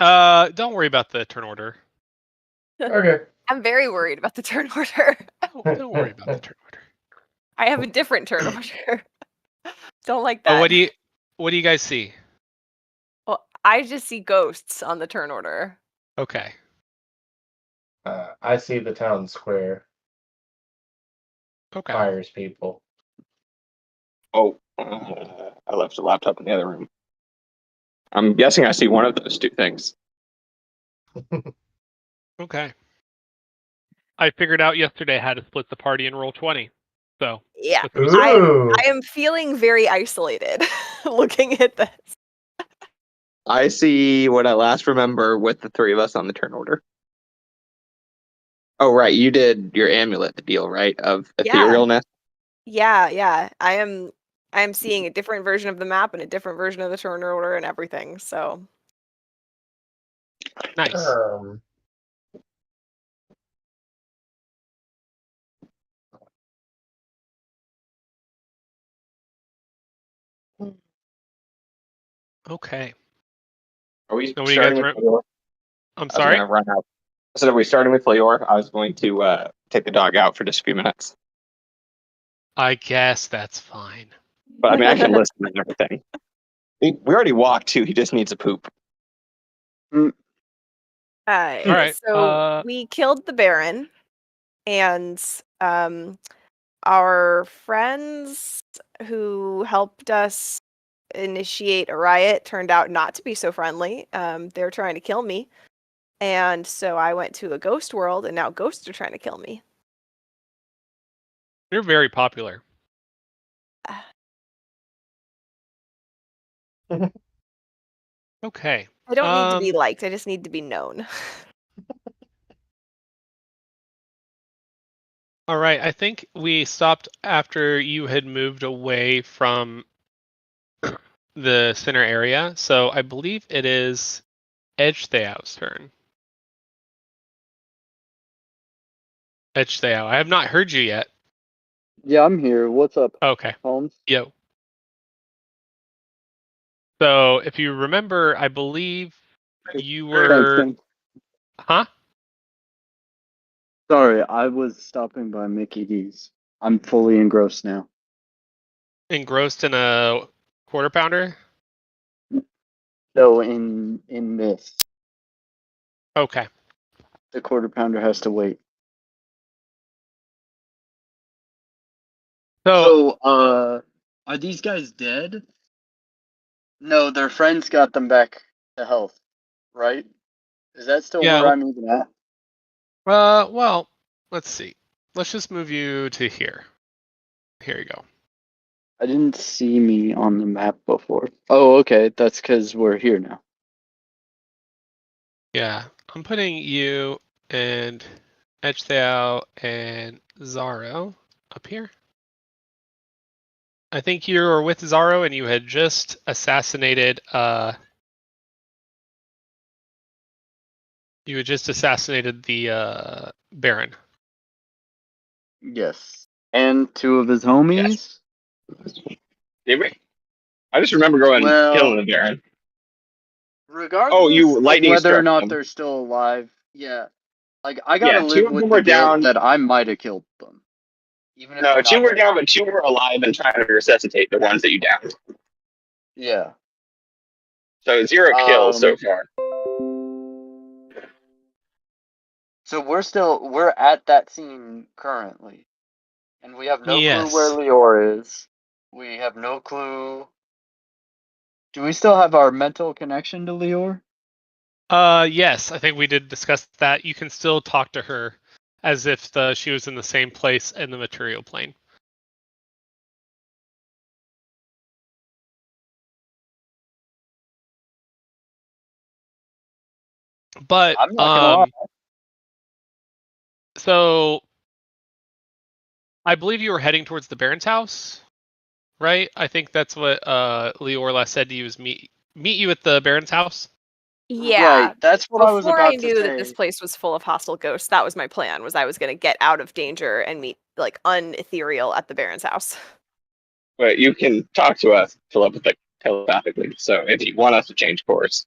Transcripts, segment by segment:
Don't worry about the turn order. Okay. I'm very worried about the turn order. Don't worry about the turn order. I have a different turn order. Don't like that. But what do you guys see? Well, I just see ghosts on the turn order. Okay. I see the town square. Okay. Fires people. Oh, I left the laptop in the other room. I'm guessing I see one of those two things. Okay. I figured out yesterday how to split the party and roll 20. So Yeah, Ooh. I am feeling very isolated looking at this. I see what I last remember with the three of us on the turn order. Oh, right. You did your amulet deal, right? Of etherealness. Yeah. I am seeing a different version of the map and a different version of the turn order and everything. So nice. Okay. Are we So what do you starting guys with Leor? I'm I was sorry? going to run out. So are we starting with Leor? I was going to take the dog out for just a few minutes. I guess that's fine. But I mean, I can listen and everything. We already walked too. He just needs a poop. All right. So we killed the Baron, and our friends who helped us initiate a riot turned out not to be so friendly. They're trying to kill me. And so I went to a ghost world, and now ghosts are trying to kill me. You're very popular. Okay. I don't need to be liked. I just need to be known. All right. I think we stopped after you had moved away from the center area. So I believe it is Edgetheow's turn. Edgetheow, I have not heard you yet. Yeah, I'm here. What's up, Okay. Holmes? Yo. So if you remember, I believe you were... Thanks. Huh? Sorry, I was stopping by Mickey D's. I'm fully engrossed now. Engrossed in a quarter pounder? No, in this. Okay. The quarter pounder has to wait. So, are these guys dead? No, their friends got them back to health, right? Is that still yeah, where I'm even at? well, let's see. Let's just move you to here. Here you go. I didn't see me on the map before. Oh, okay. That's because we're here now. Yeah, I'm putting you and Edgetheow and Zaro up here. I think you were with Zaro and you had just assassinated the Baron. Yes. And two of his homies? Yes. Did we? I just remember going killing the Baron. Regardless you lightning of whether or struck not them. they're still alive, yeah. Like, I gotta two live of with them the were guilt down. that I might have killed them. Even if No, they're two not were dead. down, but two were alive and trying to resuscitate the ones that you downed. Yeah. So 0 kills so far. So we're at that scene currently. And we have no clue where Yes. Leor is. We have no clue. Do we still have our mental connection to Leor? Yes, I think we did discuss that. You can still talk to her as if she was in the same place in the material plane. But I'm not gonna lie. So I believe you were heading towards the Baron's house, right? I think that's what Leor last said to you, is meet you at the Baron's house. Yeah. Right, that's what I was Before about I to knew say. that this place was full of hostile ghosts, that was my plan, was I was going to get out of danger and meet, like, unethereal at the Baron's house. But you can talk to us telepathically. So if you want us to change course.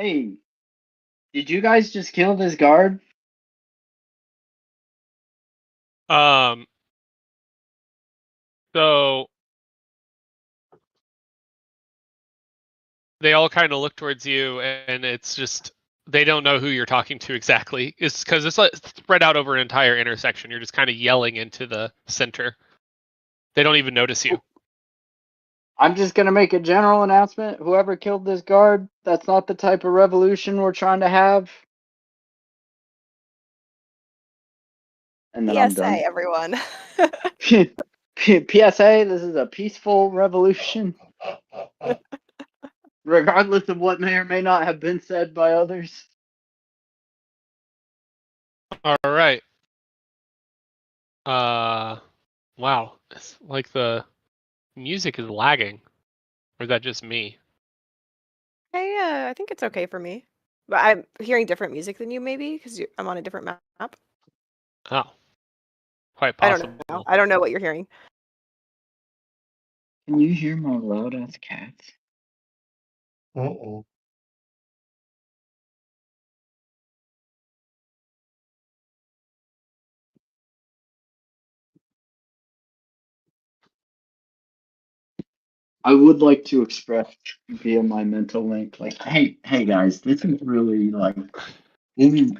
Hey, did you guys just kill this guard? So they all kind of look towards you, and it's just they don't know who you're talking to exactly. It's because it's like spread out over an entire intersection. You're just kind of yelling into the center. They don't even notice you. I'm just gonna make a general announcement. Whoever killed this guard, that's not the type of revolution we're trying to have. And then I'm PSA, done. everyone. PSA, this is a peaceful revolution. Regardless of what may or may not have been said by others. All right. Wow. It's like the music is lagging, or is that just me? Hey, I think it's okay for me. But I'm hearing different music than you, maybe, because I'm on a different map. Oh, quite I possible. don't know. I don't know what you're hearing. Can you hear my loud ass cats? Mm-mm. I would like to express via my mental link, like, hey guys, this is really like this is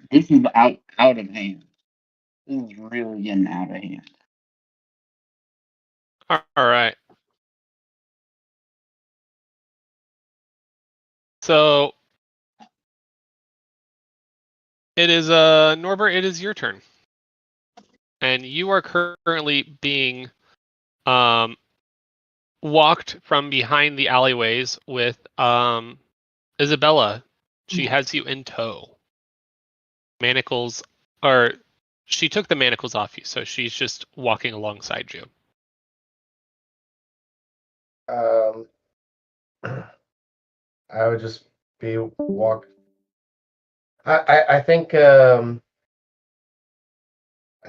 out of hand. This is really getting out of hand. All right. So it is Norbert, it is your turn. And you are currently being walked from behind the alleyways with Isabella. She has you in tow. Manacles are she took the manacles off you, so she's just walking alongside you. Um, I would just be walk. I think I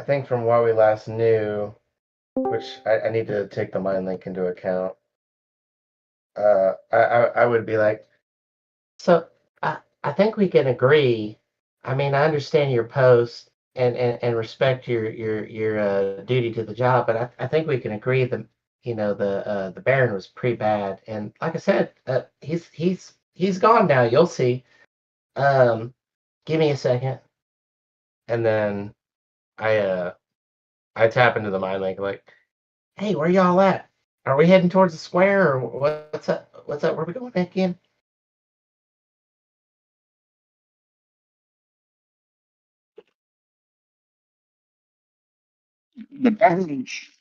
think from what we last knew, which I need to take the mind link into account. I would be like, so I think we can agree. I mean, I understand your post and respect your duty to the job, but I think we can agree that the Baron was pretty bad. And like I said, he's gone now. You'll see. Give me a second, and then I tap into the mind link like, hey, where y'all at? Are we heading towards the square or what's up? What's up? Where we going again? The bench.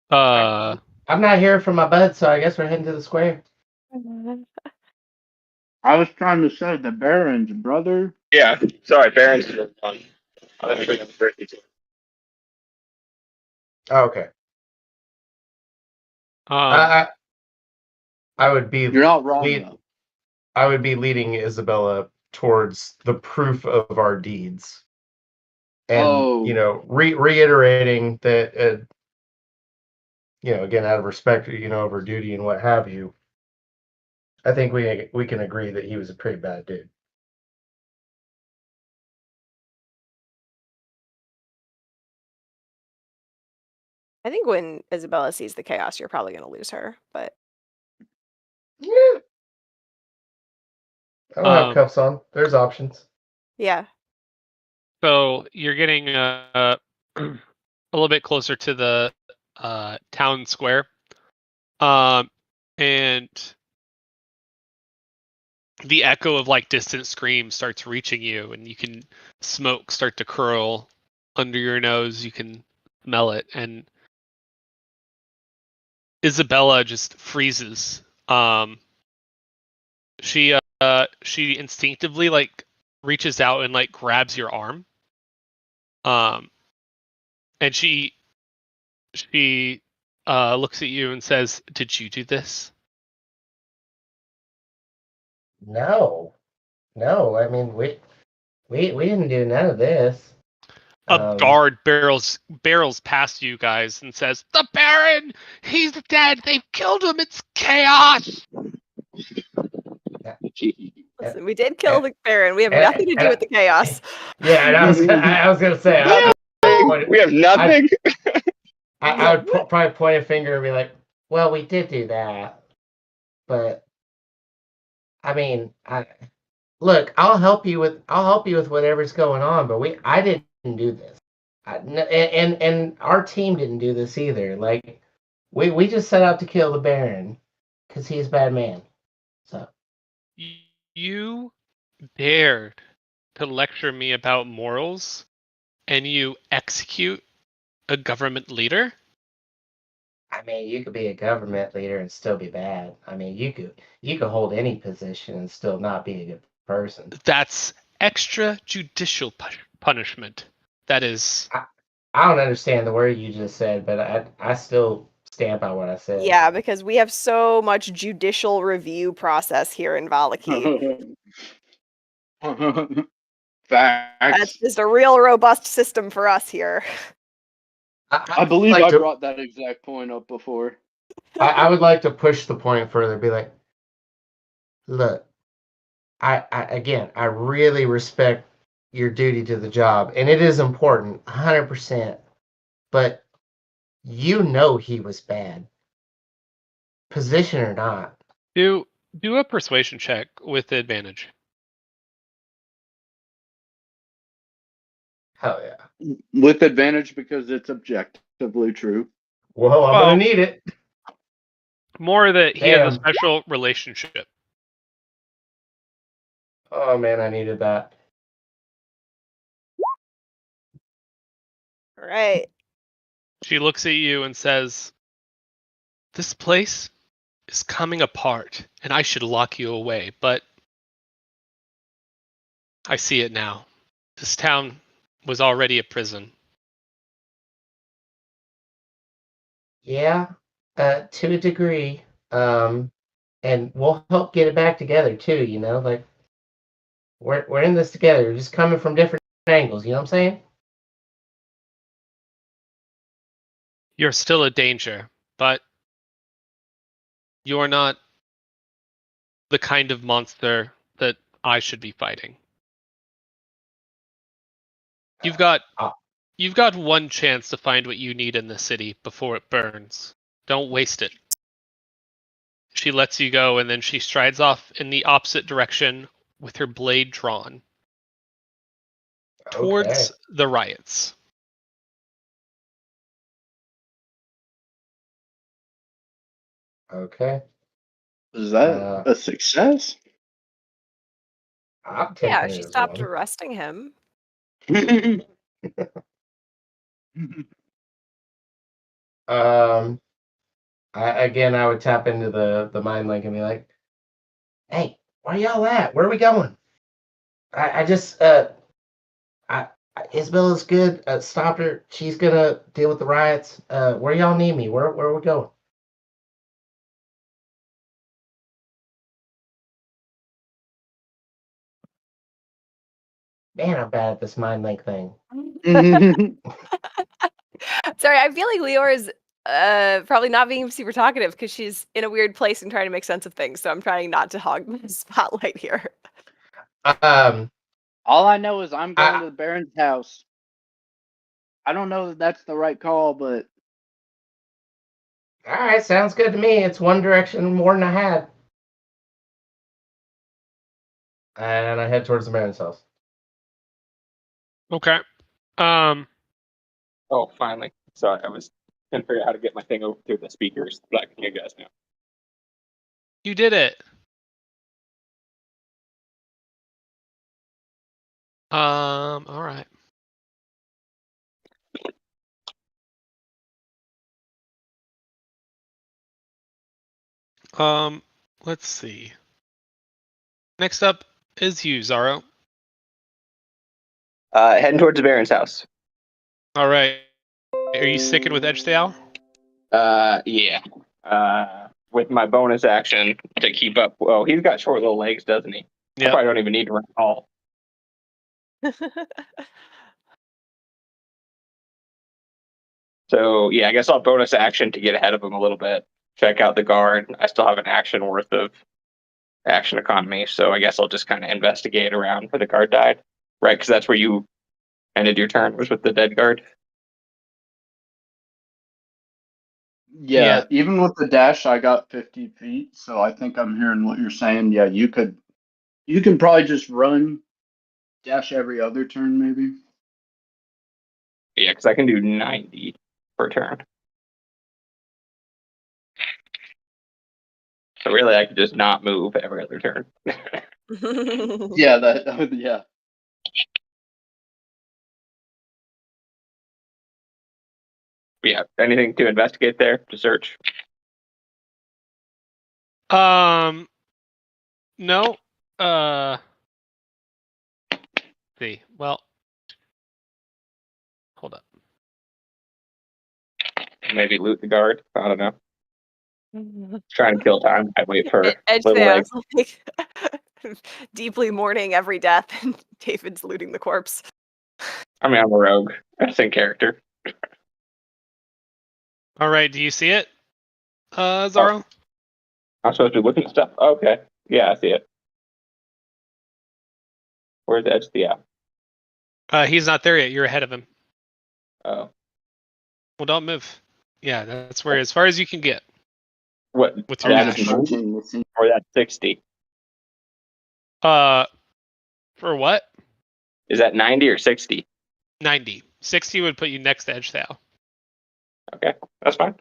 Uh I'm not hearing from my bud, so I guess we're heading to the square. I was trying to say the Baron's brother. Yeah, sorry, Baron's on. I'm bring up the birthday too. Oh, okay. um I I would be You're not wrong lead, though. I would be leading Isabella towards the proof of our deeds, and Oh, reiterating that again out of respect, of her duty and what have you. I think we can agree that he was a pretty bad dude. I think when Isabella sees the chaos, you're probably going to lose her. But Yeah. I don't have um cuffs on. There's options. yeah, so you're getting a little bit closer to the town square. And the echo of like distant screams starts reaching you, and you can smoke start to curl under your nose. You can smell it, and Isabella just freezes. She instinctively like reaches out and like grabs your arm. And she looks at you and says, "Did you do this?" No, no. I mean, we didn't do none of this. A guard barrels past you guys and says, "The Baron! He's dead! They've killed him! It's chaos!" Listen, we did kill the Baron. We have and- nothing to do and- with the chaos. Yeah, and I was gonna say We have nothing. I would probably point a finger and be like, "Well, we did do that, but I mean, look. I'll help you with whatever's going on, but I didn't do this, and our team didn't do this either. Like, we just set out to kill the Baron because he's a bad man. So You dared to lecture me about morals, and you execute a government leader? I mean, you could be a government leader and still be bad. I mean, you could hold any position and still not be a good person. That's extrajudicial punishment. That is. I don't understand the word you just said, but I still stand by what I said. Yeah, because we have so much judicial review process here in Valaki. That's Facts. just a real robust system for us here. I believe I brought that exact point up before. I would like to push the point further. Be like, look, I really respect your duty to the job, and it is important, 100%. But you know he was bad, position or not. Do a persuasion check with advantage. Hell yeah. With advantage because it's objectively true. Well, I'm gonna need it. More that he has a Damn. special relationship. Oh man, I needed that. All right. She looks at you and says, "This place is coming apart, and I should lock you away, but I see it now. This town was already a prison." Yeah, to a degree. And we'll help get it back together too. You know, like we're in this together. We're just coming from different angles. You know what I'm saying? You're still a danger, but you're not the kind of monster that I should be fighting. You've got one chance to find what you need in the city before it burns. Don't waste it. She lets you go, and then she strides off in the opposite direction with her blade drawn towards the riots. Okay. Is that a success? I'm taking Yeah, it she as stopped one. arresting him. I would tap into the mind link and be like, "Hey, where y'all at? Where are we going?" I just Isabella's good. Stopped her. She's gonna deal with the riots. Where y'all need me? Where are we going? Man, I'm bad at this mind link thing. Sorry, I feel like Leora is probably not being super talkative because she's in a weird place and trying to make sense of things. So I'm trying not to hog the spotlight here. All I know is I'm going to the Baron's house. I don't know that that's the right call, but All right, sounds good to me. It's one direction more than I had. And I head towards the Baron's house. Okay. Oh, finally. Sorry, I was trying to figure out how to get my thing over to the speakers, but I can hear you guys now. You did it. All right. Let's see. Next up is you, Zaro. Heading towards the Baron's house. All right. Are you sticking with Edgedale? Yeah. With my bonus action to keep up. Well, he's got short little legs, doesn't he? Yeah. I probably don't even need to run tall. So, yeah, I guess I'll bonus action to get ahead of him a little bit. Check out the guard. I still have an action worth of action economy, so I guess I'll just kind of investigate around where the guard died. Right, because that's where you ended your turn, was with the dead guard. Yeah, even with the dash, I got 50 feet, so I think I'm hearing what you're saying. Yeah, you can probably just run, dash every other turn, maybe. Yeah, because I can do 90 per turn. So really, I could just not move every other turn. Yeah, that would, yeah. Yeah, anything to investigate there, to search? No. See. Well, hold up. Maybe loot the guard. I don't know. Trying to kill time. I wait for Edge little there, legs. like deeply mourning every death, and David's looting the corpse. I mean, I'm a rogue. That's in character. All right. Do you see it, Zaro? I'm supposed to be looking at stuff. Okay. Yeah, I see it. Where's Edge? Yeah. He's not there yet. You're ahead of him. Oh. Well, don't move. Yeah, that's where as far as you can get What? with your That's dash. 13 missing. or that's 60. For what? Is that 90 or 60? 90. 60 would put you next to Edge Thal. Okay, that's fine.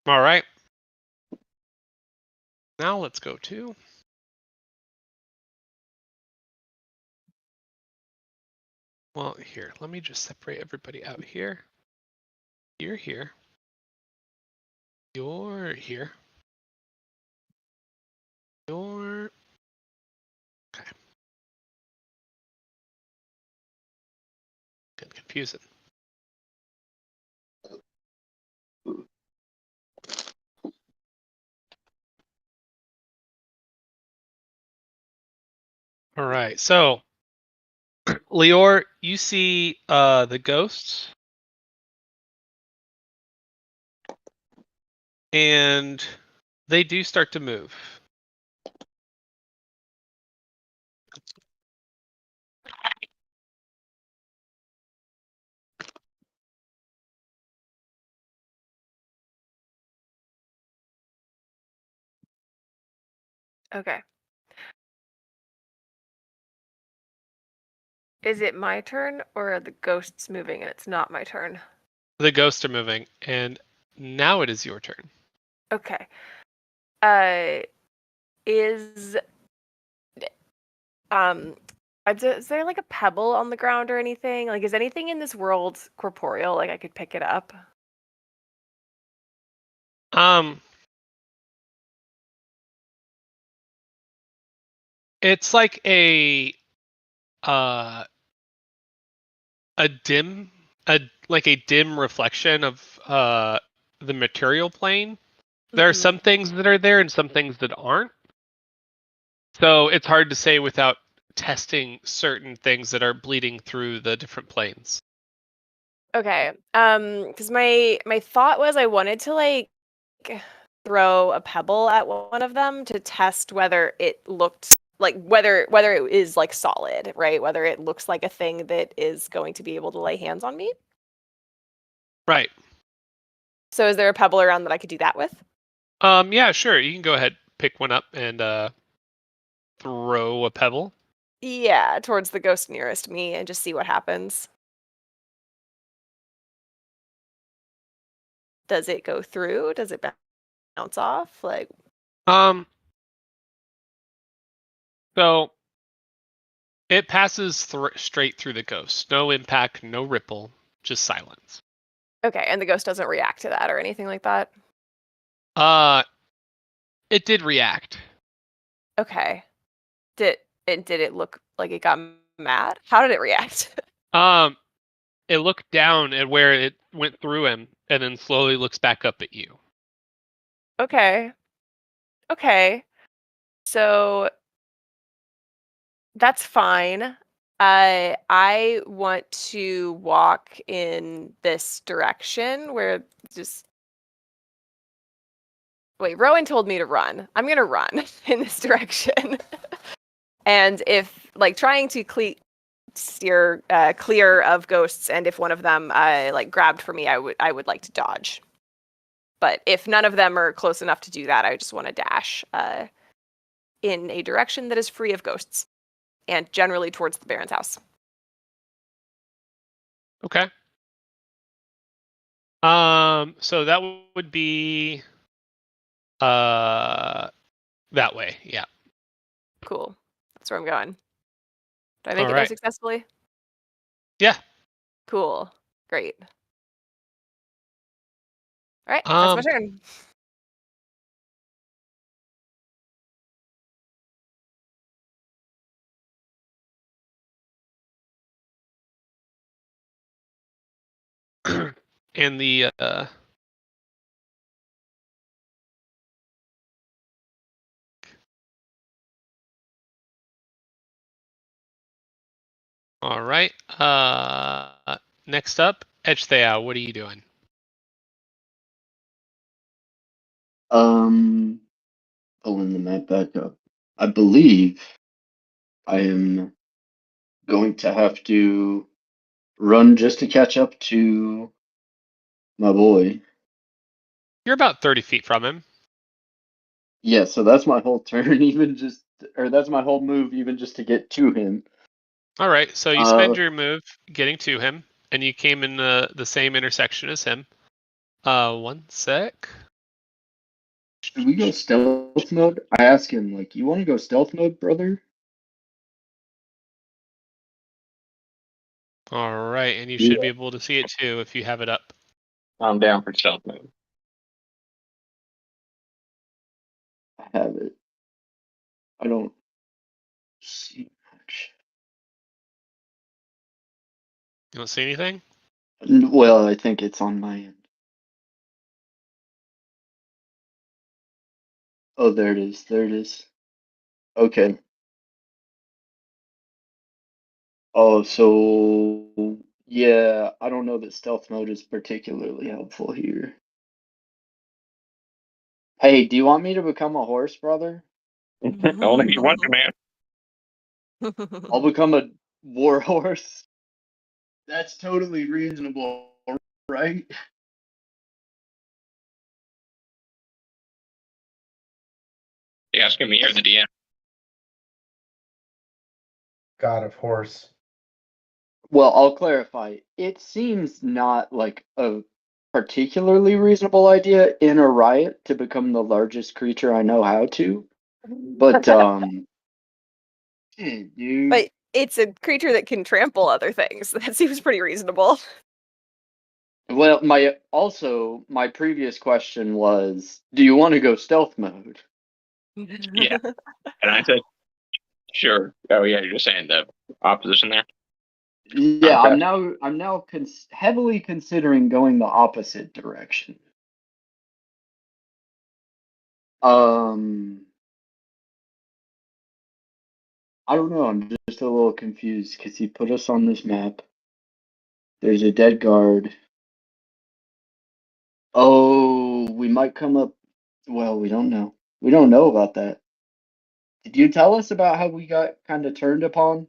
All right. Now let's go to. Well, here, let me just separate everybody out here. You're here. You're here. You're. Okay. Getting confusing. All right, so Lior, you see the ghosts, and they do start to move. Okay. Is it my turn, or are the ghosts moving and it's not my turn? The ghosts are moving, and now it is your turn. Okay. Is there like a pebble on the ground or anything? Like, is anything in this world corporeal? Like, I could pick it up? It's like a dim, like a dim reflection of the material plane. There are some things that are there and some things that aren't. So it's hard to say without testing certain things that are bleeding through the different planes. Okay. Because my thought was I wanted to like throw a pebble at one of them to test whether it looked like whether it is like solid, right? Whether it looks like a thing that is going to be able to lay hands on me. Right. So is there a pebble around that I could do that with? Yeah, sure. You can go ahead, pick one up, and throw a pebble. Yeah, towards the ghost nearest me and just see what happens. Does it go through? Does it bounce off? Like, So it passes straight through the ghost. No impact, no ripple, just silence. okay, and the ghost doesn't react to that or anything like that? It did react. Okay. Did it look like it got mad? How did it react? It looked down at where it went through him and then slowly looks back up at you. Okay. So that's fine. I want to walk in this direction where just Wait, Rowan told me to run. I'm gonna run in this direction. And if like trying to steer clear of ghosts, and if one of them like grabbed for me, I would like to dodge. But if none of them are close enough to do that, I just want to dash in a direction that is free of ghosts, and generally towards the Baron's house. Okay. So that would be that way. Yeah. Cool. That's where I'm going. Do I make All it there right. successfully? Yeah. Cool. Great. All right, that's my turn. And the all right. Next up, Echthea, what are you doing? Pulling the map back up. I believe I am going to have to run just to catch up to my boy. You're about 30 feet from him. Yeah, so that's my whole turn, that's my whole move, even just to get to him. All right. So you spend your move getting to him, and you came in the same intersection as him. One sec. Should we go stealth mode? I ask him, like, you want to go stealth mode, brother? All right, and you Yeah. should be able to see it too if you have it up. I'm down for stealth mode. I have it. I don't see much. You don't see anything? Well, I think it's on my end. Oh, there it is. There it is. Okay. Oh, so yeah, I don't know that stealth mode is particularly helpful here. Hey, do you want me to become a horse, brother? Only if you want to, man. I'll become a war horse. That's totally reasonable, right? You asking me or the DM? God of horse. Well, I'll clarify. It seems not like a particularly reasonable idea in a riot to become the largest creature I know how to. But dude. But it's a creature that can trample other things. That seems pretty reasonable. Well, my previous question was, do you want to go stealth mode? Yeah. And I said, sure. Oh yeah, you're just saying the opposition there. Yeah, Okay. I'm now heavily considering going the opposite direction. I don't know. I'm just a little confused because he put us on this map. There's a dead guard. Oh, we might come up. Well, we don't know. We don't know about that. Did you tell us about how we got kind of turned upon,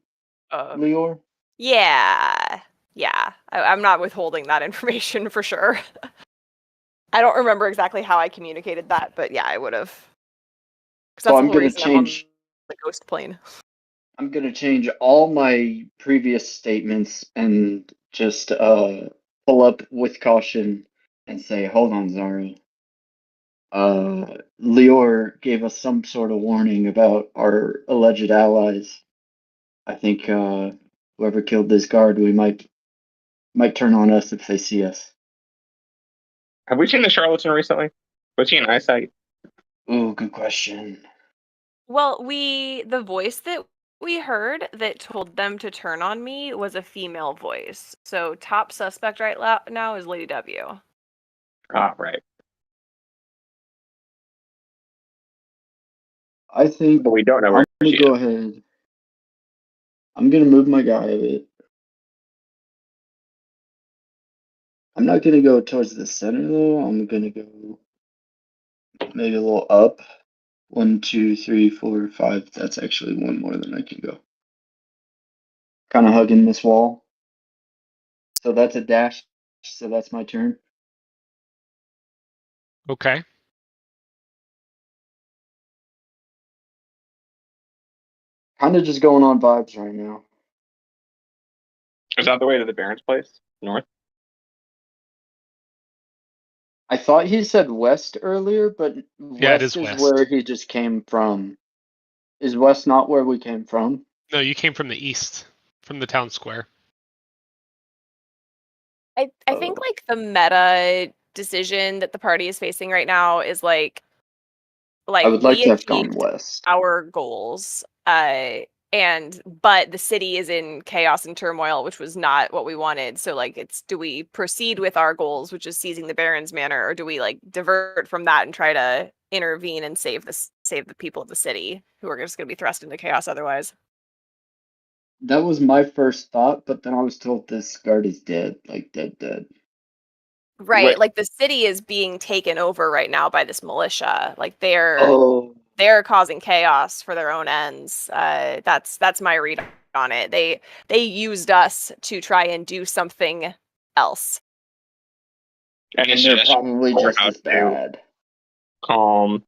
Lior? Yeah. I'm not withholding that information for sure. I don't remember exactly how I communicated that, but yeah, I would have. Because So that's I'm the whole gonna reason I'm on change. the ghost plane. I'm gonna change all my previous statements and just pull up with caution and say, "Hold on, Zara. Lior gave us some sort of warning about our alleged allies. I think whoever killed this guard, we might turn on us if they see us." Have we seen the charlatan recently? Was he in eyesight? Oh, good question. Well, the voice that we heard that told them to turn on me was a female voice. So top suspect right now is Lady W. Ah, right. I think But we don't know I'm where gonna she go is. ahead. I'm gonna move my guy a bit. I'm not gonna go towards the center though. I'm gonna go maybe a little up. 1, 2, 3, 4, 5. That's actually one more than I can go. Kind of hugging this wall. So that's a dash. So that's my turn. Okay. Kind of just going on vibes right now. Is that the way to the Baron's place? North? I thought he said west earlier, but Yeah, it west is is west. where he just came from. Is west not where we came from? No, you came from the east, from the town square. I think like the meta decision that the party is facing right now is like I would like we to have gone achieved west. our goals, but the city is in chaos and turmoil, which was not what we wanted. So like it's, do we proceed with our goals, which is seizing the Baron's manor, or do we like divert from that and try to intervene and save the people of the city who are just going to be thrust into chaos otherwise? That was my first thought, but then I was told this guard is dead, like dead. Right, like the city is being taken over right now by this militia. Like Oh, they're causing chaos for their own ends. That's my read on it. They used us to try and do something else. Any and they're suggestions probably for just how as to bad. calm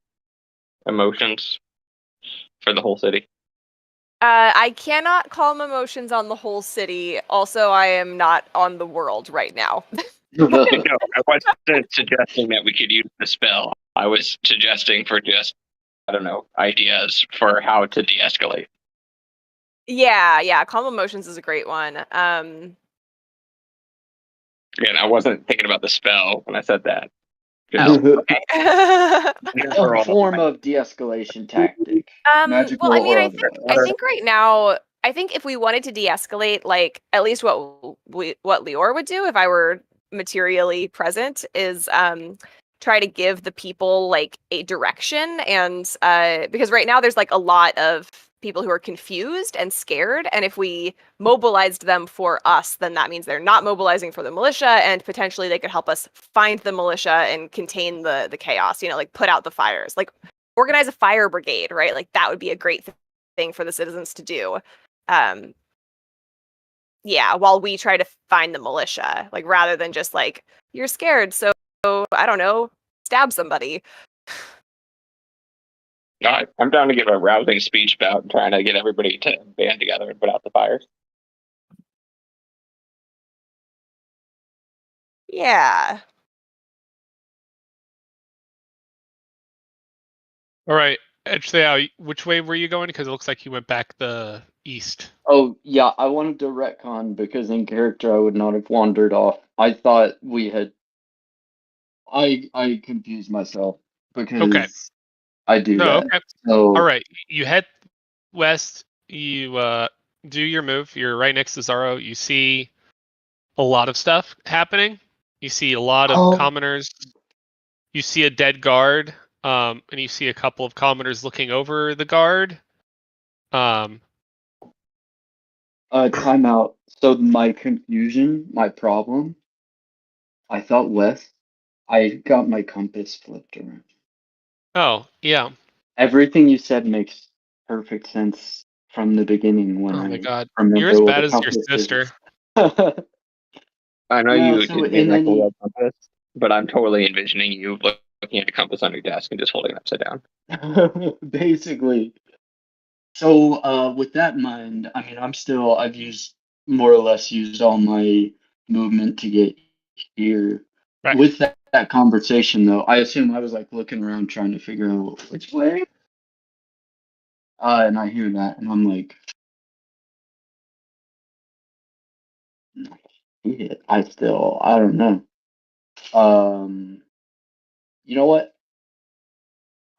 emotions for the whole city? I cannot calm emotions on the whole city. Also, I am not on the world right now. No, I wasn't suggesting that we could use the spell. I was suggesting for just, I don't know, ideas for how to de-escalate. Yeah, calm emotions is a great one. Again, I wasn't thinking about the spell when I said that. Okay. A form of de-escalation tactic, magical Well, I mean, or I otherwise. think right now, I think if we wanted to de-escalate, like at least what Lior would do if I were materially present is try to give the people like a direction, and because right now there's like a lot of people who are confused and scared, and if we mobilized them for us, then that means they're not mobilizing for the militia, and potentially they could help us find the militia and contain the chaos, like put out the fires, like organize a fire brigade, right? Like that would be a great thing for the citizens to do. Um, yeah, while we try to find the militia, like rather than just like you're scared, so I don't know, stab somebody. I'm down to give a rousing speech about trying to get everybody to band together and put out the fires. Yeah. All right, Edge, which way were you going? Because it looks like you went back the east. Oh, yeah, I wanted to retcon because in character I would not have wandered off. I thought we had. I confused myself because Okay. I do No, that. okay. So, All right, you head west. You do your move. You're right next to Zaro. You see a lot of stuff happening. You see a lot of oh, commoners. You see a dead guard, and you see a couple of commoners looking over the guard. timeout. So my confusion, my problem, I thought west. I got my compass flipped around. Oh, yeah. Everything you said makes perfect sense from the beginning when Oh my I God. You're as remember what bad a as your compass sister. is. I know No, you so did make in like a any red compass, but I'm totally envisioning you looking at a compass on your desk and just holding it upside down. basically. So with that in mind, I mean I've used more or less used all my movement to get here. Right. With that conversation though, I assume I was like looking around trying to figure out which way. And I hear that and I'm like, shit, I don't know. Um you know what?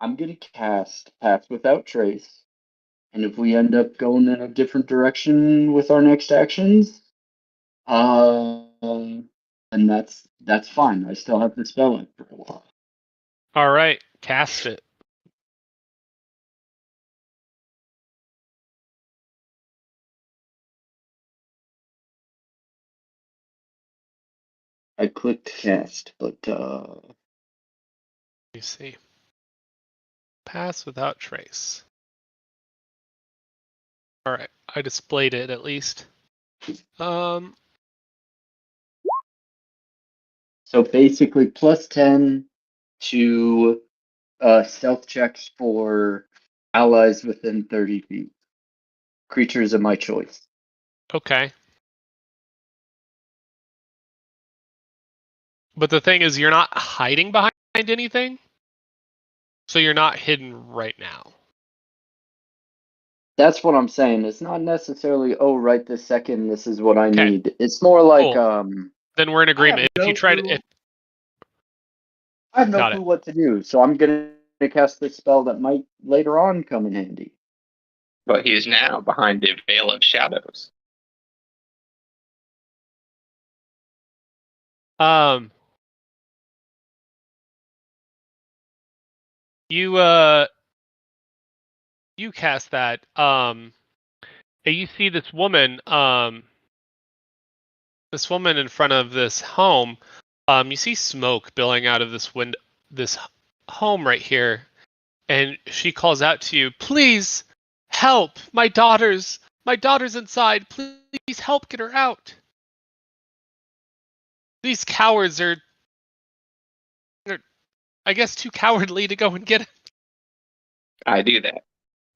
I'm gonna cast Pass Without Trace. And if we end up going in a different direction with our next actions, and that's fine. I still have the spell in for a while. All right. Cast it. I clicked cast, but Let me see. Pass without trace. All right, I displayed it at least. So basically, +10 to stealth checks for allies within 30 feet. Creatures of my choice. Okay. But the thing is, you're not hiding behind anything, so you're not hidden right now. That's what I'm saying. It's not necessarily, oh, right this second, this is what I Okay. need. It's more like, Cool. Then we're in agreement. If you try to, I have no Got clue it. what to do, so I'm gonna cast this spell that might later on come in handy. But he is now behind a veil of shadows. You cast that. And you see this woman. This woman in front of this home. You see smoke billowing out of this window, this home right here, and she calls out to you, "Please help! My daughter's inside. Please help get her out. These cowards are I guess, too cowardly to go and get it." I do that.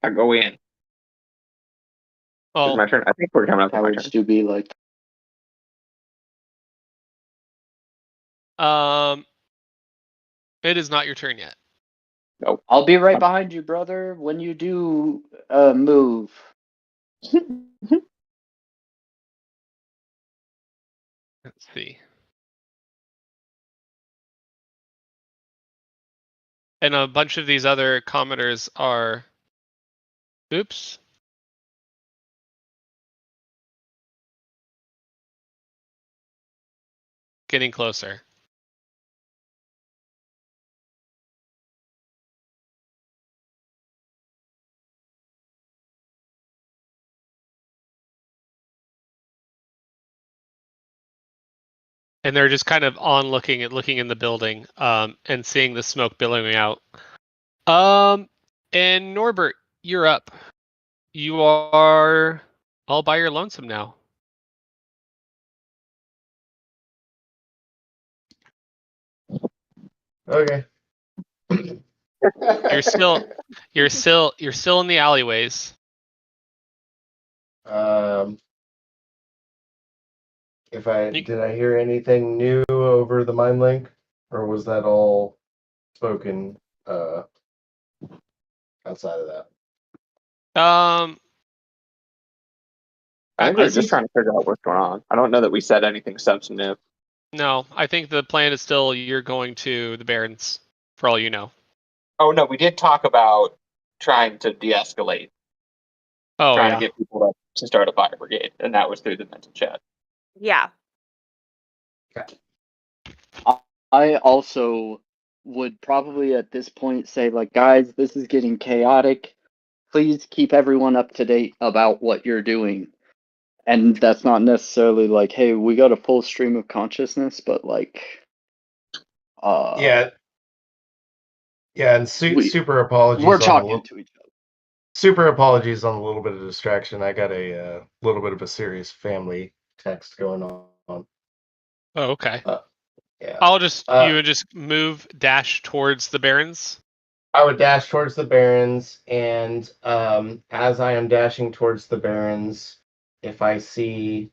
I go in. Oh, It's my turn. I think we're coming up to my Cowards turn. do be like, it is not your turn yet. Nope. I'll be right behind you, brother, when you do move. Let's see. And a bunch of these other commenters are. Oops. Getting closer. And they're just kind of looking in the building, and seeing the smoke billowing out. And Norbert, you're up. You are all by your lonesome now. Okay. You're still in the alleyways. Did I hear anything new over the mind link, or was that all spoken outside of that? I think I we're just trying to figure out what's going on. I don't know that we said anything substantive. No, I think the plan is still you're going to the Barrens, for all you know. Oh no, we did talk about trying to de-escalate, Oh, trying yeah. to get people to start a fire brigade, and that was through the mental chat. Yeah. I also would probably at this point say, like, guys, this is getting chaotic. Please keep everyone up to date about what you're doing. And that's not necessarily like, hey, we got a full stream of consciousness, but like, Yeah, and super apologies. We're talking to each other. Super apologies on a little bit of distraction. I got a little bit of a serious family text going on. Oh, okay. Yeah. I'll just you would just dash towards the Barrens. I would dash towards the Barrens, and as I am dashing towards the Barrens, if I see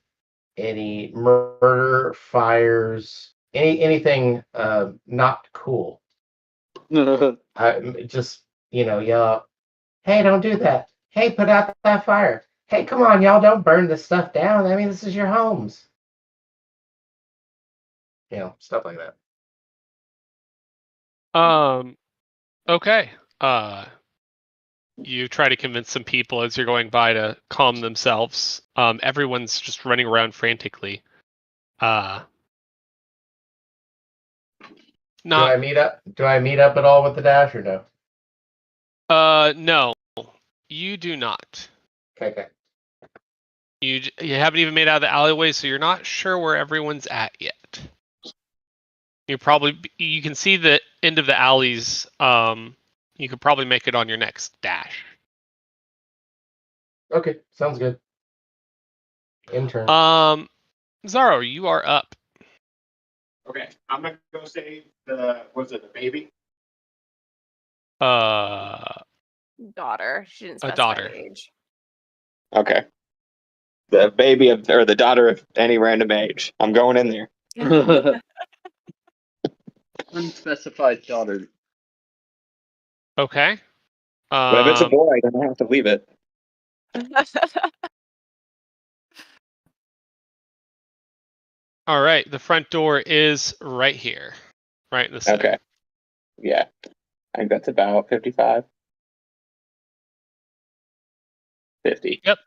any murder, fires, anything not cool, I just yell out, "Hey, don't do that! Hey, put out that fire! Hey, come on, y'all, don't burn this stuff down. I mean, this is your homes." Stuff like that. Okay. You try to convince some people as you're going by to calm themselves. Everyone's just running around frantically. Do I meet up? Do I meet up at all with the dash or no? No, you do not. Okay. You haven't even made out of the alleyway, so you're not sure where everyone's at yet. You can see the end of the alleys you could probably make it on your next dash. Okay, sounds good. Intern. Zaro, you are up. Okay, I'm gonna go save the baby? Daughter. She didn't A specify daughter. the age. Okay. The baby or the daughter of any random age. I'm going in there. Unspecified daughter. Okay. But if it's a boy, then I have to leave it. All right. The front door is right here, right in the center. Okay. Yeah. I think that's about 55. 50. Yep.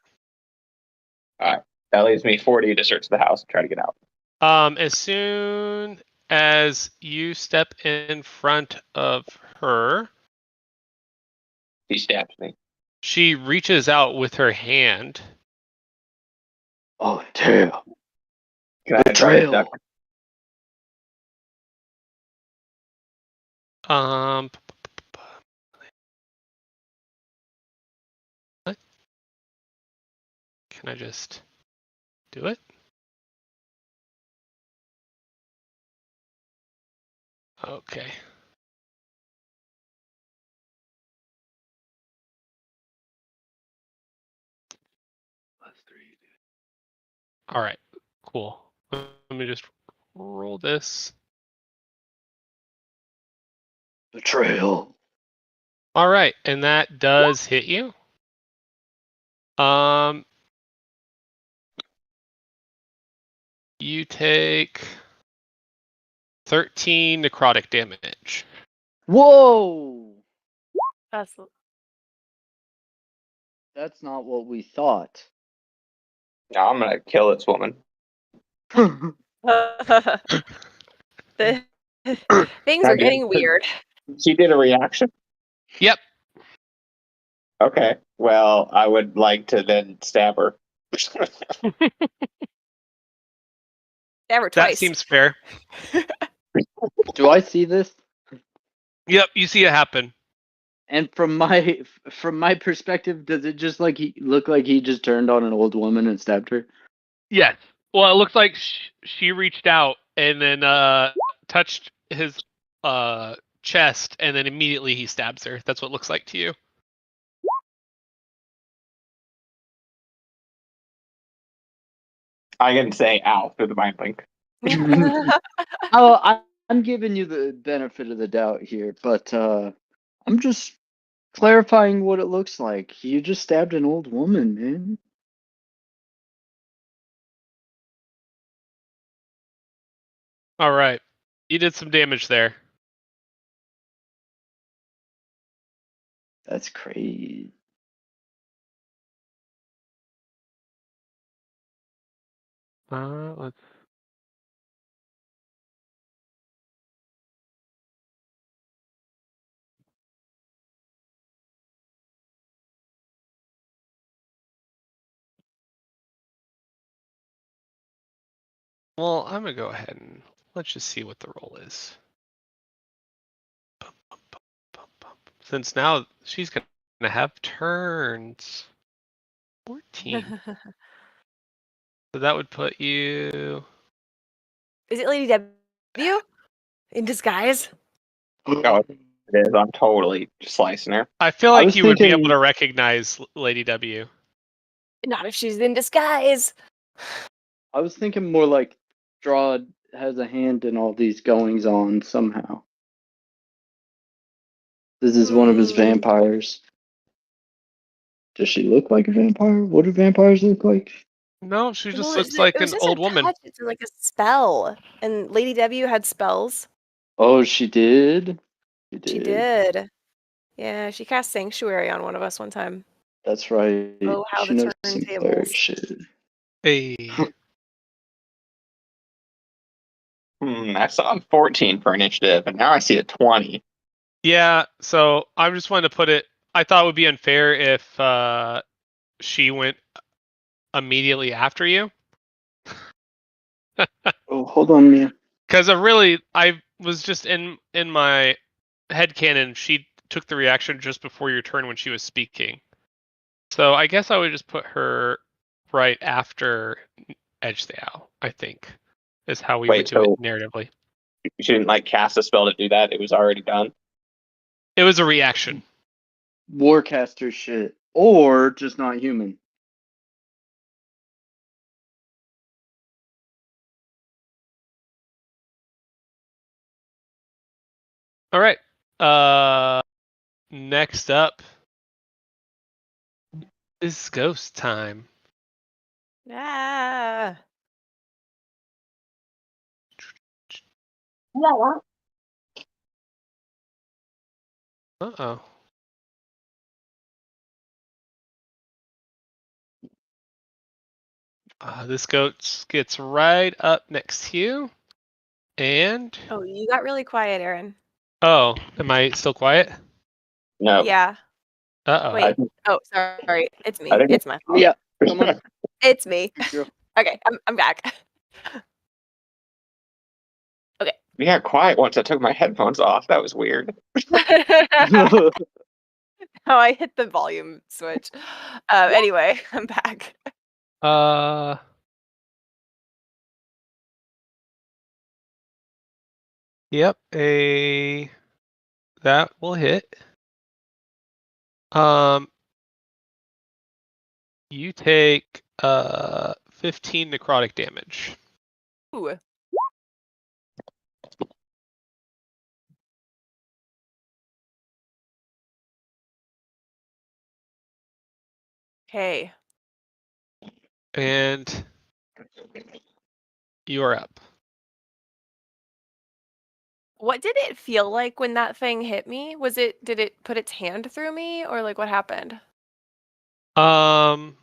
All right. That leaves me 40 to search the house and try to get out. As soon as you step in front of her, He stabs me. she reaches out with her hand. Oh, damn. Can I try to Betrayal. duck? What? Can I just do it? Okay. All right. Cool. Let me just roll this. Betrayal. All right, and that does hit you. You take 13 necrotic damage. Whoa! That's That's not what we thought. No, I'm going to kill this woman. the things are getting weird. She did a reaction? Yep. Okay. Well, I would like to then stab her. Stab her That twice. seems fair. Do I see this? Yep, you see it happen. And from my perspective, does it just look like he just turned on an old woman and stabbed her? Yes. Well, it looks like she reached out and then touched his chest, and then immediately he stabs her. That's what it looks like to you. I can say ow through the mind link. I'm giving you the benefit of the doubt here, but I'm just clarifying what it looks like. You just stabbed an old woman, man. All right. You did some damage there. That's crazy. Let's. Well, I'm gonna go ahead and let's just see what the roll is. Since now she's gonna have turns. 14. So that would put you. Is it Lady W? In disguise? Oh, it is. I'm totally slicing her. I feel I like was you would be thinking- able to recognize Lady W. Not if she's in disguise. I was thinking more like Strahd has a hand in all these goings on somehow. This is one of his vampires. Does she look like a vampire? What do vampires look like? No, she just Well, looks it like was an just a old woman. touch. It's like a spell. And Lady W had spells. Oh, she did? She did. Yeah, she cast Sanctuary on one of us one time. That's right. Oh, how she the knows some turntables. cleric shit. Hey. I saw a 14 for initiative, and now I see a 20. Yeah, so I just wanted to put it. I thought it would be unfair if she went immediately after you. Oh, hold on, Mia. Because I was just in my headcanon, she took the reaction just before your turn when she was speaking. So I guess I would just put her right after Edge the Owl, I think, is how we would do it narratively. She didn't like cast a spell to do that. It was already done. It was a reaction. Warcaster shit. Or just not human. All right. Next up is ghost time. Ah. Uh-oh. This goat gets right up next to you. And... Oh, you got really quiet, Aaron. Oh, am I still quiet? No. Yeah. Uh-oh. Wait. Oh, sorry. It's me. I think It's my fault. Yeah, come on. It's me. Girl. Okay, I'm back. Okay. We got quiet once I took my headphones off. That was weird. Oh, I hit the volume switch. Anyway, I'm back. Yep, that will hit. You take 15 necrotic damage. Ooh. Okay. And you are up. What did it feel like when that thing hit me? Did it put its hand through me, or like what happened? Well,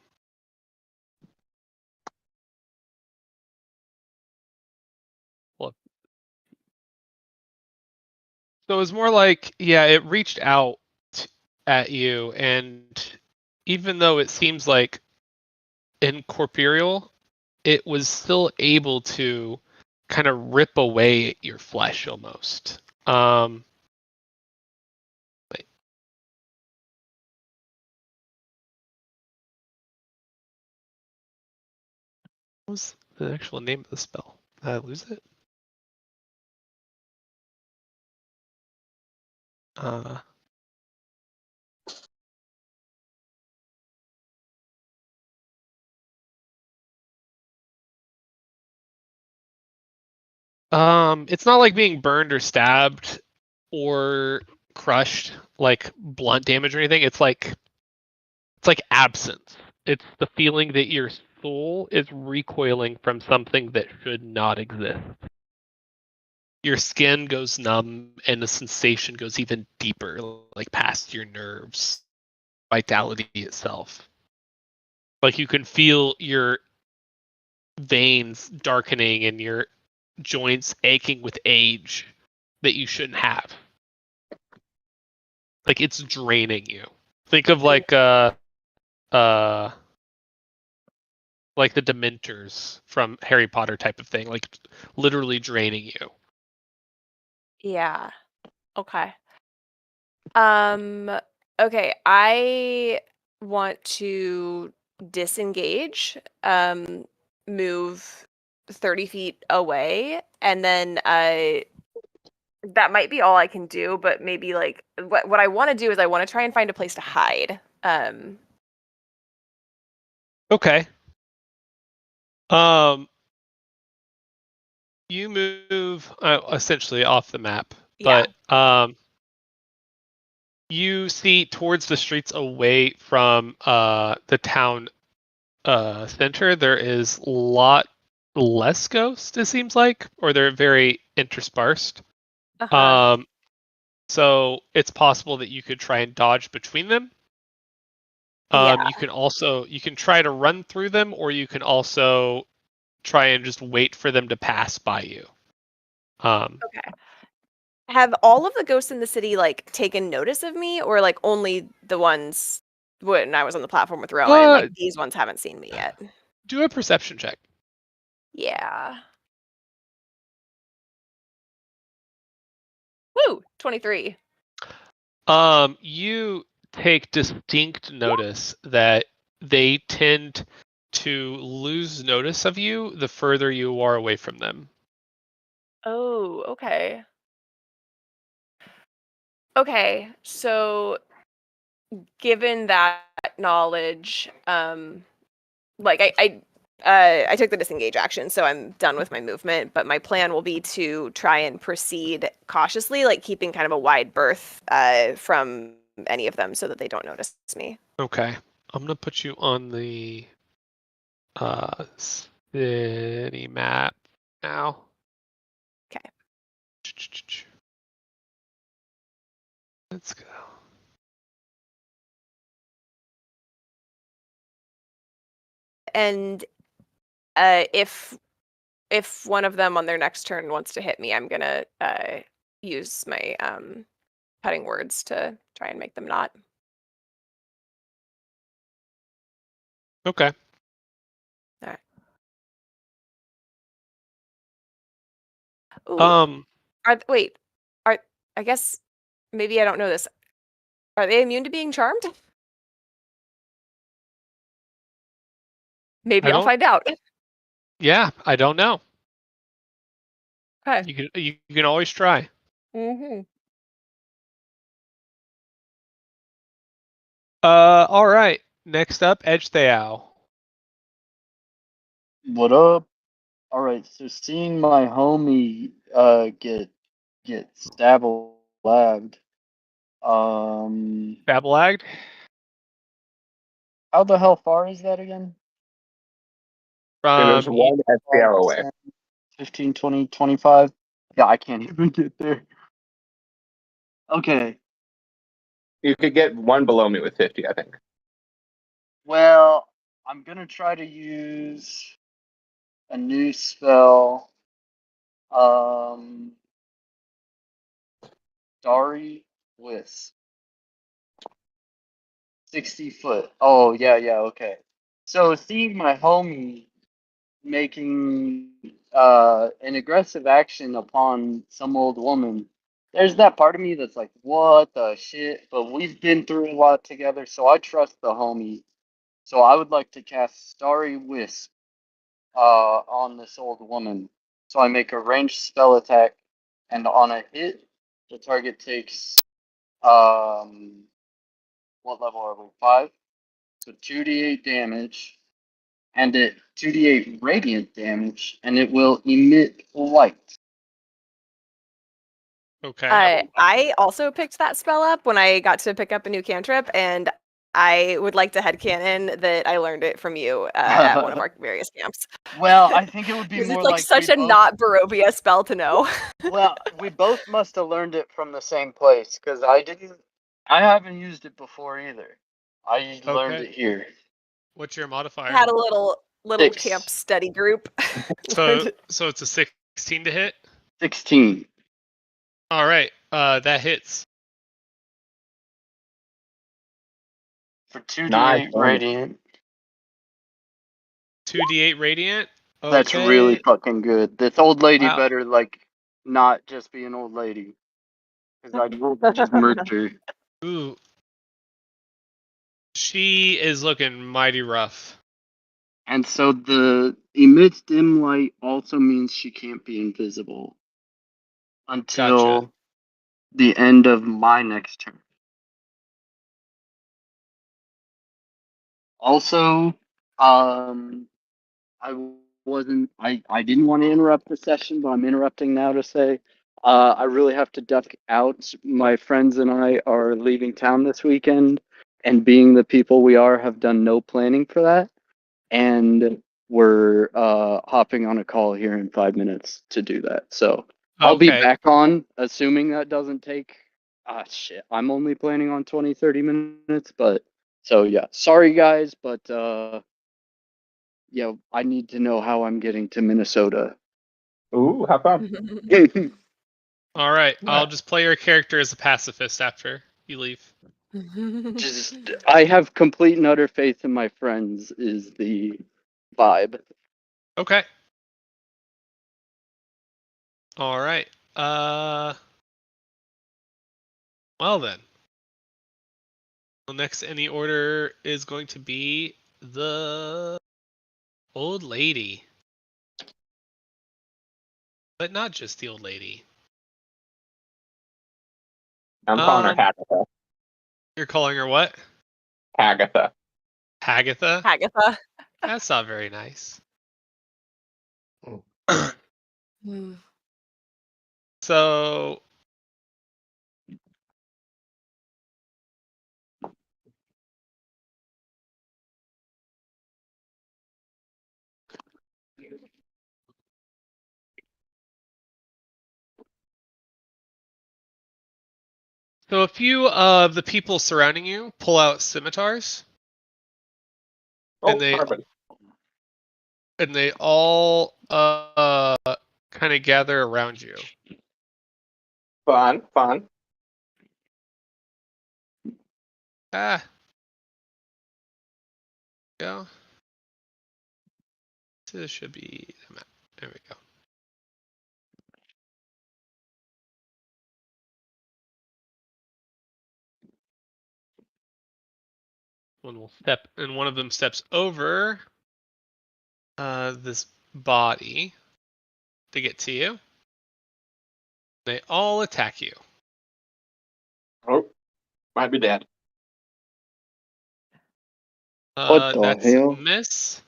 so it was more like, yeah, it reached out at you, and even though it seems like incorporeal, it was still able to kind of rip away at your flesh almost. Wait. What was the actual name of the spell? Did I lose it? It's not like being burned or stabbed or crushed, like blunt damage or anything. It's like absence. It's the feeling that your soul is recoiling from something that should not exist. Your skin goes numb and the sensation goes even deeper, like past your nerves, vitality itself. Like you can feel your veins darkening and your joints aching with age that you shouldn't have. Like it's draining you. Think of like the Dementors from Harry Potter type of thing, like literally draining you. Yeah. Okay. Okay, I want to disengage, move 30 feet away, and then that might be all I can do, but maybe like what I want to do is I want to try and find a place to hide. Okay. You move essentially off the map, Yeah. but you see towards the streets away from the town center, there is a lot less ghosts, it seems like, or they're very interspersed. Uh-huh. So it's possible that you could try and dodge between them. Yeah. You can try to run through them, or you can also try and just wait for them to pass by you. Okay. Have all of the ghosts in the city like taken notice of me, or like only the ones when I was on the platform with Rowan, and like these ones haven't seen me yet? Do a perception check. Yeah. Woo! 23. You take distinct notice that they tend to lose notice of you the further you are away from them. Oh, okay. Okay, so given that knowledge, like I took the disengage action, so I'm done with my movement. But my plan will be to try and proceed cautiously, like keeping kind of a wide berth from any of them, so that they don't notice me. Okay. I'm gonna put you on the city map now. Okay. Let's go. And if one of them on their next turn wants to hit me, I'm gonna use my cutting words to try and make them not. Okay. All right. Ooh, wait, are I guess maybe I don't know this. Are they immune to being charmed? Maybe I I'll don't. find out. Yeah, I don't know. Okay. You can always try. Mm-hmm. All right. Next up, Edge Theow. What up? All right, so seeing my homie get stabbed, Babelagd. how the hell far is that again? There's From one FPL away. 15, 20, 25? Yeah, I can't even get there. Okay, You could get one below me with 50, I think. well, I'm gonna try to use a new spell. Starry Wisp. 60 foot. Oh, yeah, okay. So seeing my homie making an aggressive action upon some old woman, there's that part of me that's like, what the shit? But we've been through a lot together, so I trust the homie. So I would like to cast Starry Wisp on this old woman. So I make a ranged spell attack, and on a hit, the target takes what level are we? 5. So 2d8 damage, and it 2d8 radiant damage, and it will emit light. okay. I also picked that spell up when I got to pick up a new cantrip, and I would like to headcanon that I learned it from you at one of our various camps. Well, I think it would be Because more it's like like such we a both. not Barovia spell to know. Well, we both must have learned it from the same place because I didn't. I haven't used it before either. I learned Okay. it here. What's your I modifier? had a little 6. camp study group. So it's a 16 to hit. 16 All right. That hits. for 2d8 Nice. radiant. 2d8 radiant. That's really Okay. fucking good. This old lady Wow. better like not just be an old lady, because I will just murder her. Ooh. She is looking mighty rough. And so the emits dim light also means she can't be invisible until Gotcha. the end of my next turn. Also, I wasn't I didn't want to interrupt the session, but I'm interrupting now to say I really have to duck out. My friends and I are leaving town this weekend, and being the people we are, have done no planning for that. And we're hopping on a call here in 5 minutes to do that. So I'll be Okay. back on, assuming that doesn't take. Ah, shit. I'm only planning on 20, 30 minutes, but so yeah. Sorry, guys, but yeah, I need to know how I'm getting to Minnesota. Ooh, how fun. All right. Yeah. I'll just play your character as a pacifist after you leave. Just, I have complete and utter faith in my friends, is the vibe. Okay. All right. Well then. Next in the order is going to be the old lady. But not just the old lady. I'm calling her Hagatha. You're calling her what? Hagatha. Hagatha? Hagatha. That's not very nice. So a few of the people surrounding you pull out scimitars. Oh, and they all kind of gather around you. Fun. Go. So this should be the map. There we go. One will step, and one of them steps over this body to get to you. They all attack you. Oh, might be dead. What the That's hell? miss.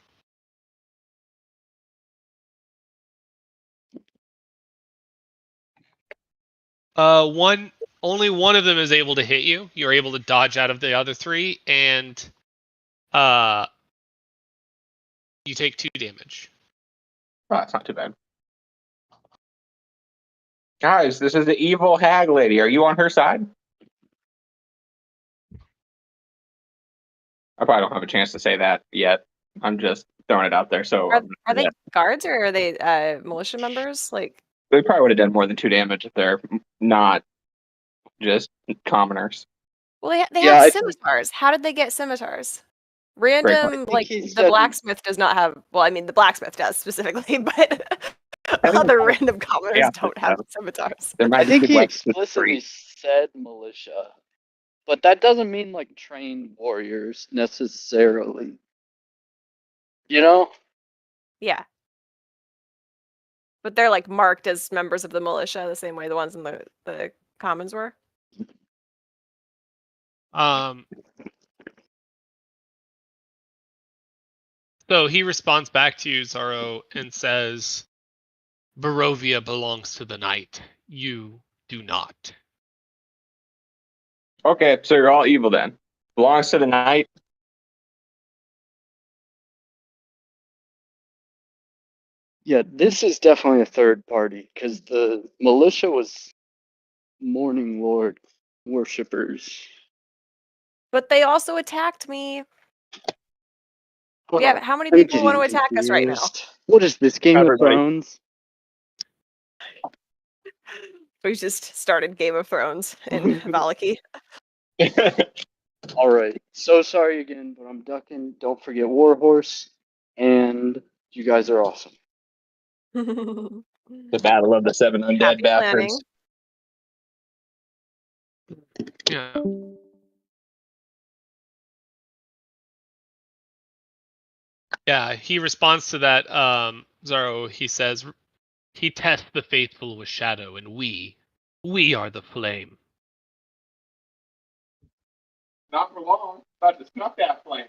Only one of them is able to hit you. You're able to dodge out of the other three, and you take 2 damage. Oh, that's not too bad. Guys, this is the evil hag lady. Are you on her side? I probably don't have a chance to say that yet. I'm just throwing it out there. So Are they guards or are they militia members? Like they probably would have done more than 2 damage if they're not just commoners. well, they have scimitars. How did they get scimitars? Random, like the blacksmith does not have. Well, I mean, the blacksmith does specifically, but other random commoners don't have scimitars. I think he explicitly said militia, but that doesn't mean like trained warriors necessarily. You know? Yeah. But they're like marked as members of the militia the same way the ones in the commons were. So he responds back to you, Zaro, and says, Barovia belongs to the night. You do not. Okay, so you're all evil then. Belongs to the night. Yeah, this is definitely a third party because the militia was Morning Lord worshippers. But they also attacked me. Yeah, how many people want to attack us right now? What is this, Game of Thrones? We just started Game of Thrones in Valaki. Alright, so sorry again, but I'm ducking. Don't forget Warhorse, and you guys are awesome. The Battle of the 7 Undead Bastards. Yeah. Yeah, he responds to that, Zaro. He says, he tests the faithful with shadow, and we are the flame. Not for long. About to snuff that flame.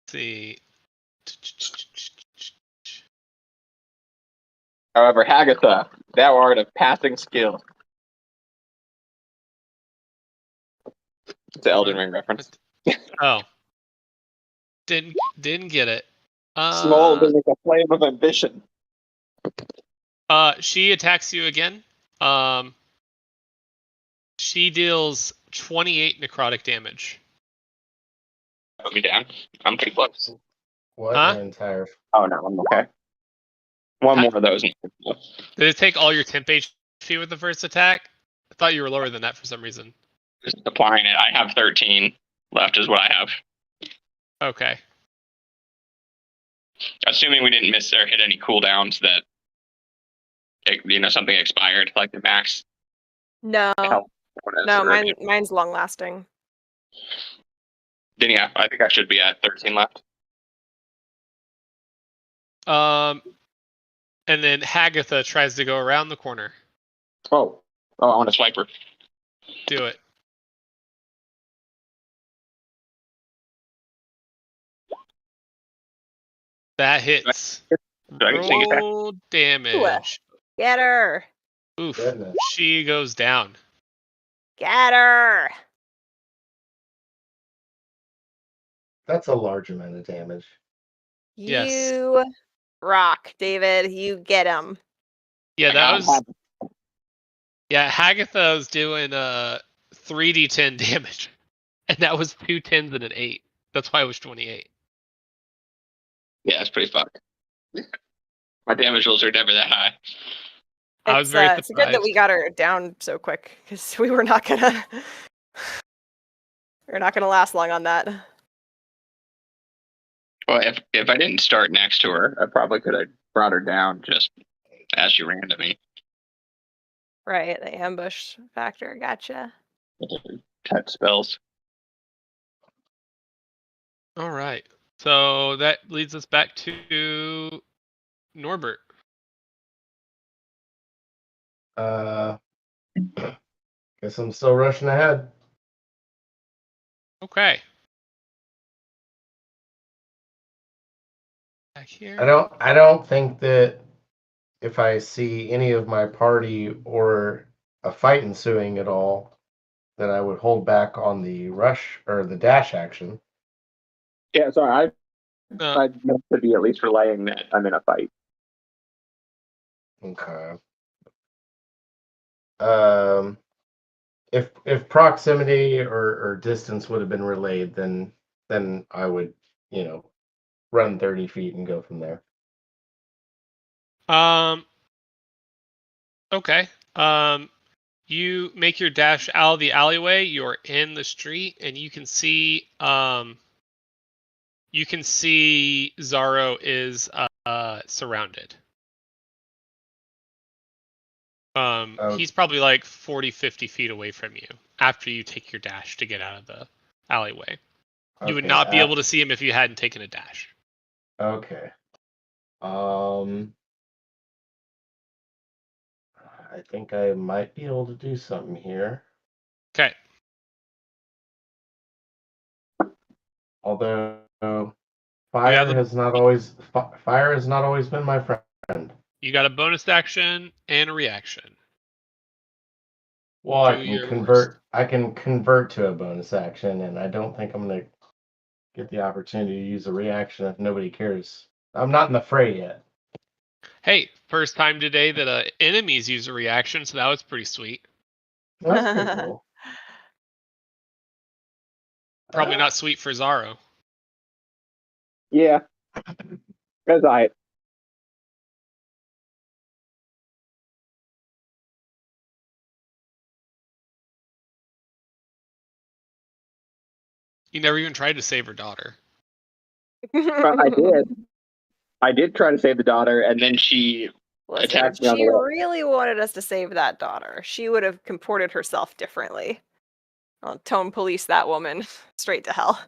See. However, Hagatha, thou art of passing skill. It's an Elden Ring reference. Oh. Didn't get it. Small is like a flame of ambition. She attacks you again. She deals 28 necrotic damage. Put me down. I'm pretty close. What an entire... Oh no, I'm okay. One more of those. Did it take all your temp HP with the first attack? I thought you were lower than that for some reason. Just applying it. I have 13 left is what I have. Okay. Assuming we didn't miss or hit any cooldowns that something expired, like the max No, health bonus. no, or- mine's long lasting. Then yeah, I think I should be at 13 left. And then Hagatha tries to go around the corner. Oh, I want to swipe her. Do it. That hits. I take it back? Roll damage. Get her! Oof. Goodness. She goes down. Get her! That's a large amount of damage. Yes. You rock, David. You get him. Yeah, I that got was. one. Yeah, Hagatha was doing 3d10 damage, and that was 2 10s and an 8. That's why it was 28. Yeah, it's pretty fucked. My damage rolls are never that high. I was very It's good that we surprised. got her down so quick because we were not gonna. We're not gonna last long on that. Well, if I didn't start next to her, I probably could have brought her down just as she ran to me. Right, the ambush factor. Gotcha. Type spells. All right. So that leads us back to Norbert. Guess I'm still rushing ahead. Okay. Back here. I don't think that if I see any of my party or a fight ensuing at all, that I would hold back on the rush or the dash action. Yeah, sorry. Uh, I meant to be at least relaying that I'm in a fight. Okay. If proximity or distance would have been relayed, then I would, run 30 feet and go from there. Okay. You make your dash out of the alleyway. You're in the street, and you can see Zaro is surrounded. Oh. He's probably like 40, 50 feet away from you after you take your dash to get out of the alleyway. You would Okay, not be able to see him if you hadn't taken a dash. Okay. I think I might be able to do something here. Okay. Although have fire the- has not always been my friend. You got a bonus action and a reaction. Well, Do your worst. I can convert to a bonus action, and I don't think I'm gonna get the opportunity to use a reaction if nobody cares. I'm not in the fray yet. Hey, first time today that enemies use a reaction, so that was pretty sweet. That's pretty cool. Probably not sweet for Zaro. Yeah. As I. You never even tried to save her daughter. I did. I did try to save the daughter, and then she Listen, attacked me on she the way. really wanted us to save that daughter. She would have comported herself differently. I'll tone police that woman straight to hell.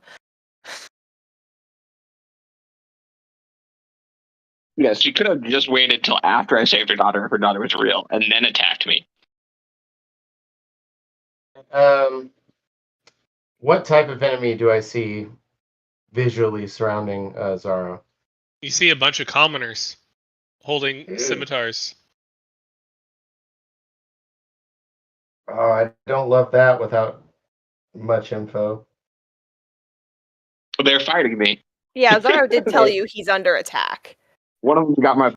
Yes, she could have just waited till after I saved her daughter if her daughter was real, and then attacked me. What type of enemy do I see visually surrounding Zaro? You see a bunch of commoners holding Ew. scimitars. Oh, I don't love that without much info. They're fighting me. Yeah, Zaro did tell you he's under attack. One of them got my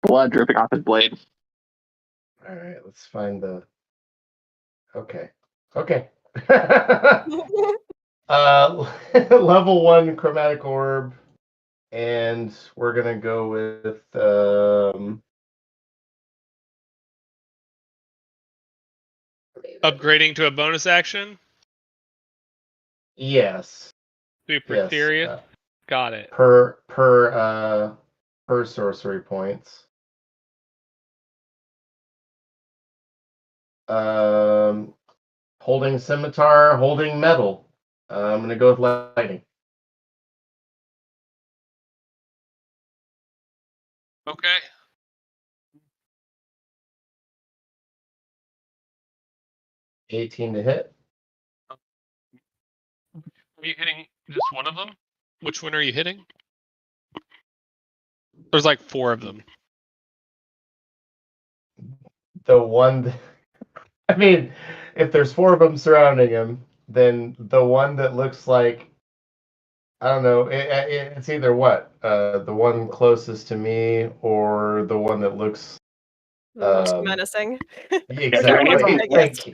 blood dripping off his blade. All right, let's find the. Okay. Level 1 chromatic orb, and we're gonna go with Upgrading to a bonus action? yes. Super Yes. serious? Got it. Per 4 sorcery points. Holding scimitar, holding metal. I'm gonna go with lightning. Okay. $18 to hit. Are you hitting just one of them? Which one are you hitting? There's like 4 of them. The one, I mean, if there's 4 of them surrounding him, then the one that looks like, I don't know, it's either what, the one closest to me or the one that looks Looks menacing. exactly. I guess.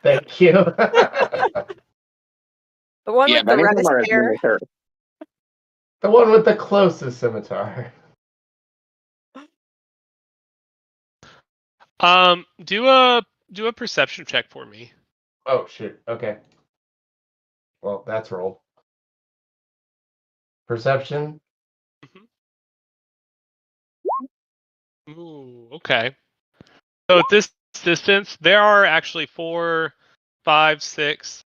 Thank you. The one Yeah, with the but I think reddish I'm already hair. with her. The one with the closest scimitar. Do a perception check for me. Oh shoot. Okay. Well, that's rolled. Perception. Ooh, okay. So at this distance, there are actually 4, 5, 6.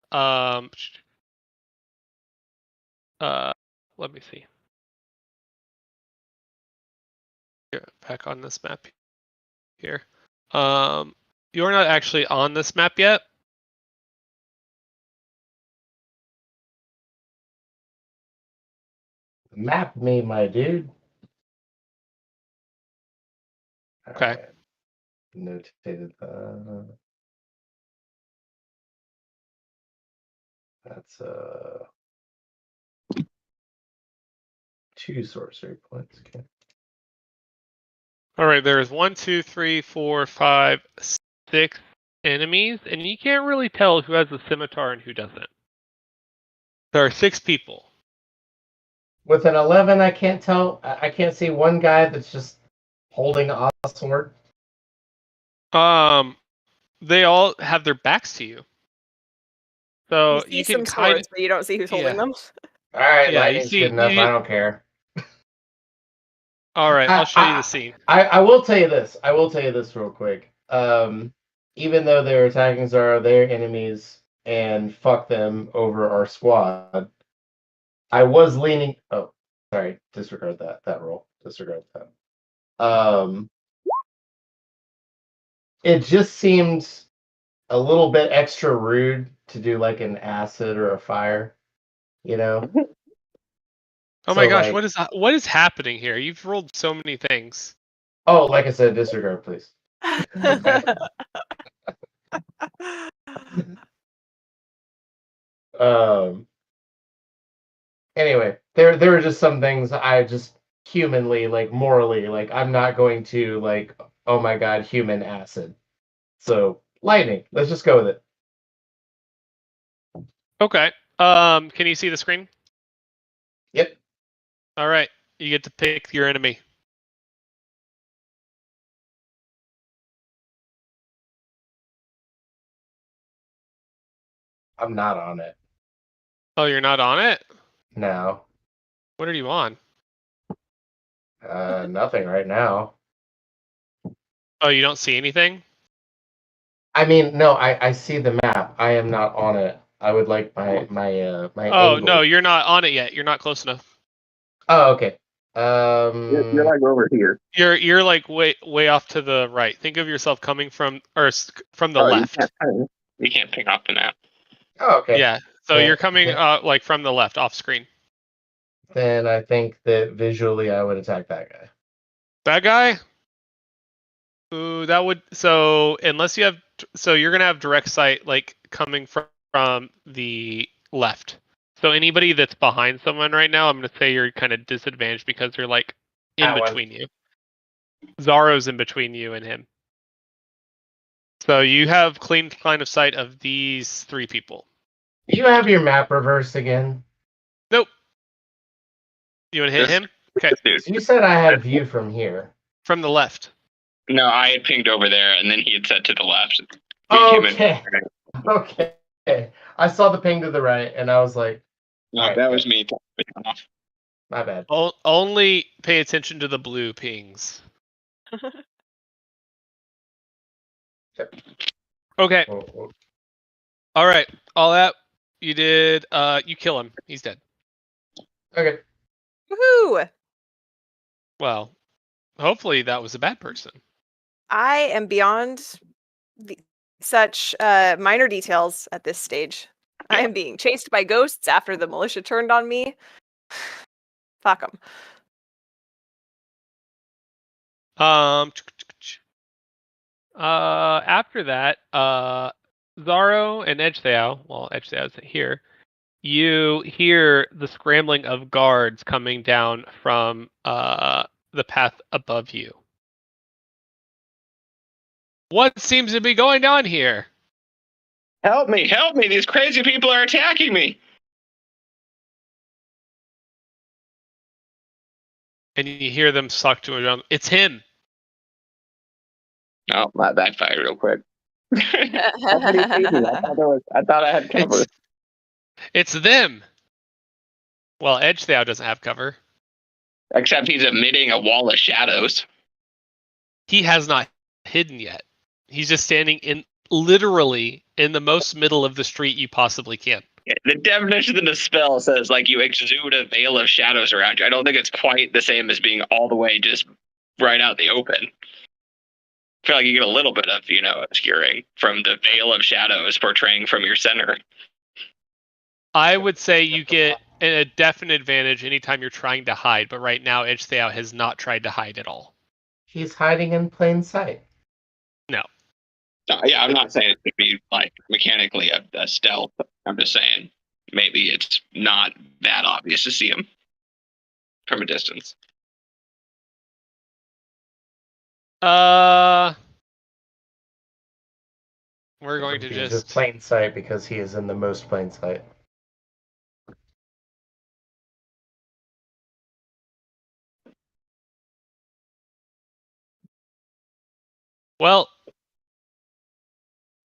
Let me see. Here, back on this map here. You're not actually on this map yet. Map me, my dude. Okay. Alright. Notated. That's 2 sorcery points. Okay. All right. There's 1, 2, 3, 4, 5, 6 enemies, and you can't really tell who has a scimitar and who doesn't. There are 6 people. With an 11, I can't tell. I can't see one guy that's just holding a sword. They all have their backs to you. So You see you some can kind swords, but you don't see who's holding them. All right, Yeah, you lightning's see- good enough. you- I don't care. All right, I'll show you the scene. I will tell you this. I will tell you this real quick. Even though they're attacking Zara, they're enemies, and fuck them over our squad. I was leaning. Oh, sorry. Disregard that. That roll. Disregard that. It just seems a little bit extra rude to do like an acid or a fire. You know. Oh my So, gosh, like, what is happening here? You've rolled so many things. oh, like I said, disregard, please. Anyway, there are just some things I just humanly, like morally, like I'm not going to like, oh my god, human acid. So lightning. Let's just go with it. Okay. Can you see the screen? Yep. All right. You get to pick your enemy. I'm not on it. Oh, you're not on it? No. What are you on? Nothing right now. Oh, you don't see anything? I mean, no, I see the map. I am not on it. I would like my Oh, angle. no, you're not on it yet. You're not close enough. Oh, okay. You're like over here. You're like way off to the right. Think of yourself coming from from the left. You can't pick up the map. Oh, okay. Yeah. So Then- you're coming then- like from the left, off screen. Then I think that visually I would attack that guy. That guy? Ooh, that would unless you have you're gonna have direct sight like coming from the left. So anybody that's behind someone right now, I'm gonna say you're kind of disadvantaged because they're like in That one. between you. Zaro's in between you and him. So you have clean line of sight of these 3 people. Do you have your map reversed again? Nope. You want to hit This- him? Okay. Dude. You said I had view from here. From the left. No, I had pinged over there, and then he had said to the left. We came in- Okay. Okay. I saw the ping to the right, and I was like, No, Alright, that was me. Off. my bad. Only pay attention to the blue pings. Okay. Oh, All right. All that you did. You kill him. He's dead. okay. Woohoo! Well, hopefully that was a bad person. I am beyond such minor details at this stage. I am being chased by ghosts after the militia turned on me. Fuck them. After that, Zaro and Edgetheow, well, Edgetheow isn't here. You hear the scrambling of guards coming down from the path above you. What seems to be going on here? Help me! Help me! These crazy people are attacking me! And you hear them suck to around. It's him. Oh, that backfired real quick. How could he see me? I thought I had cover. It's them. Well, Edgetheow doesn't have cover. Except he's emitting a wall of shadows. He has not hidden yet. He's just standing in literally in the most middle of the street you possibly can. The definition of the spell says like you exude a veil of shadows around you. I don't think it's quite the same as being all the way just right out in the open. I feel like you get a little bit of, obscuring from the veil of shadows portraying from your center. I would say you get a definite advantage anytime you're trying to hide, but right now Edgetheow has not tried to hide at all. He's hiding in plain sight. No. Yeah, I'm not saying it could be like mechanically a stealth. I'm just saying maybe it's not that obvious to see him from a distance. We're going to He's just plain sight because he is in the most plain sight. Well,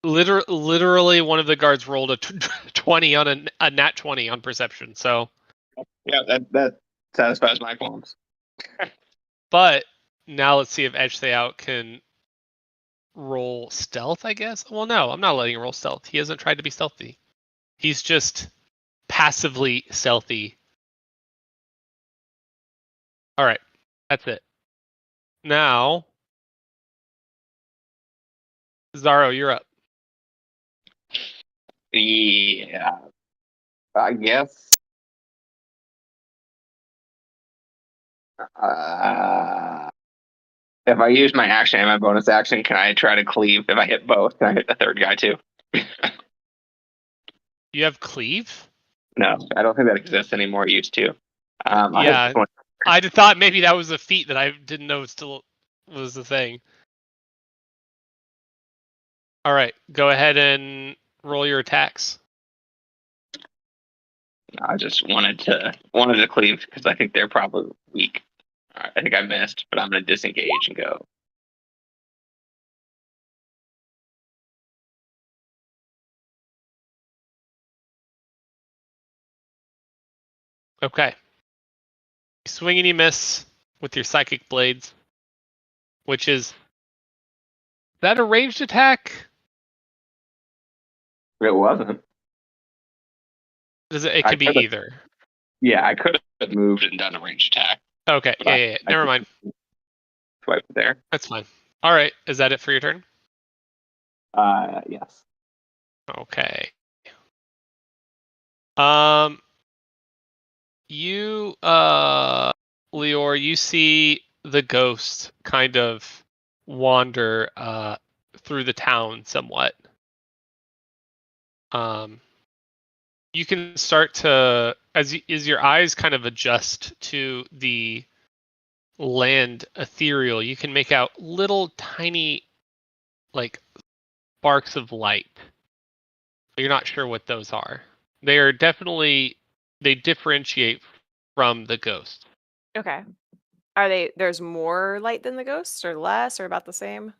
literally one of the guards rolled a 20 on a nat 20 on perception. So yeah, that satisfies my qualms. But now let's see if Edgetheow can roll stealth, I guess. Well, no, I'm not letting him roll stealth. He hasn't tried to be stealthy. He's just passively stealthy. All right, that's it. Now, Zaro, you're up. Yeah, I guess. If I use my action and my bonus action, can I try to cleave? If I hit both, can I hit the third guy too? You have cleave? No, I don't think that exists anymore. It used to. Yeah, I thought maybe that was a feat that I didn't know still was the thing. All right, go ahead and roll your attacks. I just wanted to cleave because I think they're probably weak. All right, I think I missed, but I'm gonna disengage and go. Okay. You swing and you miss with your psychic blades, which is that a ranged attack? It wasn't. It could be either. Yeah, I could have moved and done a ranged attack. Okay, yeah. Never mind. Swipe there. That's fine. All right, is that it for your turn? Yes. Okay. You, Leor, you see the ghost kind of wander through the town somewhat. You can start to, as your eyes kind of adjust to the land ethereal, you can make out little tiny, like, sparks of light. But you're not sure what those are. They are definitely, they differentiate from the ghost. Okay. There's more light than the ghosts, or less, or about the same?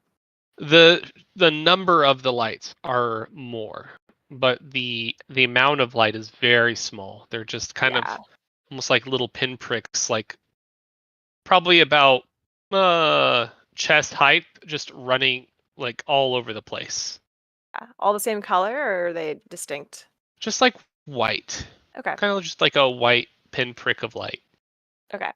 The number of the lights are more, but the amount of light is very small. They're just kind of almost like little pinpricks, like probably about chest height, just running like all over the place. all the same color, or are they distinct? Just like white. Okay. Kind of just like a white pinprick of light. Okay.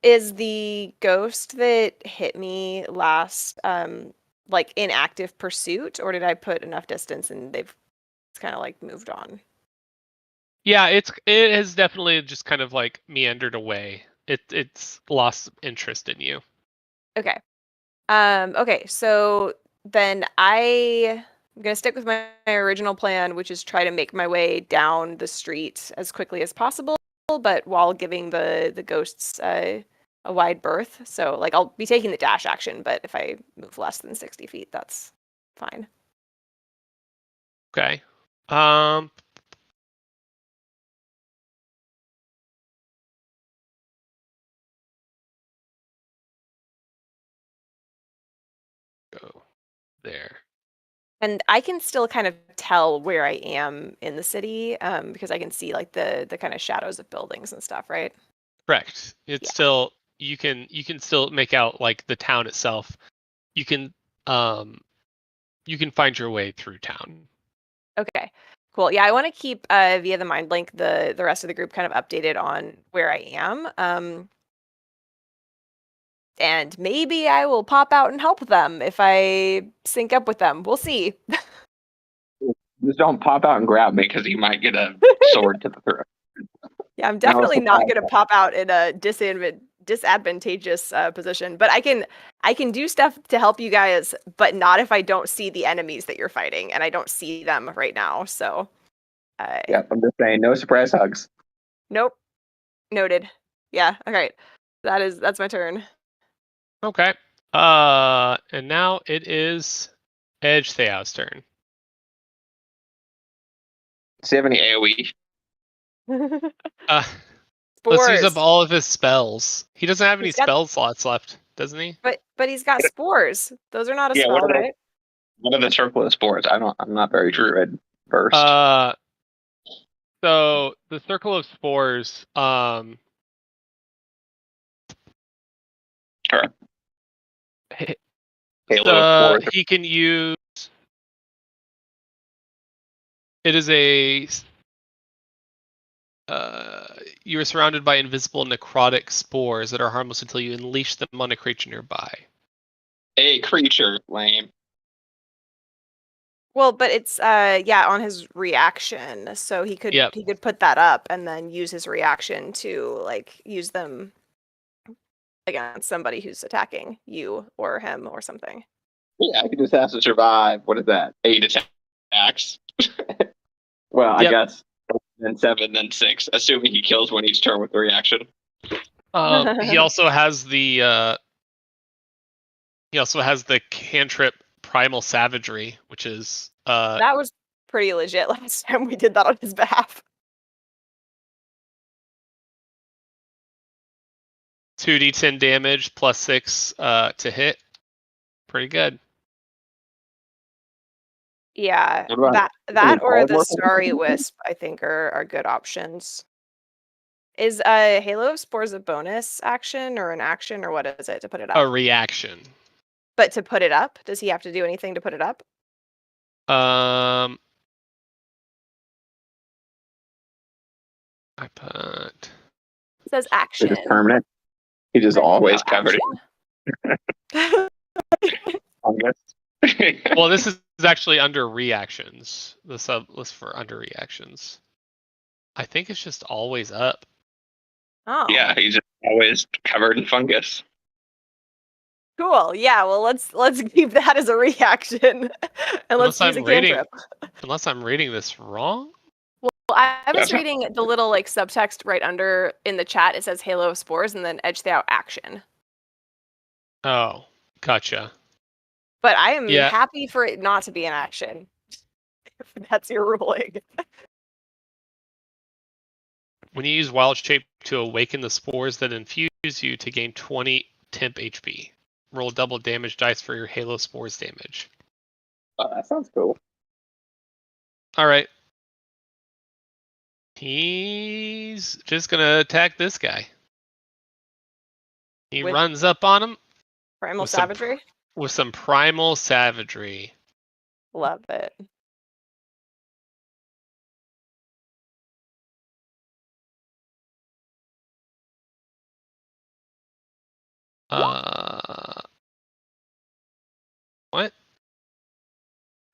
Is the ghost that hit me last like in active pursuit, or did I put enough distance and it's kind of like moved on? Yeah, it has definitely just kind of like meandered away. It's lost interest in you. Okay. Okay, so then I'm gonna stick with my original plan, which is try to make my way down the street as quickly as possible, but while giving the ghosts a wide berth. So like I'll be taking the dash action, but if I move less than 60 feet, that's fine. Okay. Go there. And I can still kind of tell where I am in the city, because I can see like the kind of shadows of buildings and stuff, right? Correct. It's Yeah. still you can still make out like the town itself. You can find your way through town. Okay. Cool. Yeah, I want to keep via the mind link the rest of the group kind of updated on where I am. And maybe I will pop out and help them if I sync up with them. We'll see. Just don't pop out and grab me because you might get a sword to the throat. Yeah, I'm No, definitely it's not fine. going to pop out in a disadvantageous position, but I can do stuff to help you guys, but not if I don't see the enemies that you're fighting, and I don't see them right now. So, Yeah, I'm just saying, no surprise hugs. nope, noted. Yeah, all right, that's my turn. Okay. And now it is Edge Theo's turn. Does he have any AoE? Let's use Spores, up all of his spells. He doesn't have any He's got- spell slots left, doesn't he? but he's got spores. Those are not a Yeah, spell, what are right? What are the circle of spores? I'm not very druid versed. So the circle of spores, Sure. Halo of spores. he can use. It is a. You are surrounded by invisible necrotic spores that are harmless until you unleash them on a creature nearby. A creature, lame. Well, but it's on his reaction, so he could put that up and then use his reaction to like use them against somebody who's attacking you or him or something. Yeah, he just has to survive. What is that? 8 attacks. Well, I guess then 7, then 6, assuming he kills one each turn with the reaction. He also has the cantrip Primal Savagery, which is that was pretty legit last time we did that on his behalf. 2d10 damage plus 6 to hit. Pretty good. Yeah, What that or the polymorph? Starry Wisp, I think, are good options. Is Halo of Spores a bonus action or an action, or what is it to put it up? A reaction. But to put it up, does he have to do anything to put it up? I put. It says action. It is permanent. He just always covered it. Well, this is actually under reactions. The sub list for under reactions. I think it's just always up. Oh. Yeah, he's just always covered in fungus. Cool. Yeah. Well, let's keep that as a reaction, and let's use a cantrip. Unless I'm reading this wrong. Well, I was reading the little like subtext right under in the chat. It says Halo of Spores and then Edge Thou action. Oh, gotcha. But I am happy for it not to be an action. If that's your ruling. When you use Wild Shape to awaken the spores that infuse you to gain 20 temp HP. Roll double damage dice for your Halo Spores damage. Oh, that sounds cool. Alright. He's just gonna attack this guy. He runs up on him. Primal Savagery? With some Primal Savagery. Love it. What?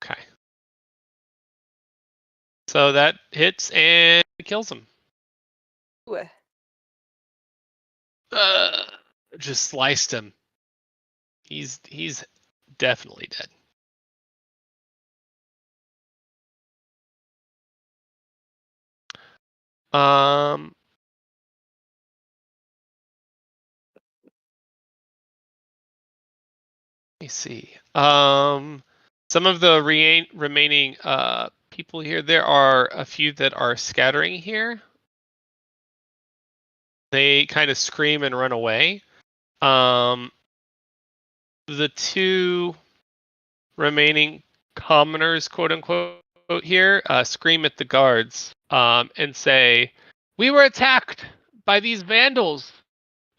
Okay. So that hits and kills him. Ooh. Just sliced him. He's definitely dead. Let me see. Some of the remaining people here. There are a few that are scattering here. They kind of scream and run away. The two remaining commoners, quote unquote, here scream at the guards and say, "We were attacked by these vandals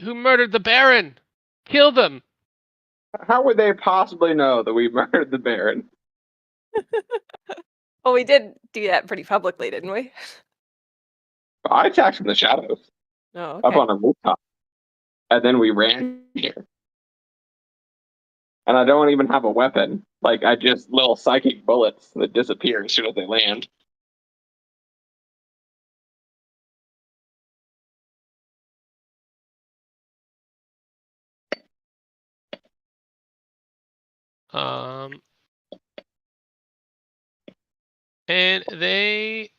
who murdered the Baron. Kill them." How would they possibly know that we murdered the Baron? Well, we did do that pretty publicly, didn't we? I attacked from the shadows Oh, up okay. on a rooftop, and then we ran here. And I don't even have a weapon. Like, I just little psychic bullets that disappear as soon as they land. And they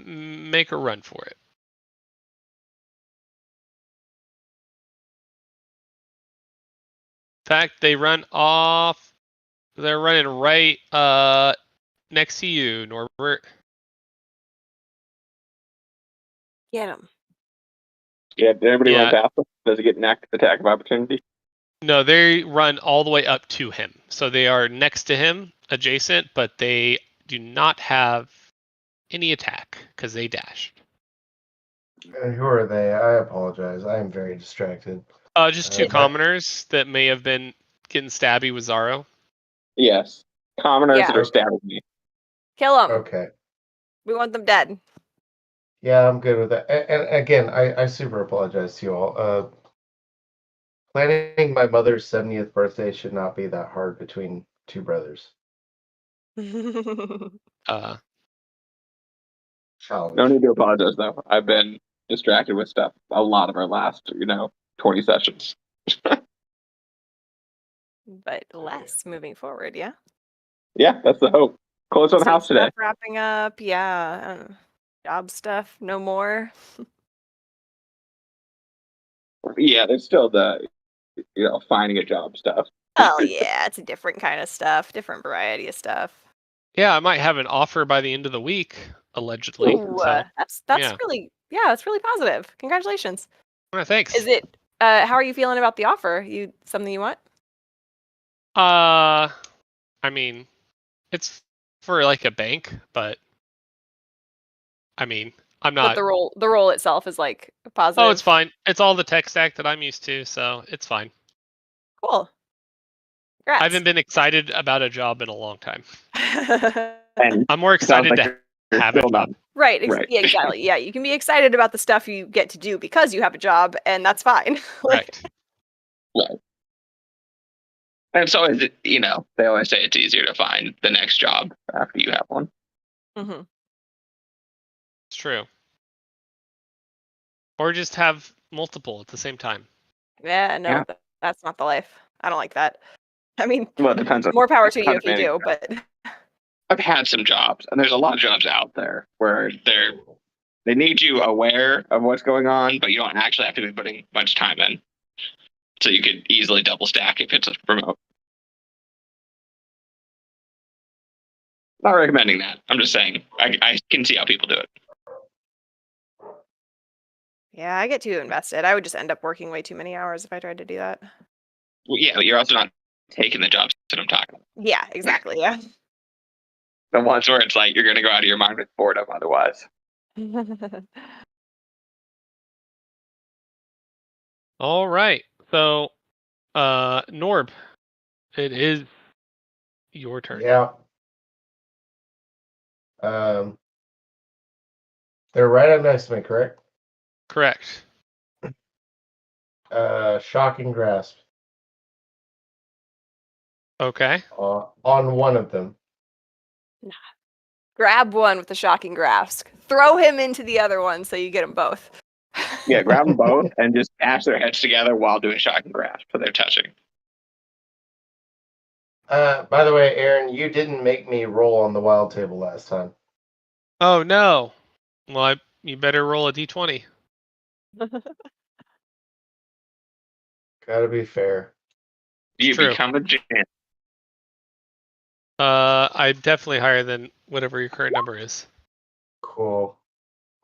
make a run for it. In fact, they run off. They're running right next to you, Norbert. Get him. Yeah, did everybody Yeah. run past him? Does he get an active attack of opportunity? No, they run all the way up to him. So they are next to him, adjacent, but they do not have any attack because they dashed. Who are they? I apologize. I am very distracted. Just two but- commoners that may have been getting stabby with Zaro. Yes. Commoners Yeah. that are stabbing me. Kill them. Okay. We want them dead. Yeah, I'm good with that. And again, I super apologize to you all. Planning my mother's 70th birthday should not be that hard between two brothers. Childish. No need to apologize, though. I've been distracted with stuff a lot of our last, 20 sessions. But less moving forward, yeah. Yeah, that's the hope. Close on the State house today. stuff wrapping up, yeah. Job stuff, no more. Yeah, there's still the, finding a job stuff. Oh yeah, it's a different kind of stuff, different variety of stuff. Yeah, I might have an offer by the end of the week, allegedly. Ooh, So, that's yeah. that's really positive. Congratulations. Thanks. Is it? How are you feeling about the offer? Something you want? I mean, it's for like a bank, but I mean, I'm But not. the role itself is like positive. Oh, it's fine. It's all the tech stack that I'm used to, so it's fine. Cool. Congrats. I haven't been excited about a job in a long time. And I'm more excited like to you're have a still job. not. Right, Right. yeah, exactly. Yeah, you can be excited about the stuff you get to do because you have a job, and that's fine. Correct. Right. And it's always, they always say it's easier to find the next job after you have one. Mm-hmm. It's true. Or just have multiple at the same time. Yeah, no, Yeah. That's not the life. I don't like that. I mean, Well, it depends on more power to how you if you demanding do, you are. but I've had some jobs, and there's a lot of jobs out there where they need you aware of what's going on, but you don't actually have to be putting much time in. So you could easily double stack if it's a remote. Not recommending that. I'm just saying I can see how people do it. yeah, I get too invested. I would just end up working way too many hours if I tried to do that. Well, yeah, but you're also not taking the jobs that I'm talking about. Yeah, exactly. Yeah. The ones where it's like you're going to go out of your mind with boredom otherwise. All right. So, Norb, it is your turn. Yeah. They're right up next to me, correct? Correct. Shocking grasp Okay. on one of them. Grab one with the shocking grasp. Throw him into the other one so you get them both. Yeah, grab them both and just dash their heads together while doing shocking grasp, so they're touching. By the way, Aaron, you didn't make me roll on the wild table last time. Oh no. Well, you better roll a d20. Gotta be fair. You True. become a giant. I'm definitely higher than whatever your current number is. Cool.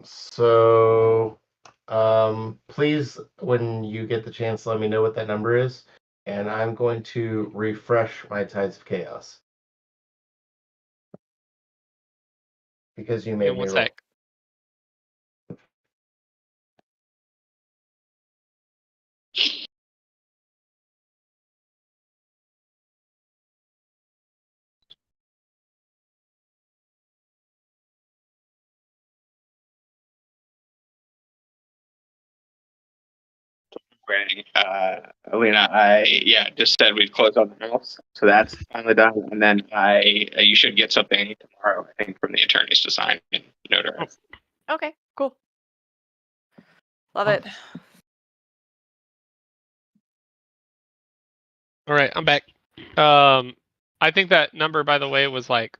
So, please, when you get the chance, let me know what that number is, and I'm going to refresh my Tides of Chaos because you made In me one roll. sec. Alina, I just said we'd close on the house, so that's finally done. And then you should get something tomorrow, I think, from the attorneys to sign and notarize. Okay, cool. Love it. All right, I'm back. I think that number, by the way, was like.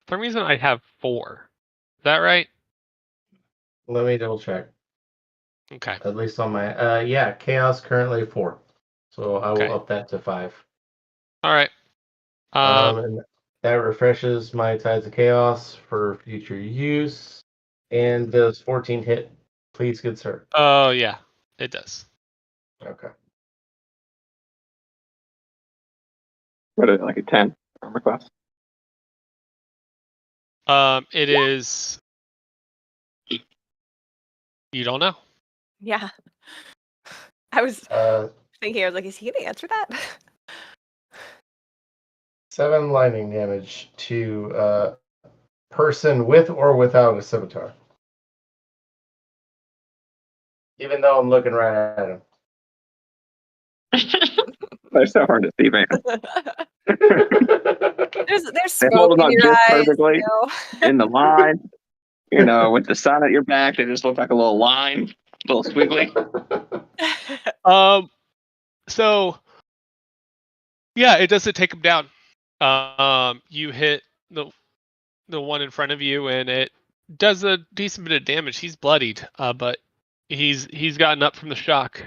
For some reason, I have 4. Is that right? Let me double check. Okay. At least on my Chaos currently 4, so I will Okay. up that to 5. All right. And that refreshes my Tides of Chaos for future use. And does 14 hit? Please, good sir. Oh yeah, it does. Okay. What is it, like a 10 armor class? It is. You don't know. Yeah. I was Uh, thinking, I was like, is he going to answer that? 7 lightning damage to person with or without a scimitar. Even though I'm looking right at him. They're so hard to see, man. There's They smoke hold them in up your just eyes. perfectly You know? in the line. With the sun at your back, they just look like a little line, a little squiggly. So yeah, it doesn't take him down. You hit the one in front of you, and it does a decent bit of damage. He's bloodied, but he's gotten up from the shock.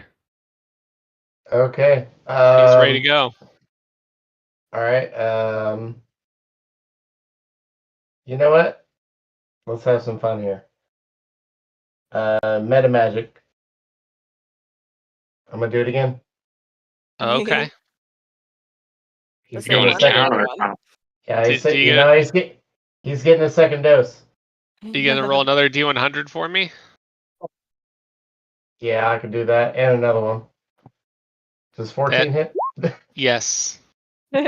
Okay. He's ready to go. All right. You know what? Let's have some fun here. Meta magic. I'm gonna do it again. Okay. He's Same getting a one, second. the other one. Yeah, Do he's getting a second dose. you gonna roll another D100 for me? Yeah, I can do that, and another one. Does 14 hit? Yes. On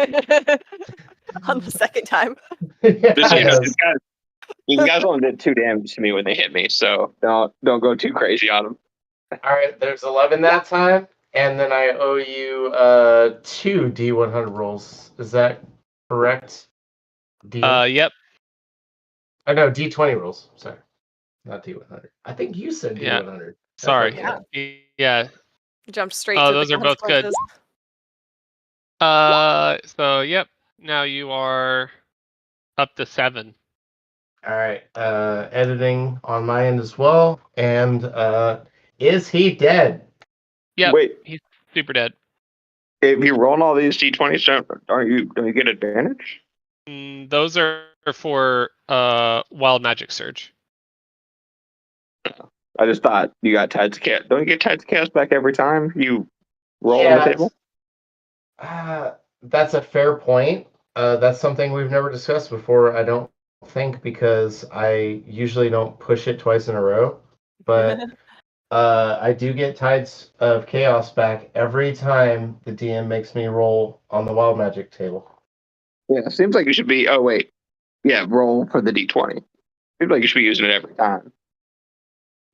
the second time. Yeah, Just it does. these guys only did 2 damage to me when they hit me, so don't go too crazy on them. All right, there's 11 that time, and then I owe you 2 D100 rolls. Is that correct? Yep. Oh no, D20 rolls. Sorry, not D100. I think you said Yeah. D100. Sorry. Yeah. Yeah. Jumped straight Oh, to those the are both good. consequences. So yep. Now you are up to 7. All right, editing on my end as well, and is he dead? Yep. Wait, He's super dead. if you roll all these d20s, don't you get advantage? Those are for wild magic surge. I just thought you got Tides of Chaos. Don't you get Tides of Chaos back every time you roll on the table? That's a fair point. That's something we've never discussed before, I don't think, because I usually don't push it twice in a row. But I do get Tides of Chaos back every time the DM makes me roll on the Wild Magic table. Yeah, seems like you should be. Oh wait, yeah, roll for the d20. Seems like you should be using it every time.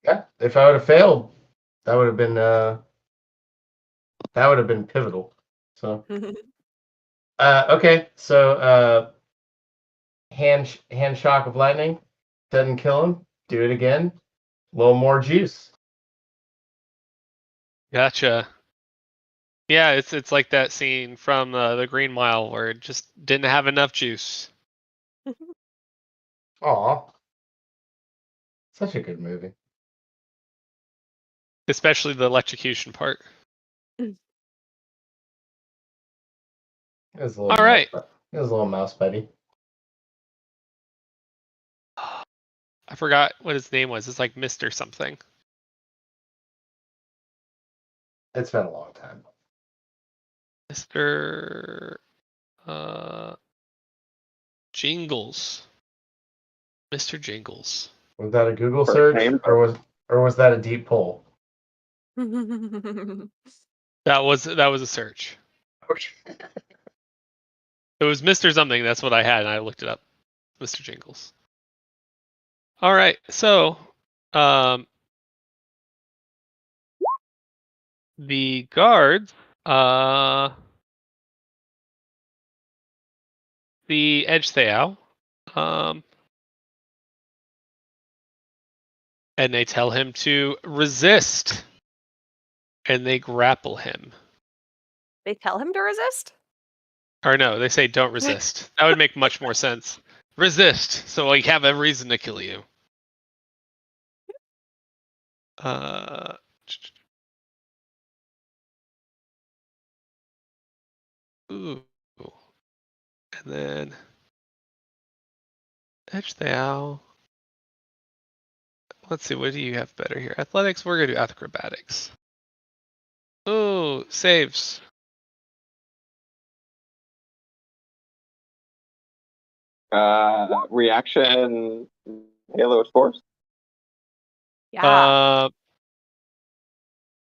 Yeah, if I would have failed, that would have been pivotal. So, okay, so hand shock of lightning doesn't kill him. Do it again. A little more juice. Gotcha. Yeah, it's like that scene from the Green Mile where it just didn't have enough juice. Aw, such a good movie. Especially the electrocution part. It was a All little right. It was a little mouse buddy. I forgot what his name was. It's like Mr. something. It's been a long time. Mr. Jingles. Mr. Jingles. Was that a Google First search, name? or was that a deep poll? That was a search. It was Mr. something. That's what I had, and I looked it up. Mr. Jingles. All right. So, the guards, the Edge Theow, and they tell him to resist, and they grapple him. They tell him to resist? Or no, they say don't resist. That would make much more sense. Resist, so we have a reason to kill you. Ooh. And then Edge Theow. Let's see, what do you have better here? Athletics, we're gonna do acrobatics. Ooh, saves. Reaction. Halo Force. Yeah.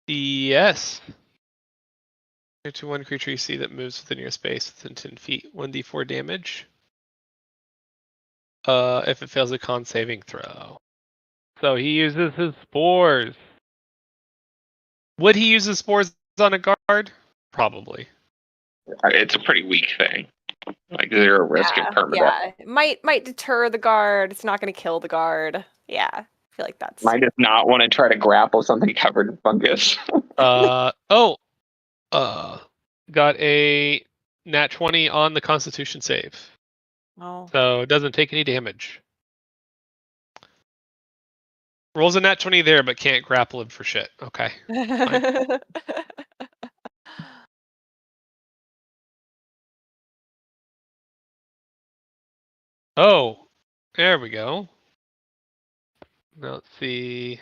Yes. To one creature you see that moves within your space within 10 feet, 1d4 damage. If it fails a con saving throw. So he uses his spores. Would he use his spores on a guard? Probably. It's a pretty weak thing. Like 0 risk and permanent. Yeah. It might deter the guard. It's not going to kill the guard. Yeah. I feel like that's. Might just not want to try to grapple something covered in fungus. Got a nat 20 on the Constitution save. Oh. So it doesn't take any damage. Rolls a nat 20 there, but can't grapple him for shit. Okay. Oh, there we go. Now let's see.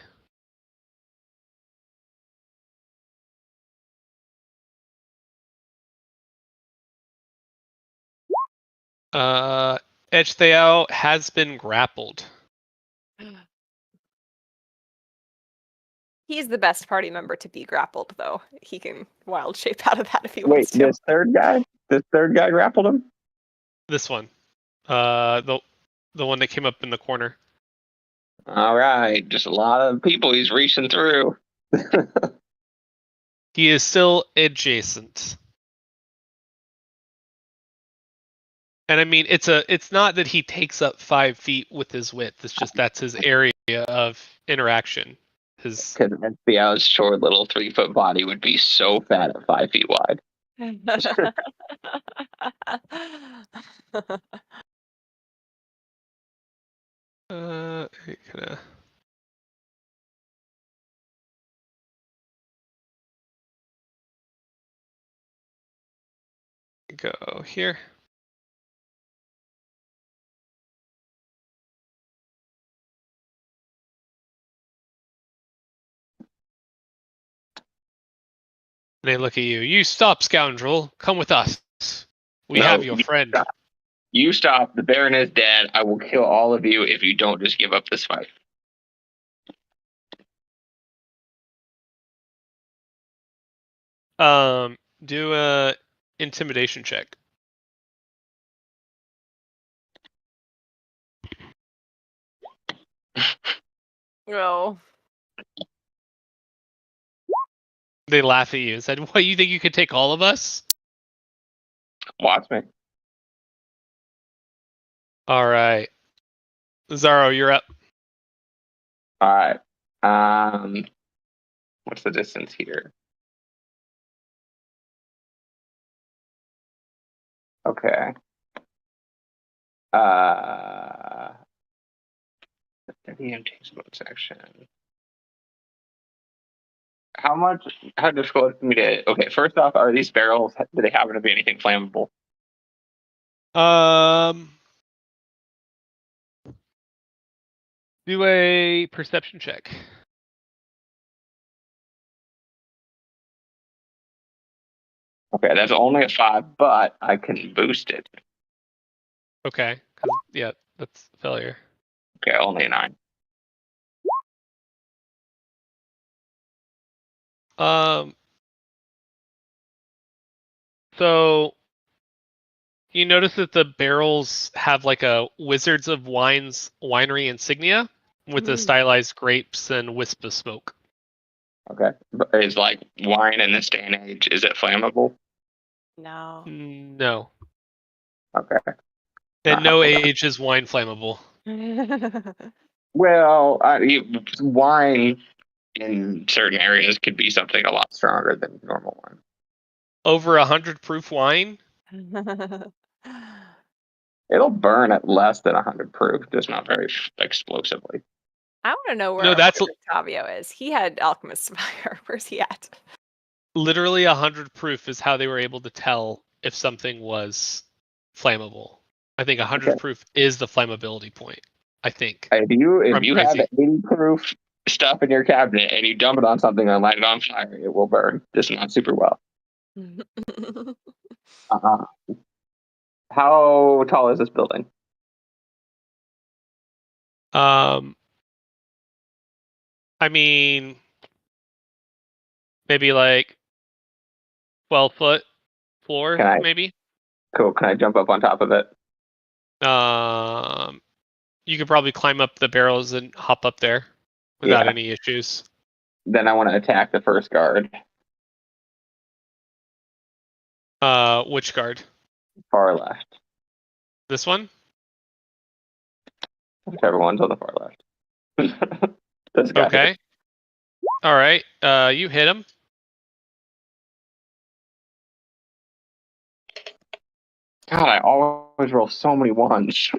Edge Theow has been grappled. He's the best party member to be grappled, though. He can wild shape out of that if he Wait, wants to. this third guy grappled him? This one. The one that came up in the corner. All right, just a lot of people he's reaching through. He is still adjacent. And I mean, it's not that he takes up 5 feet with his width. It's just that's his area of interaction. His Because SBO's short little 3-foot body would be so fat at 5 feet wide. kinda... go here. They look at you. You stop, scoundrel. Come with us. We No, have your you friend. stop. You stop. The Baron is dead. I will kill all of you if you don't just give up this fight. Do a intimidation check. Oh. They laugh at you and said, "What, you think you could take all of us?" Watch me. All right, Zaro, you're up. All right. What's the distance here? Okay. The DMT mode section. How difficult for me to? Okay, first off, are these barrels? Do they happen to be anything flammable? Do a perception check. Okay, that's only a 5, but I can boost it. Okay, yeah, that's failure. Okay, only a 9. So you notice that the barrels have like a Wizards of Wines winery insignia with the stylized grapes and wisp of smoke. Okay, but is like wine in this day and age? Is it flammable? No. No. Okay. At no age is wine flammable. Well, wine in certain areas could be something a lot stronger than normal wine. Over 100 proof wine? It'll burn at less than 100 proof, just not very explosively. I want to know where No, that's Octavio is. He had Alchemist's Fire. Where's he at? literally 100 proof is how they were able to tell if something was flammable. I think 100 proof is the flammability point. I think. If you have 80 proof stuff in your cabinet and you dump it on something and light it on fire, it will burn, just not super well. How tall is this building? I mean, maybe like 12-foot floor, maybe. Cool. Can I jump up on top of it? You could probably climb up the barrels and hop up there without any issues. Then I want to attack the first guard. Which guard? Far left. This one? Whichever one's on the far left. This guy. Okay. All right. You hit him. God, I always roll so many ones.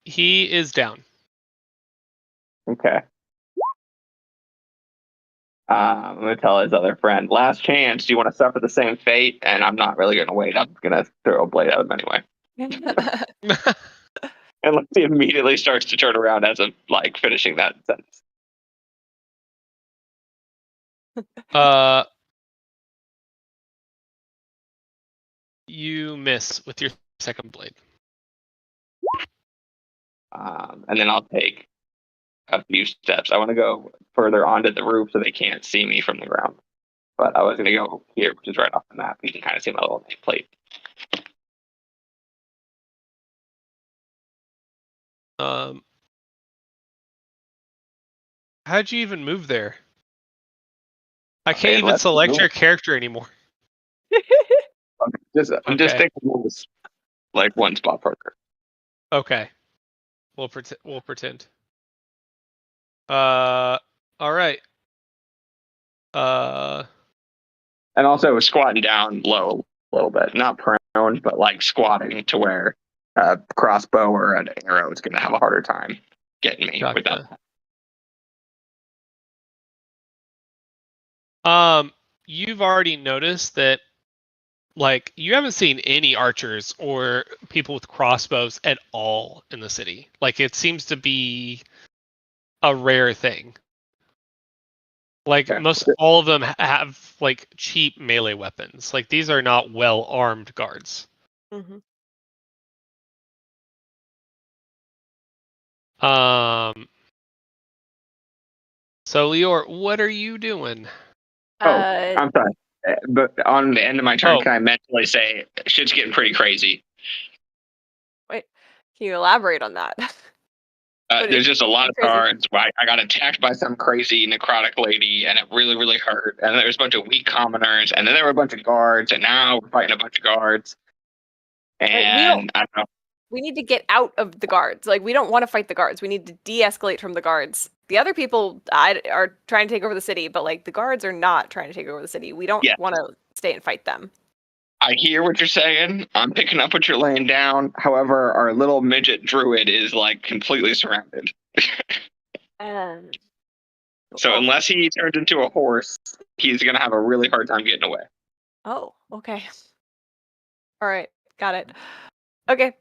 He is down. Okay. I'm gonna tell his other friend, last chance, do you want to suffer the same fate? And I'm not really gonna wait. I'm gonna throw a blade at him anyway. And he immediately starts to turn around as of like finishing that sentence. You miss with your second blade. And then I'll take a few steps. I want to go further onto the roof so they can't see me from the ground. But I was going to go here, which is right off the map. You can kind of see my little plate. How'd you even move there? I can't even select your character anymore. I'm just thinking this like one spot further. Okay. We'll pretend. All right. And also squatting down low a little bit, not prone, but like squatting to where a crossbow or an arrow is going to have a harder time getting me without. You've already noticed that, like, you haven't seen any archers or people with crossbows at all in the city. Like, it seems to be a rare thing. Like, most all of them have like cheap melee weapons. Like, these are not well armed guards. Mm-hmm. So Lior, what are you doing? I'm sorry. But on the end of my turn, Oh. can I mentally say shit's getting pretty crazy? Wait, can you elaborate on that? There's just a lot of crazy. cards. I got attacked by some crazy necrotic lady, and it really, really hurt. And there was a bunch of weak commoners, and then there were a bunch of guards, and now we're fighting a bunch of guards. And I don't know. We need to get out of the guards. Like, we don't want to fight the guards. We need to de-escalate from the guards. The other people are trying to take over the city, but like the guards are not trying to take over the city. We don't want to stay and fight them. I hear what you're saying. I'm picking up what you're laying down. However, our little midget druid is like completely surrounded. So unless he turns into a horse, he's gonna have a really hard time getting away. Oh, okay. All right, got it. Okay.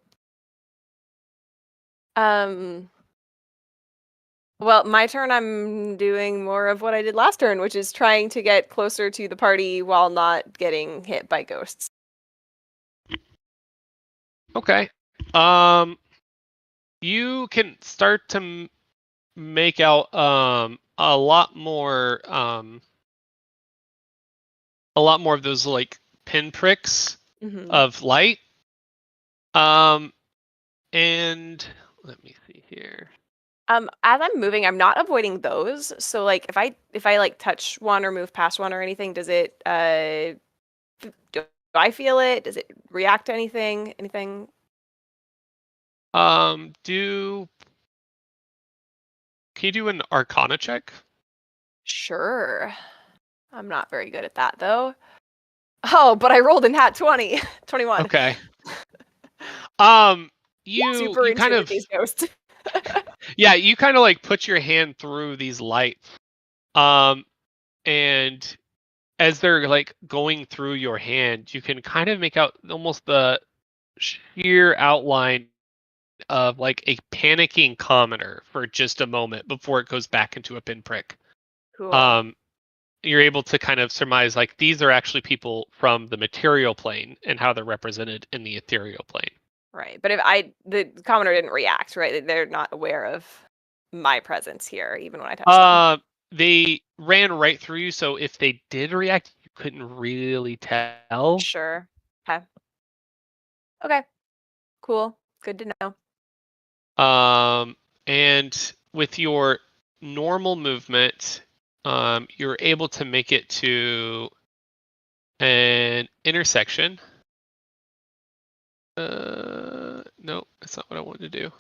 Well, my turn, I'm doing more of what I did last turn, which is trying to get closer to the party while not getting hit by ghosts. Okay. You can start to make out a lot more of those like pinpricks of light. And let me see here. As I'm moving, I'm not avoiding those. So like if I like touch one or move past one or anything, does it do I feel it? Does it react to anything? Anything? Can you do an Arcana check? Sure. I'm not very good at that though. Oh, but I rolled in hat 20. 21. Okay. You kind of these ghosts. Yeah, you kind of like put your hand through these lights. And as they're like going through your hand, you can kind of make out almost the sheer outline of like a panicking commoner for just a moment before it goes back into a pinprick. Cool. You're able to kind of surmise like these are actually people from the material plane and how they're represented in the ethereal plane. Right, but the commoner didn't react, right? They're not aware of my presence here, even when I touched them. They ran right through you, so if they did react, you couldn't really tell. Sure. Okay. Cool. Good to know. And with your normal movement, you're able to make it to an intersection. No, that's not what I wanted to do.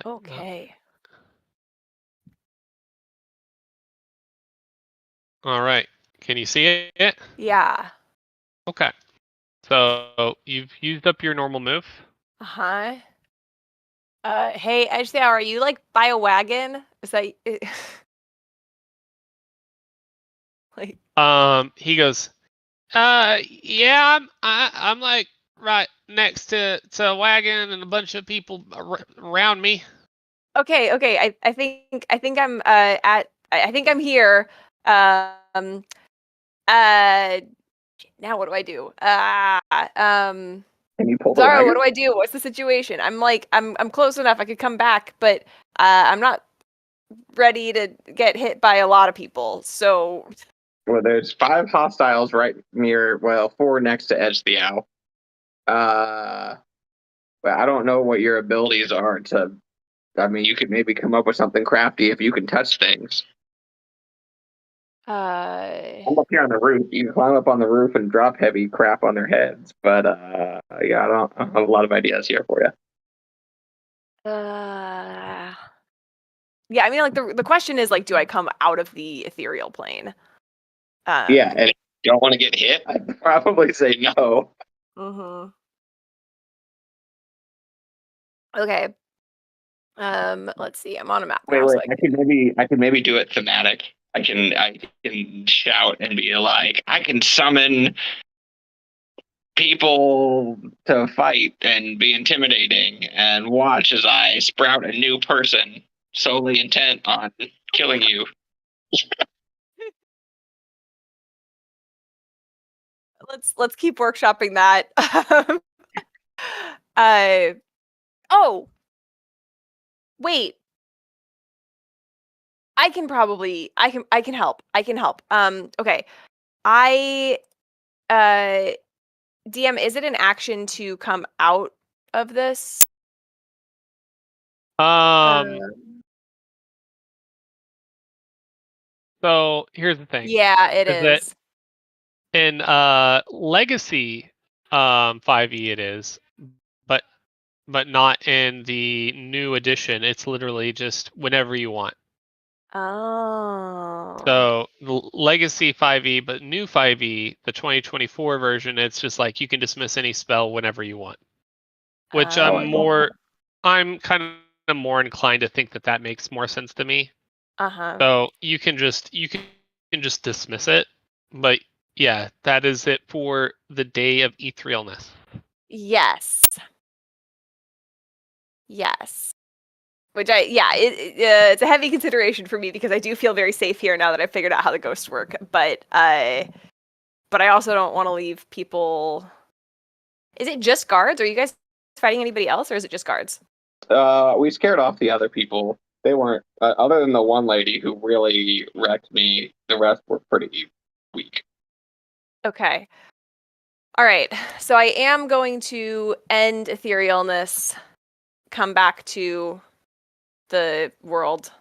Okay. All right. Can you see it? Yeah. Okay. So you've used up your normal move. Uh-huh. Hey, Edge the Hour, are you like by a wagon? Is that like He goes, yeah, I'm like right next to a wagon and a bunch of people around me. Okay. I think I'm I think I'm here. Now what do I do? Can you pull the Zara, wagon? what do I do? What's the situation? I'm close enough. I could come back, but I'm not ready to get hit by a lot of people. So Well, there's 5 hostiles right near. Well, 4 next to Edge the Owl. But I don't know what your abilities are to. I mean, you could maybe come up with something crafty if you can touch things. I'm up here on the roof. You can climb up on the roof and drop heavy crap on their heads. But yeah, I don't have a lot of ideas here for you. yeah, I mean, like the question is like, do I come out of the ethereal plane? Yeah, and if you don't want to get hit, I'd probably say no. Okay. Let's see. I'm on a map Wait, now. wait. So I could maybe do it thematic. I can shout and be like, I can summon people to fight and be intimidating and watch as I sprout a new person solely intent on killing you. Let's keep workshopping that. Oh, wait. I can help. Okay. I DM, is it an action to come out of this? So here's the thing. Yeah, it Is is. In Legacy 5e it is, but not in the new edition. It's literally just whenever you want. Oh. So Legacy 5e, but new 5e, the 2024 version, it's just like you can dismiss any spell whenever you want. Which I'm kind of more inclined to think that makes more sense to me. So you can just dismiss it, but yeah, that is it for the day of etherealness. Yes. Which it's a heavy consideration for me because I do feel very safe here now that I've figured out how the ghosts work. But I also don't want to leave people. Is it just guards? Are you guys fighting anybody else, or is it just guards? We scared off the other people. They weren't, other than the one lady who really wrecked me. The rest were pretty weak. Okay. All right. So I am going to end etherealness, come back to the world.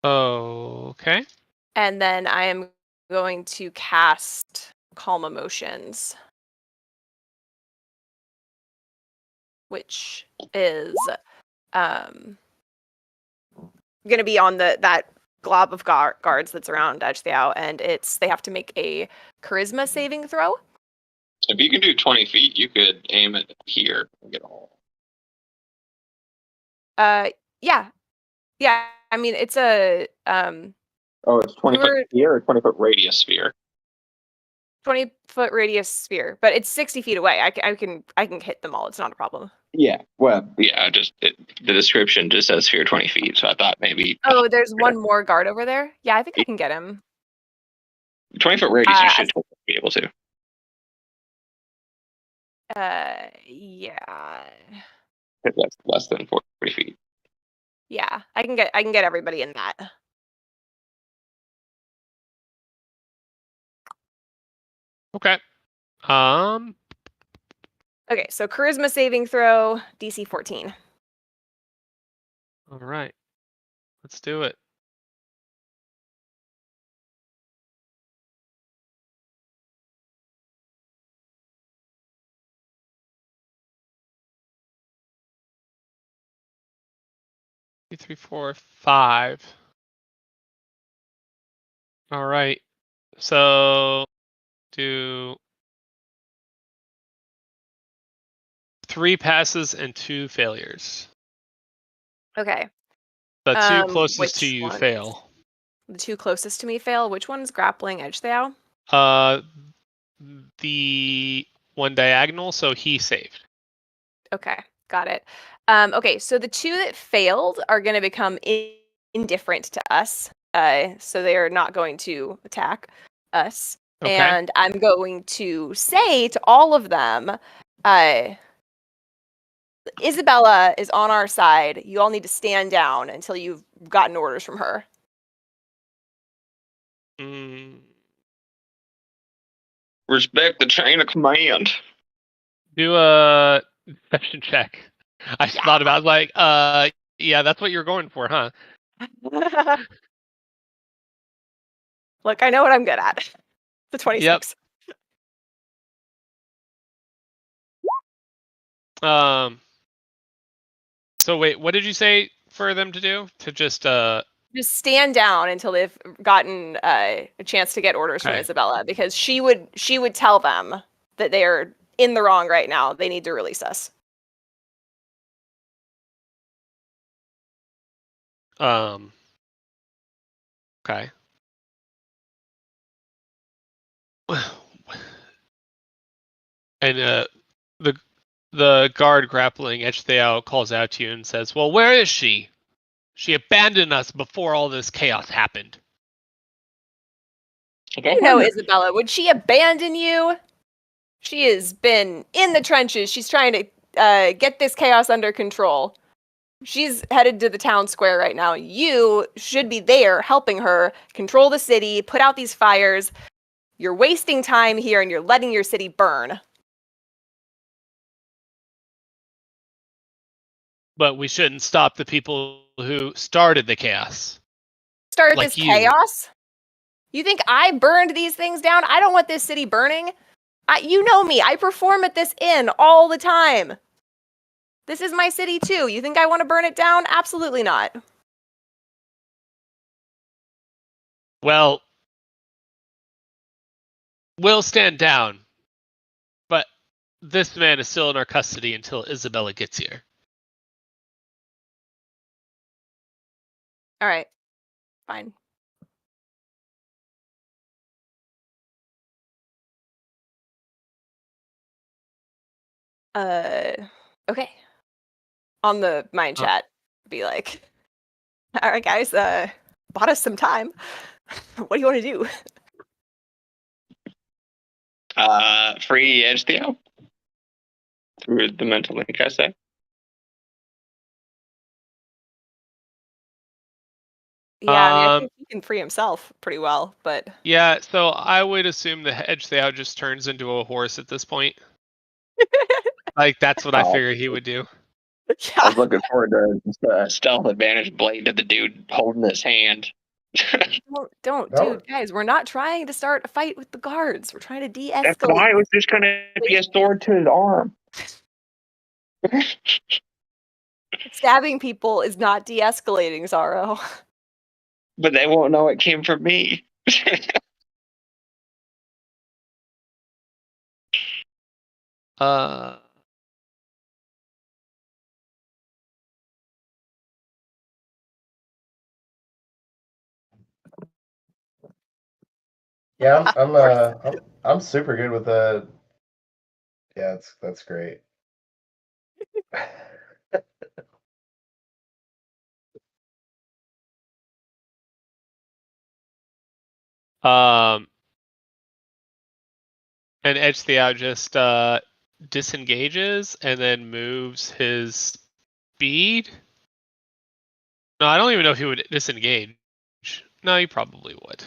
Okay. And then I am going to cast Calm Emotions, which is going to be on that glob of guards that's around Edge the Out, and they have to make a charisma saving throw. If you can do 20 feet, you could aim it here and get a hole. Yeah. I mean, it's a it's 20-foot sphere or 20-foot radius sphere. 20-foot radius sphere, but it's 60 feet away. I can hit them all. It's not a problem. Yeah. Well, yeah. The description just says sphere 20 feet, so I thought maybe. Oh, there's one more guard over there. Yeah, I think I can get him. 20-foot radius, you should totally be able to. Yeah. That's less than 40 feet. Yeah, I can get everybody in that. Okay. Okay, so charisma saving throw, DC 14. All right. Let's do it. Two, 3, 4, 5. All right. So do 3 passes and 2 failures. Okay. The 2 closest to you fail. The 2 closest to me fail. Which one's grappling edge thou? The one diagonal, so he saved. Okay, got it. Okay, so the 2 that failed are going to become indifferent to us. So they are not going to attack us. Okay. And I'm going to say to all of them, Isabella is on our side. You all need to stand down until you've gotten orders from her. Respect the chain of command. Do a deception check. I thought about yeah, that's what you're going for, huh? Look, I know what I'm good at. The 26. Yep. So wait, what did you say for them to do? To just stand down until they've gotten a chance to get orders from Isabella, because she would tell them that they are in the wrong right now. They need to release us. Okay. And the guard grappling Echtheow calls out to you and says, "Well, where is she? She abandoned us before all this chaos happened. You know, Isabella, would she abandon you? She has been in the trenches. She's trying to get this chaos under control. She's headed to the town square right now. You should be there helping her control the city, put out these fires. You're wasting time here and you're letting your city burn. But we shouldn't stop the people who started the chaos. Started Like this you. chaos? You think I burned these things down? I don't want this city burning. You know me. I perform at this inn all the time. This is my city too. You think I want to burn it down? Absolutely not. Well, we'll stand down. But this man is still in our custody until Isabella gets here. All right. Fine. Okay. On the mind chat, be like, all right, guys, bought us some time. What do you want to do? Free edge Theo through the mental link, I say. Yeah, I mean, I think he can free himself pretty well, but Yeah, so I would assume the edge Theo just turns into a horse at this point. Like that's what I figured he would do. I yeah. was looking forward to a stealth advantage blade to the dude holding his hand. Don't, No. dude, guys, we're not trying to start a fight with the guards. We're trying to de-escalate. That's why it was just going to be a sword to his arm. Stabbing people is not de-escalating, Zaro. But they won't know it came from me. Yeah, I'm super good with the. Yeah, that's great. And Edge Theo just disengages and then moves his speed. No, I don't even know if he would disengage. No, he probably would.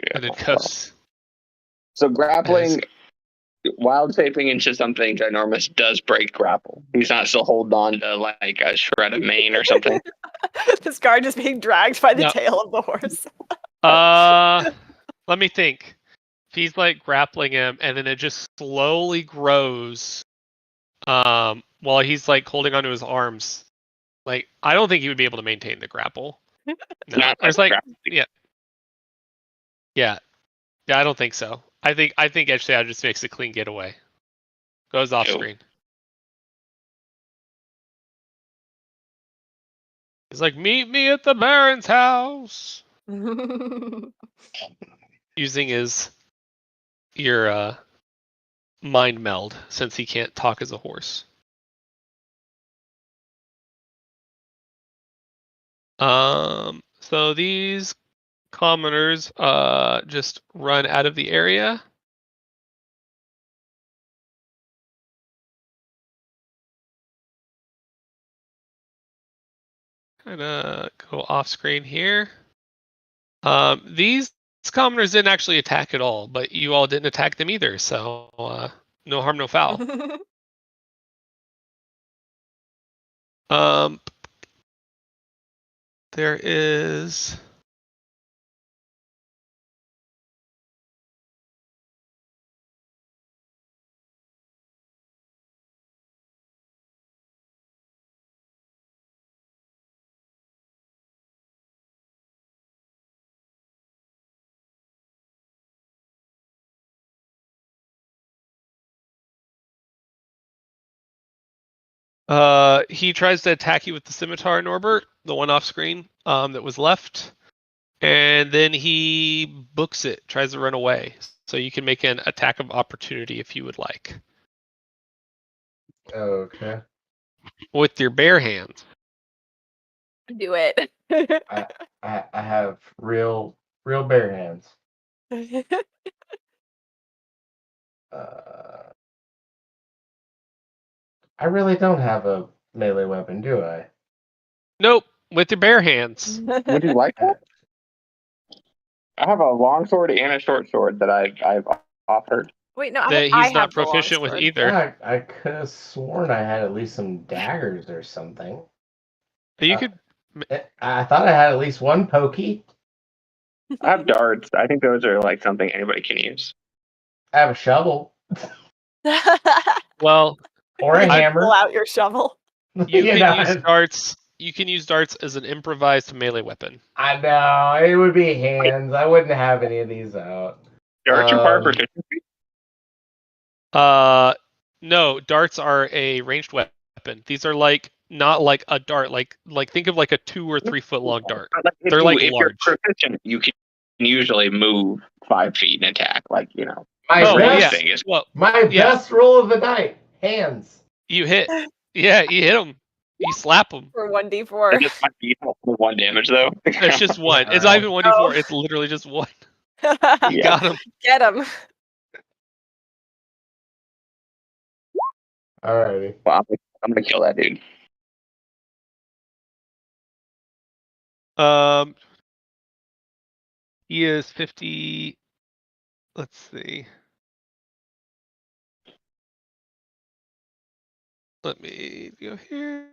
Yeah, And it goes. so grappling, wild shaping into something ginormous does break grapple. He's not still holding on to like a shred of mane or something. This guard just being dragged by the No. tail of the horse. Let me think. He's like grappling him, and then it just slowly grows. While he's like holding onto his arms. Like I don't think he would be able to maintain the grapple. No, Not there's like grapple. yeah. I don't think so. I think Edge Theo just makes a clean getaway. Goes off screen. He's like, meet me at the Baron's house. Using your mind meld since he can't talk as a horse. So these commoners just run out of the area. Gonna go off screen here. These commoners didn't actually attack at all, but you all didn't attack them either, so no harm, no foul. There is he tries to attack you with the scimitar, Norbert, the one off screen that was left, and then he books it, tries to run away. So you can make an attack of opportunity if you would like. Okay. With your bare hands. Do it. I have real bare hands. I really don't have a melee weapon, do I? Nope, with your bare hands. Would you like that? I have a long sword and a short sword that I've offered. Wait, no, That I he's not have the long proficient with sword. either. Yeah, I could have sworn I had at least some daggers or something. You could. I thought I had at least one pokey. I have darts. I think those are like something anybody can use. I have a shovel Well, or a You can hammer. pull out your shovel. you can know, use darts. You can use darts as an improvised melee weapon. I know it would be hands. I wouldn't have any of these out. Darts require proficiency. No, darts are a ranged weapon. These are like not like a dart. Like think of like a 2 or 3 foot long dart. They're like if large. you're proficient, you can usually move 5 feet and attack. Like My Oh, best, yeah. thing is Well, my yeah. best roll of the night, hands. You hit. Yeah, you hit them. You slap them. For 1d4. just 1 damage though. It's just one. Yeah, It's not right. even 1d4. Oh. It's literally just one. You Yeah. got him. Get him. Alrighty. Well, I'm gonna kill that dude. He is 50. Let's see. Let me go here.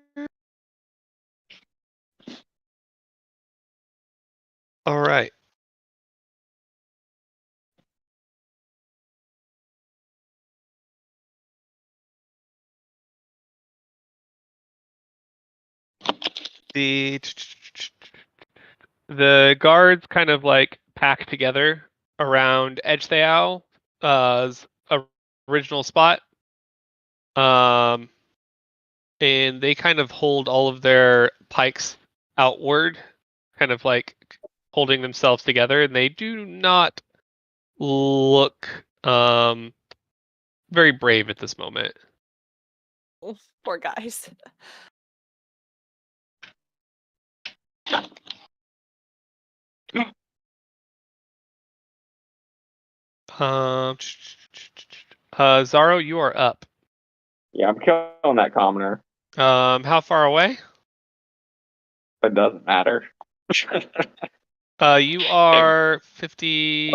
All right. The guards kind of like pack together around Edgetheow's original spot. And they kind of hold all of their pikes outward, kind of like holding themselves together, and they do not look very brave at this moment. Poor guys. Zaro, you are up. Yeah, I'm killing that commoner. How far away? It doesn't matter. You are 50.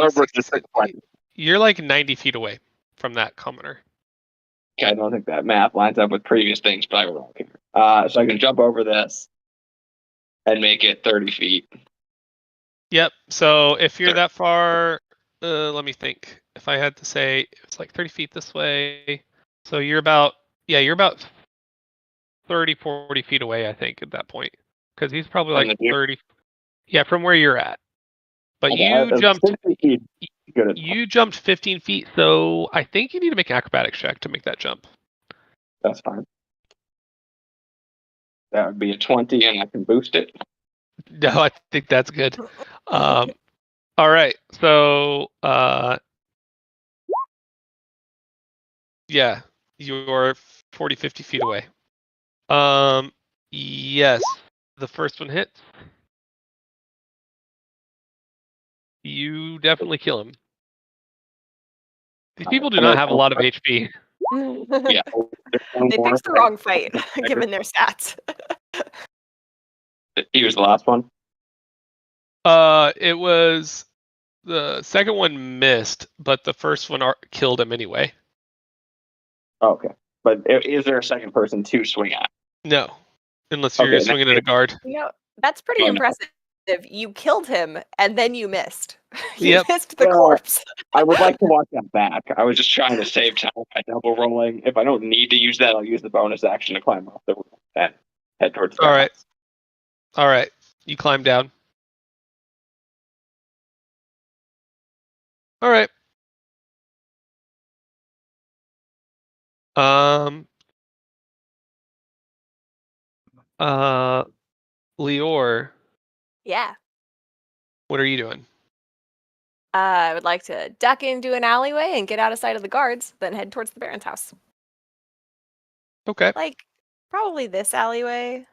You're like 90 feet away from that commoner. I don't think that math lines up with previous things, but I will care. So I can jump over this and make it 30 feet. Yep. So if you're that far, let me think. If I had to say, it's like 30 feet this way. So you're about 30, 40 feet away, I think, at that point. Because he's probably From like the dude? 30. Yeah, from where you're at. But Okay, you jumped. 60 feet. Good enough. You jumped 15 feet, so I think you need to make an acrobatics check to make that jump. That's fine. That would be a 20, and I can boost it. No, I think that's good. All right, so yeah, you're 40, 50 feet away. Yes, the first one hits. You definitely kill him. These people do not have a lot of HP. Yeah. They picked the wrong fight, given their stats. He was the last one. It was the second one missed, but the first one killed him anyway. Okay. But is there a second person to swing at? No, unless you're swinging at a guard. You know, that's pretty Oh, no. impressive. You killed him and then you missed. You Yep. missed the Well, corpse. I would like to watch that back. I was just trying to save time by double rolling. If I don't need to use that, I'll use the bonus action to climb off the roof and head towards the All right. house. All right. You climb down. All right. Lior, Yeah. what are you doing? I would like to duck into an alleyway and get out of sight of the guards, then head towards the Baron's house. Okay. Like, probably this alleyway.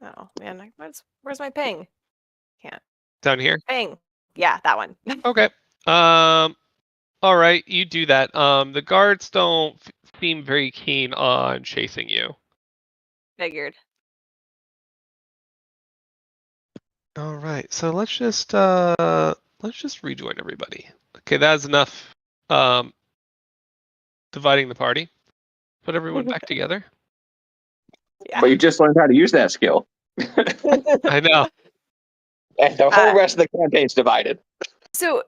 Oh man, where's my ping? Can't. Down here. Ping. Yeah, that one. Okay. All right, you do that. The guards don't seem very keen on chasing you. Figured. All right, so let's just rejoin everybody. Okay, that's enough. Dividing the party. Put everyone back together. Yeah. But you just learned how to use that skill. I know. And the whole rest of the campaign's divided. So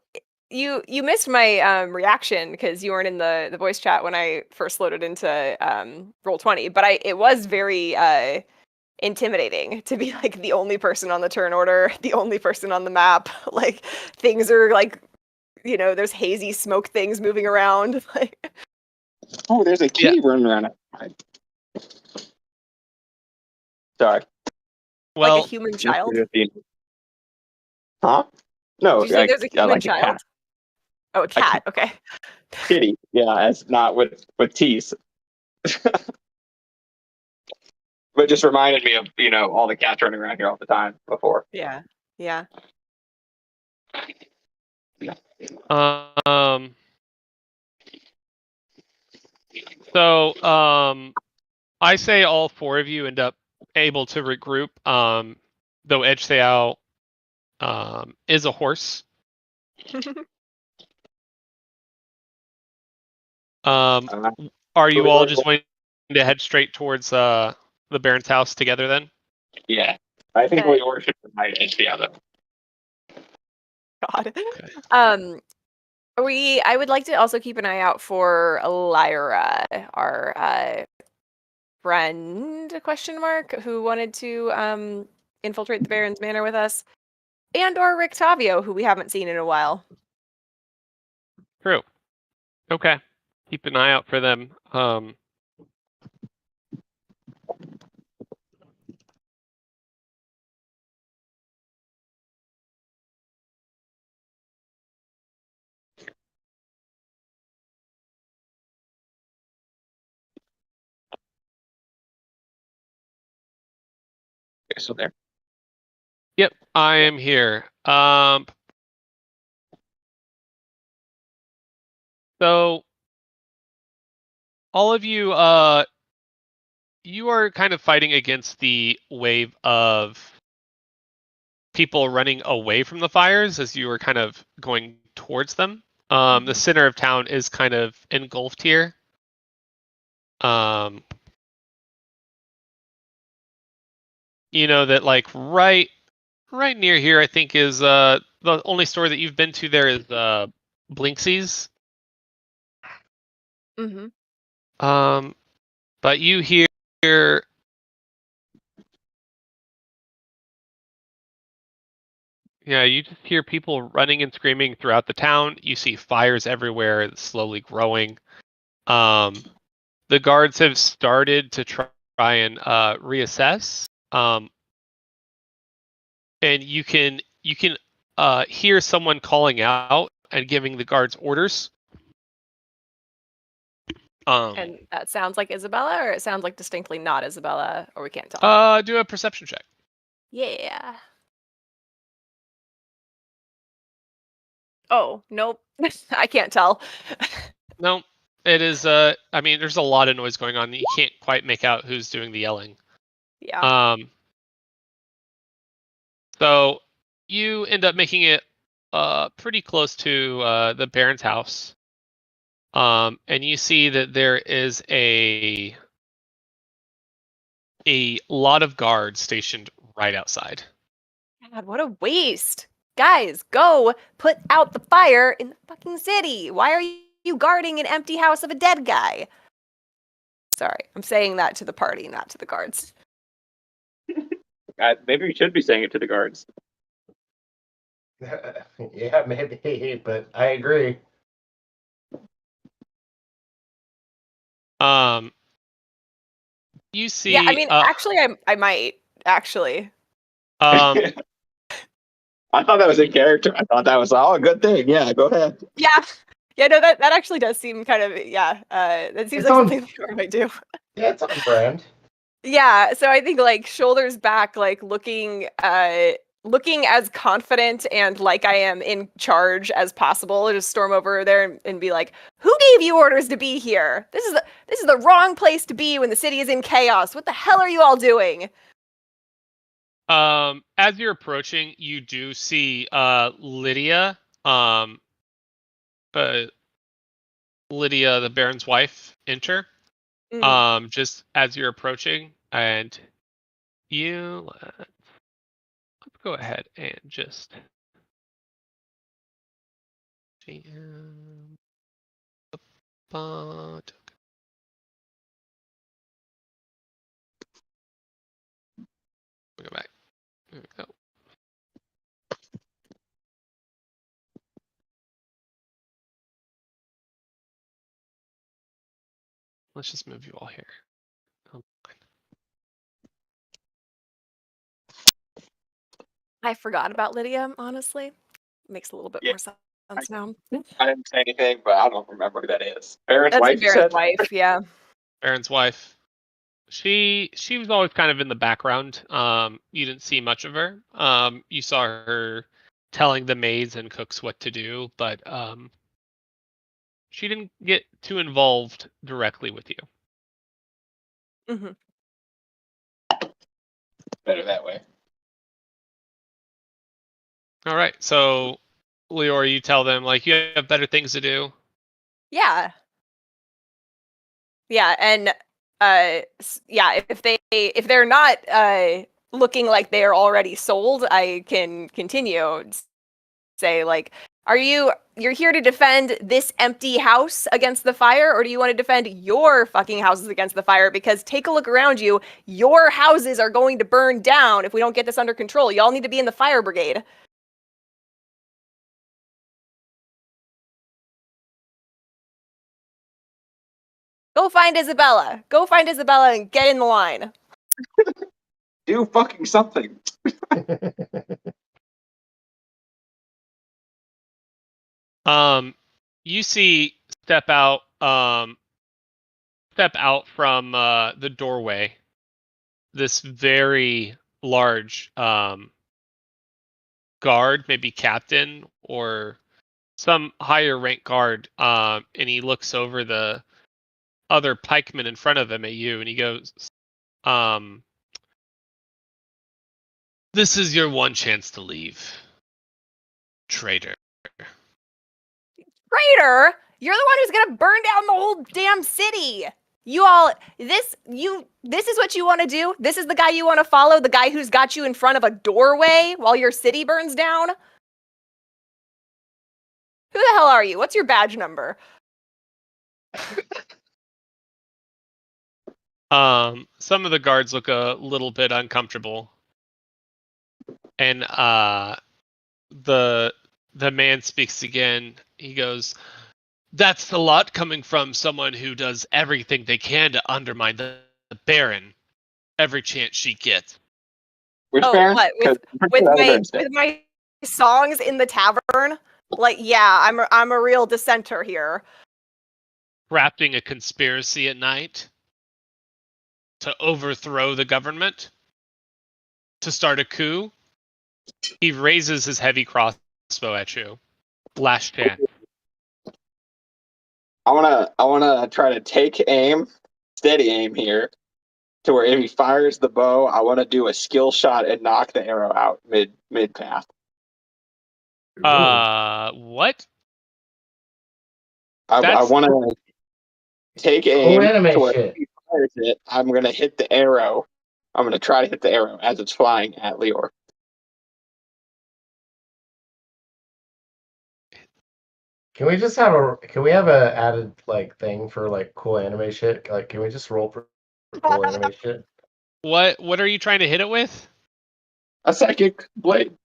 you missed my reaction because you weren't in the voice chat when I first loaded into Roll20, but it was very intimidating to be like the only person on the turn order, the only person on the map. Like things are like, there's hazy smoke things moving around. Like, Oh, there's a key running around outside. Sorry. Well, like a human child. Huh? No, Did you say there's a human like child? a cat. Oh, a cat. Okay. Kitty. Yeah, it's not with teeth. But just reminded me of, all the cats running around here all the time before. Yeah. Yeah. So, I say all four of you end up able to regroup. Though Edge Seao, is a horse. Are you all just wanting to head straight towards the Baron's house together then? Yeah, I think Okay. we worship the night edge the other. God. Okay. I would like to also keep an eye out for Lyra, our friend who wanted to infiltrate the Baron's Manor with us, and or Rick Tavio, who we haven't seen in a while. True. Okay. Keep an eye out for them. Okay, so there. Yep, I am here. So all of you, you are kind of fighting against the wave of people running away from the fires as you are kind of going towards them. The center of town is kind of engulfed here. You know that like right near here, I think is the only store that you've been to there is Blinksy's. Mm-hmm. But you hear you just hear people running and screaming throughout the town. You see fires everywhere, slowly growing. The guards have started to try and reassess. And you can hear someone calling out and giving the guards orders. And that sounds like Isabella, or it sounds like distinctly not Isabella, or we can't tell. Do a perception check. Yeah. Oh, nope. I can't tell. No, it is. I mean, there's a lot of noise going on. You can't quite make out who's doing the yelling. Yeah. So you end up making it pretty close to the Baron's house. And you see that there is a lot of guards stationed right outside. God, what a waste. Guys, go put out the fire in the fucking city. Why are you guarding an empty house of a dead guy? Sorry, I'm saying that to the party, not to the guards. Maybe we should be saying it to the guards. Yeah, maybe, but I agree. You see. Yeah, I mean, actually, I might actually. Um. I thought that was in character. I thought that was a good thing. Yeah, go ahead. Yeah. Yeah, no, that actually does seem kind of, that seems It's like on- something that I might do. Yeah, it's on brand. Yeah, so I think like shoulders back, like looking as confident and like I am in charge as possible. Just storm over there and be like, "Who gave you orders to be here? This is the wrong place to be when the city is in chaos. What the hell are you all doing?" As you're approaching, you do see Lydia, Lydia, the Baron's wife, enter. Just as you're approaching, and let's go ahead and just go back. There we go. Let's just move you all here. I forgot about Lydia, honestly. Makes a little bit more sense now. I didn't say anything, but I don't remember who that is. Baron's That's wife, you Baron's said? wife, yeah. Baron's wife. She was always kind of in the background. You didn't see much of her. You saw her telling the maids and cooks what to do, but she didn't get too involved directly with you. Better that way. All right, so Leora, you tell them like you have better things to do. Yeah. Yeah, and yeah, if they're not looking like they are already sold, I can continue. Say like, you're here to defend this empty house against the fire, or do you want to defend your fucking houses against the fire? Because take a look around you, your houses are going to burn down if we don't get this under control. Y'all need to be in the fire brigade. Go find Isabella. Go find Isabella and get in the line. Do fucking something. You see step out from the doorway this very large guard, maybe captain or some higher rank guard, and he looks over the other pikemen in front of him at you, and he goes, "This is your one chance to leave, traitor." Traitor! You're the one who's gonna burn down the whole damn city. You all, this is what you want to do? This is the guy you want to follow? The guy who's got you in front of a doorway while your city burns down? Who the hell are you? What's your badge number? Some of the guards look a little bit uncomfortable, and the man speaks again. He goes, "That's a lot coming from someone who does everything they can to undermine the Baron every chance she gets." Which Baron? What? With my songs in the tavern? Like, yeah, I'm a real dissenter here. Crafting a conspiracy at night to overthrow the government, to start a coup. He raises his heavy crossbow at you. Last chance. I wanna try to take aim, steady aim here, to where if he fires the bow, I want to do a skill shot and knock the arrow out mid path. What? I want to take aim to where if he fires it, I'm gonna hit the arrow. I'm gonna try to hit the arrow as it's flying at Leor. Can we just have a added like thing for like cool anime shit? Like, can we just roll for cool anime shit? What are you trying to hit it with? A psychic blade.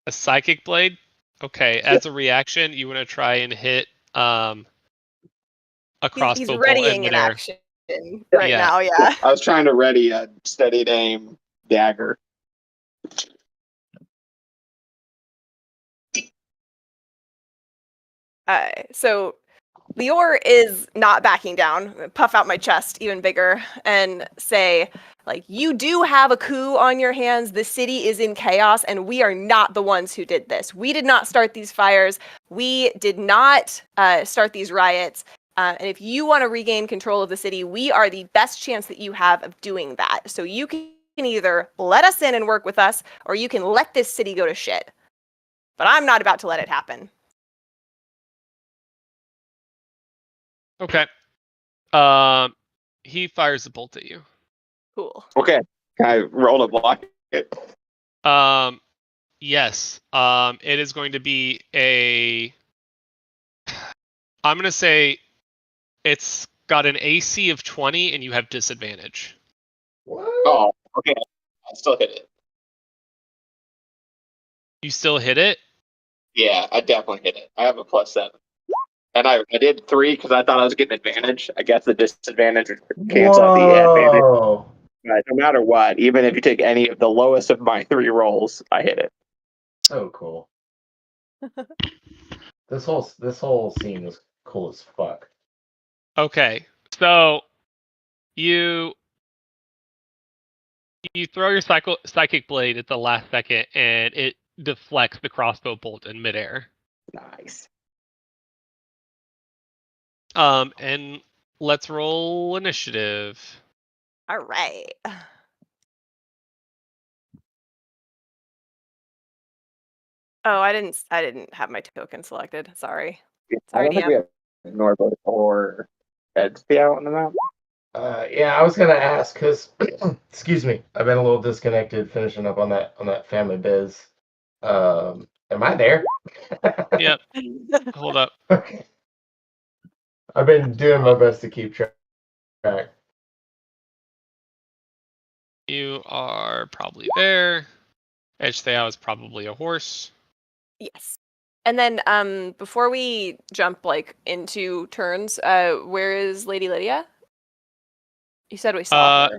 A psychic blade? Okay, as a reaction, you want to try and hit a crossbow He's bolt readying in an midair. action right now, yeah. I was trying to ready a steady aim dagger. So Lior is not backing down. Puff out my chest even bigger and say, like, you do have a coup on your hands. The city is in chaos, and we are not the ones who did this. We did not start these fires. We did not start these riots. And if you want to regain control of the city, we are the best chance that you have of doing that. So you can either let us in and work with us, or you can let this city go to shit. But I'm not about to let it happen. Okay. He fires a bolt at you. Cool. Okay. Can I roll to block it? Yes. It is going to be a. I'm gonna say it's got an AC of 20, and you have disadvantage. What? Oh, okay. I still hit it. You still hit it? Yeah, I definitely hit it. I have a +7. And I did 3 because I thought I was getting advantage. I guess the disadvantage would cancel out the advantage. Whoa. But no matter what, even if you take any of the lowest of my 3 rolls, I hit it. So cool. This whole scene was cool as fuck. Okay. So you throw your psychic blade at the last second, and it deflects the crossbow bolt in midair. Nice. And let's roll initiative. All right. Oh, I didn't have my token selected. Sorry. I Sorry, don't think we DM. have Norbert or Edsby out on the map. Yeah, I was gonna ask because, excuse me, I've been a little disconnected finishing up on that family biz. Am I there? Yep. Hold up. Okay. I've been doing my best to keep track. You are probably there. Edgetheow is probably a horse. Yes. And then before we jump like into turns, where is Lady Lydia? You said we saw her.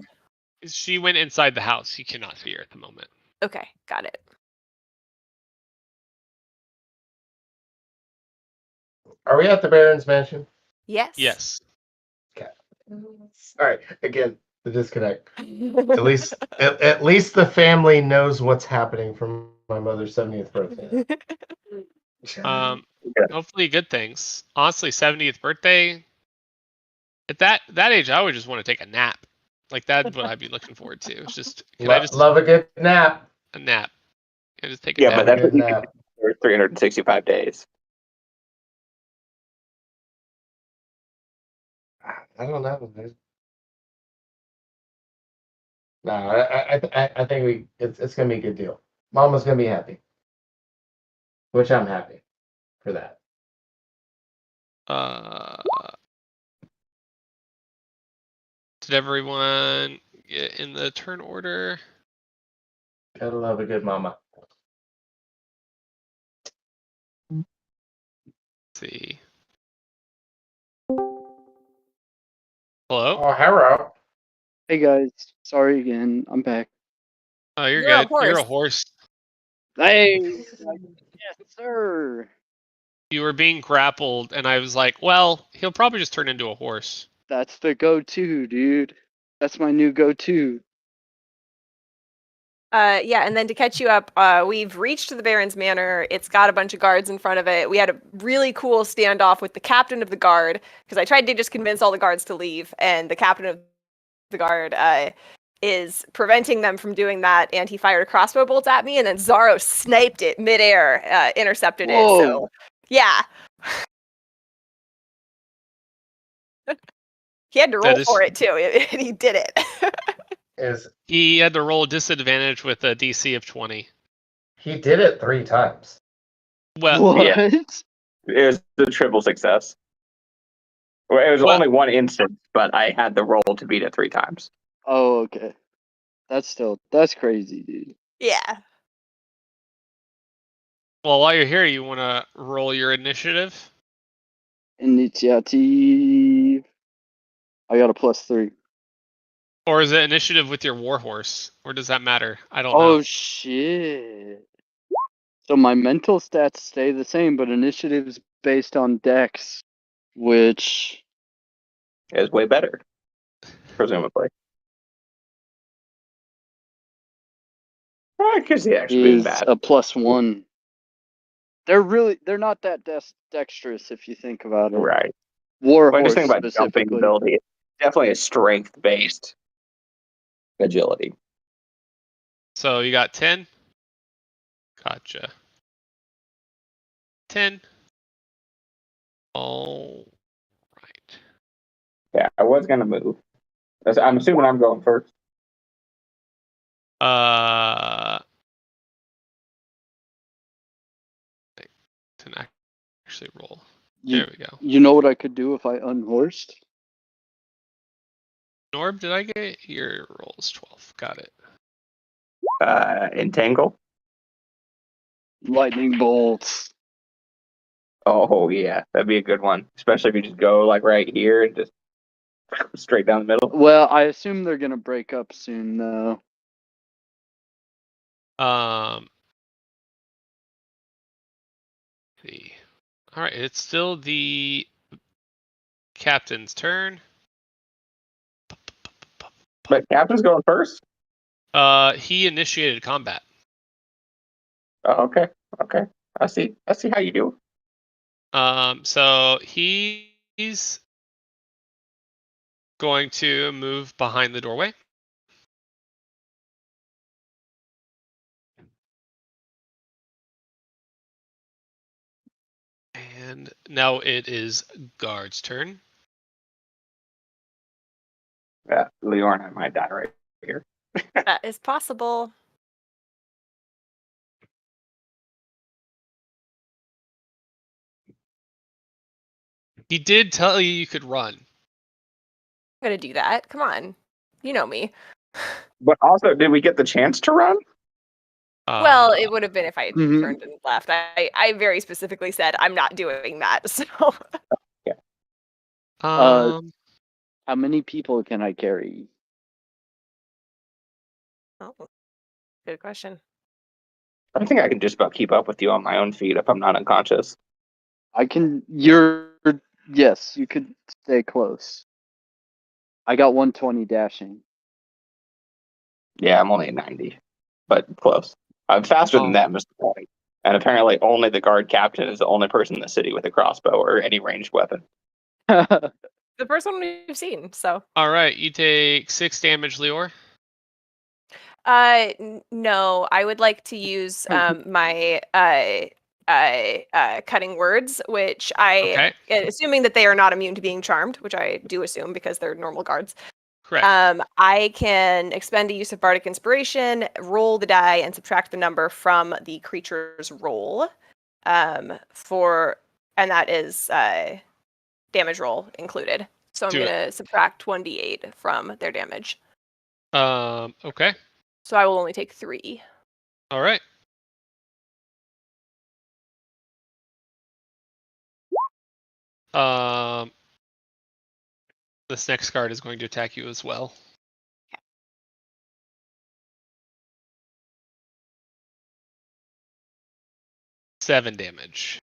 She went inside the house. You cannot see her at the moment. Okay, got it. Are we at the Baron's mansion? Yes. Yes. Okay. All right. Again, the disconnect. At least the family knows what's happening from my mother's 70th birthday. Hopefully good things. Honestly, 70th birthday. At that age, I would just want to take a nap. Like that's what I'd be looking forward to. It's just I just love a good nap. a nap? Can I just take a Yeah, nap? but that's Good what you nap. can do for 365 days. I don't know. No, I think it's gonna be a good deal. Mama's gonna be happy, which I'm happy for that. Did everyone get in the turn order? Gotta love a good mama. Let's see. Hello? Oh, hello. Hey guys, sorry again. I'm back. Oh, you're You're a good. You're a horse. horse. Hey, yes, sir. You were being grappled, and I was like, well, he'll probably just turn into a horse. That's the go-to, dude. That's my new go-to. Yeah, and then to catch you up, we've reached the Baron's Manor. It's got a bunch of guards in front of it. We had a really cool standoff with the captain of the guard, because I tried to just convince all the guards to leave, and the captain of the guard is preventing them from doing that, and he fired a crossbow bolt at me, and then Zaro sniped it midair, intercepted it, so yeah. He had to roll for it, too, and he did it. He had to roll disadvantage with a DC of 20. He did it 3 times. Well, What? Yeah. It was a triple success. Well, it was only one instance, but I had the roll to beat it 3 times. Oh, okay. That's crazy, dude. Yeah. Well, while you're here, you want to roll your initiative? Initiative. I got a +3. Or is it initiative with your warhorse? Or does that matter? I don't Oh know. shit. So my mental stats stay the same, but initiative's based on dex. which is way better, presumably. I could see actually being is bad. a +1. They're not that dexterous if you think about it. Right. Warhorse When I just think about jumping specifically. ability, it's definitely a strength-based agility. So you got 10. Gotcha. 10. All right. Yeah, I was gonna move. I'm assuming I'm going first. To actually roll. You, There we go. You know what I could do if I unhorsed? Norb, did I get your rolls 12? Got it. Entangle. Lightning bolts. Oh yeah, that'd be a good one. Especially if you just go like right here and just straight down the middle. Well, I assume they're gonna break up soon, though. See. All right, it's still the captain's turn. But Captain's going first. He initiated combat. Oh, okay. Okay. I see how you do. So he's going to move behind the doorway. And now it is guard's turn. Yeah, Leor and I might die right here. That is possible. He did tell you could run. I'm gonna do that. Come on, you know me. But also, did we get the chance to run? Well, it would have been if I had Mhm. turned and left. I very specifically said I'm not doing that. So How many people can I carry? oh, good question. I think I can just about keep up with you on my own feet if I'm not unconscious. Yes, you could stay close. I got 120 dashing. Yeah, I'm only at 90, but close. I'm faster than them, is the point. And apparently, only the guard captain is the only person in the city with a crossbow or any ranged weapon. The first one we've seen. So All right, you take 6 damage, Leor. no, I would like to use my cutting words, which Okay. assuming that they are not immune to being charmed, which I do assume because they're normal guards. Correct. I can expend a use of bardic inspiration, roll the die, and subtract the number from the creature's roll. And that is damage roll included. So I'm gonna subtract 1d8 from their damage. Okay. So I will only take 3. All right. This next guard is going to attack you as well. Seven damage.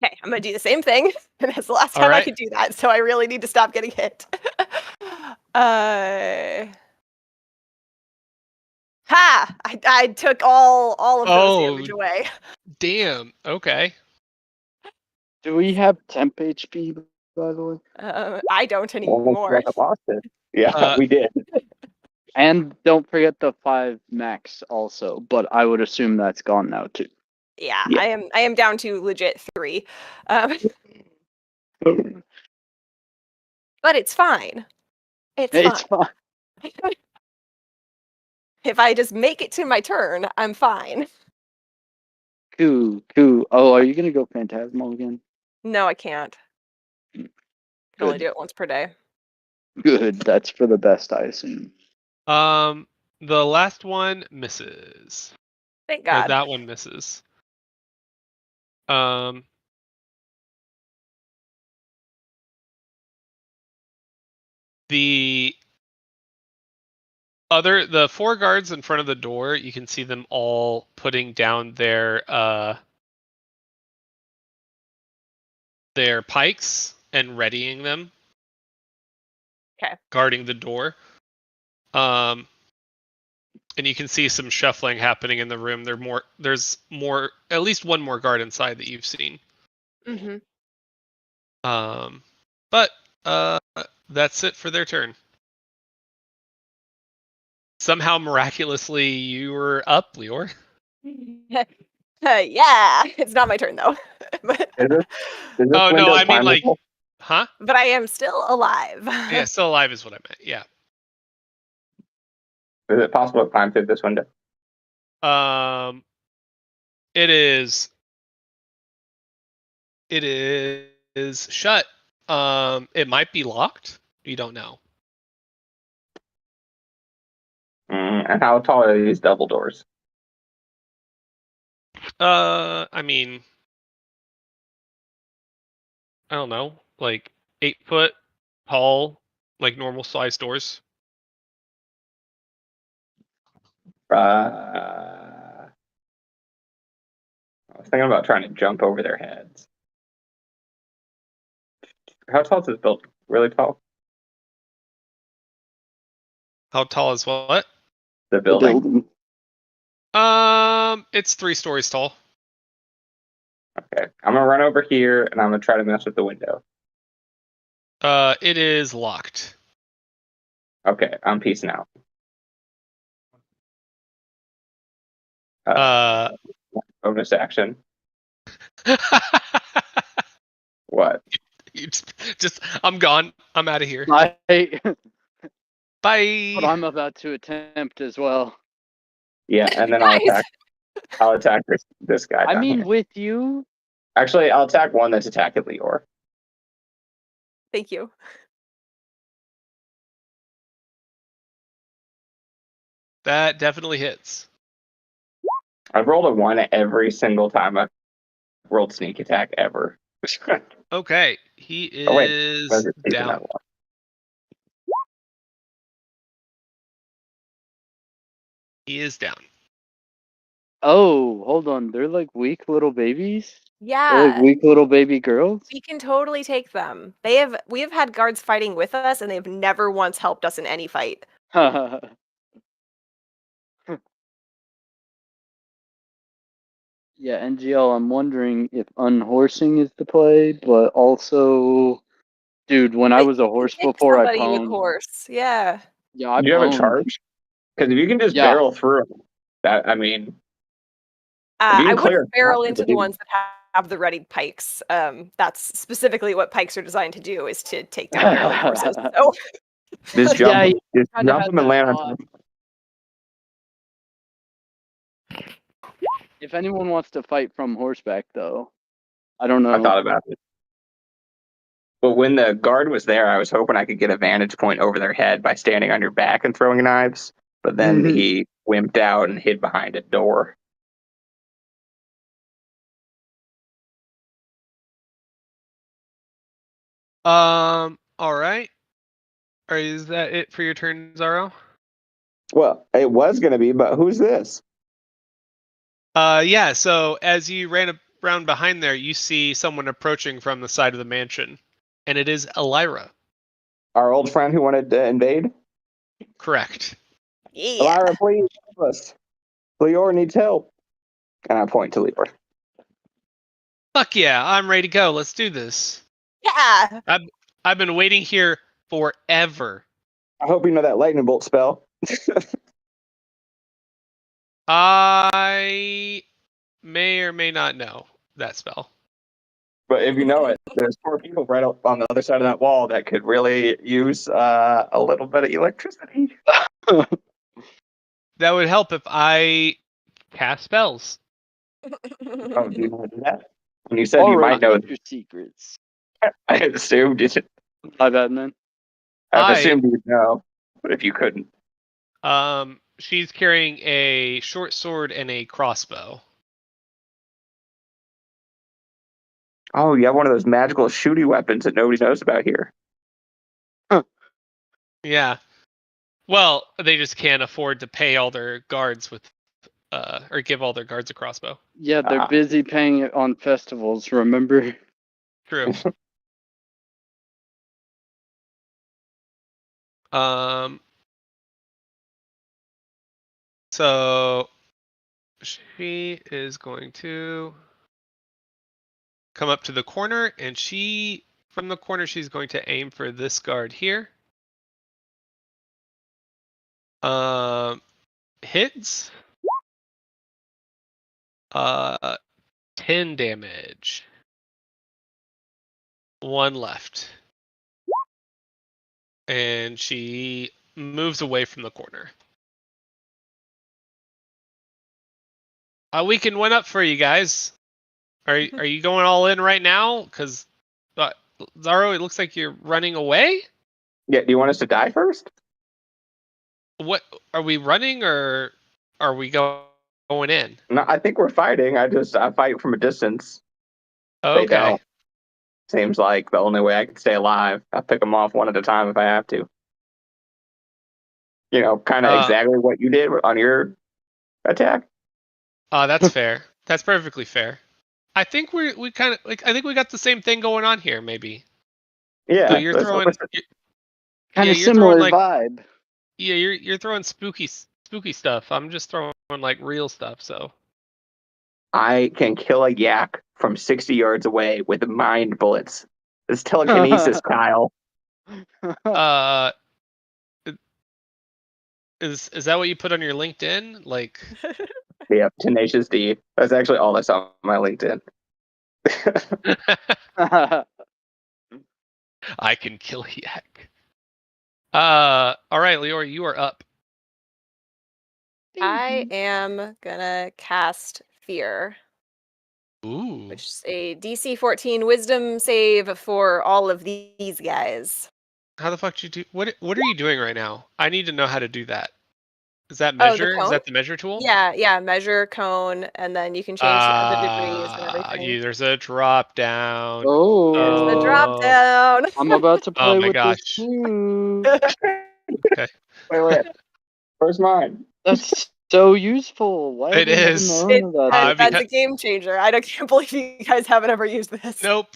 Okay, I'm gonna do the same thing, and that's the last time I can do that. So I really need to stop getting hit. I took all of those damage away. Damn. Okay. Do we have temp HP, by the way? I don't anymore. I lost it. Yeah, we did. And don't forget the 5 max also, but I would assume that's gone now too. Yeah, I am down to legit 3. But it's fine. It's fine. If I just make it to my turn, I'm fine. Cool. Oh, are you gonna go Phantasmal again? No, I can't. Can only do it once per day. Good. That's for the best, I assume. The last one misses. Thank God. Or that one misses. The 4 guards in front of the door, you can see them all putting down their pikes and readying them. Okay. Guarding the door. And you can see some shuffling happening in the room. There's more, at least one more guard inside that you've seen. Mm-hmm. But that's it for their turn. Somehow, miraculously, you were up, Lior. Yeah, it's not my turn though. but, Is this Oh no, window I mean like, climbable? huh? but I am still alive. Yeah, still alive is what I meant. Yeah. Is it possible to climb through this window? It is. It is shut. It might be locked. You don't know. And how tall are these double doors? I mean, I don't know, like 8 foot tall, like normal size doors. I was thinking about trying to jump over their heads. How tall is this building? Really tall? How tall is what? The building? It's 3 stories tall. Okay. I'm gonna run over here and I'm gonna try to mess with the window. It is locked. Okay, I'm peacing out. Bonus action. What? You just I'm gone. I'm out of here. What Bye. I'm about to attempt as well. Yeah, and then Guys! I'll attack this guy. I down mean, here. with you. Actually, I'll attack one that's attacking Lior. Thank you. That definitely hits. I've rolled a 1 every single time I've rolled sneak attack ever. Okay, he is Oh, wait. Where's it taking down. that one? He is down. Oh, hold on. They're like weak little babies. They're Yeah, like weak little baby girls. we can totally take them. We have had guards fighting with us, and they've never once helped us in any fight. Yeah, NGL, I'm wondering if unhorsing is the play, but also, dude, when I But was a you can horse hit before, I somebody with pwned. horse. Yeah. Yeah, I Do you have a pwned. charge? Because if you can just Yeah. barrel through that, I mean, if you I can clear wouldn't barrel half into of the ones that have the readied pikes. That's specifically what pikes are designed to do, is to take down barreling horses. So just jump, Yeah, just kinda jump had them and that land on thought. them. If anyone wants to fight from horseback, though, I don't know. I thought about it. But when the guard was there, I was hoping I could get a vantage point over their head by standing on your back and throwing knives. But then Mhm. he wimped out and hid behind a door. All right. Or is that it for your turn, Zaro? Well, it was going to be, but who's this? Yeah. So as you ran around behind there, you see someone approaching from the side of the mansion, and it is Elira. Our old friend who wanted to invade? Correct. yeah. Elira, please help us. Lior needs help. And I point to Lior. Fuck yeah! I'm ready to go. Let's do this. Yeah. I've been waiting here forever. I hope you know that lightning bolt spell. I may or may not know that spell. But if you know it, there's 4 people right up on the other side of that wall that could really use a little bit of electricity. That would help if I cast spells. Oh, do you want to do that? When you said All you right, might know, keep your secrets. I assumed you. My bad, man. I've assumed you'd know, but if you couldn't, She's carrying a short sword and a crossbow. oh, you have one of those magical shooty weapons that nobody knows about here. Yeah. Well, they just can't afford to pay all their guards with, or give all their guards a crossbow. Yeah, they're busy paying it on festivals, remember? True. So she is going to come up to the corner, and from the corner, she's going to aim for this guard here. Hits. 10 damage. 1 left. And she moves away from the corner. We can win up for you guys. Are you going all in right now? Because Zaro, it looks like you're running away. Yeah. Do you want us to die first? What are we running, or are we going in? No, I think we're fighting. I fight from a distance. They Okay. don't. Seems like the only way I can stay alive. I pick them off one at a time if I have to. You know, kind of exactly what you did on your attack. That's fair. That's perfectly fair. I think we kind of like. I think we got the same thing going on here, maybe. Yeah. So you're throwing. Kind of you're similar throwing, like, vibe. Yeah, you're throwing spooky stuff. I'm just throwing like real stuff. So I can kill a yak from 60 yards away with mind bullets. It's telekinesis, Kyle. Is that what you put on your LinkedIn? Like, Yeah, Tenacious D. That's actually all I saw on my LinkedIn. I can kill yak. All right, Leora, you are up. I am gonna cast Fear, Ooh. which is a DC 14 Wisdom save for all of these guys. How the fuck did you do? What are you doing right now? I need to know how to do that. Is that Oh, the measure? Is cone? that the measure tool? Yeah, measure cone, and then you can change the degrees and everything. There's a drop down. Oh, There's the drop down. I'm about to play Oh my with gosh. this too. Okay. Wait. Where's mine? That's so useful. Why It have we never is. known about Uh, that? That's because- a game changer. Can't believe you guys haven't ever used this. Nope.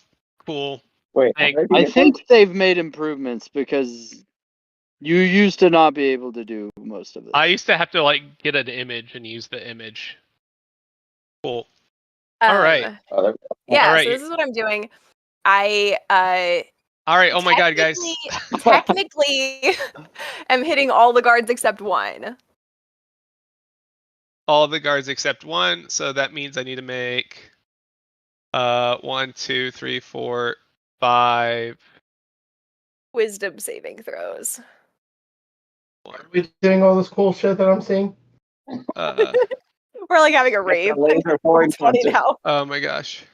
Cool. Wait, Thank- how did you I get think they've made improvements because you used to not be able to do most of it. I used to have to like get an image and use the image. Cool. All right. Oh, there we go. Yeah, All right. so this is what I'm doing. I All right. Oh my god, guys. technically am hitting all the guards except one. All the guards except one, so that means I need to make 1, 2, 3, 4, 5. Wisdom saving throws. Are we doing all this cool shit that I'm seeing? We're like having a rave. Laser pouring It's funny punches. now. Oh my gosh.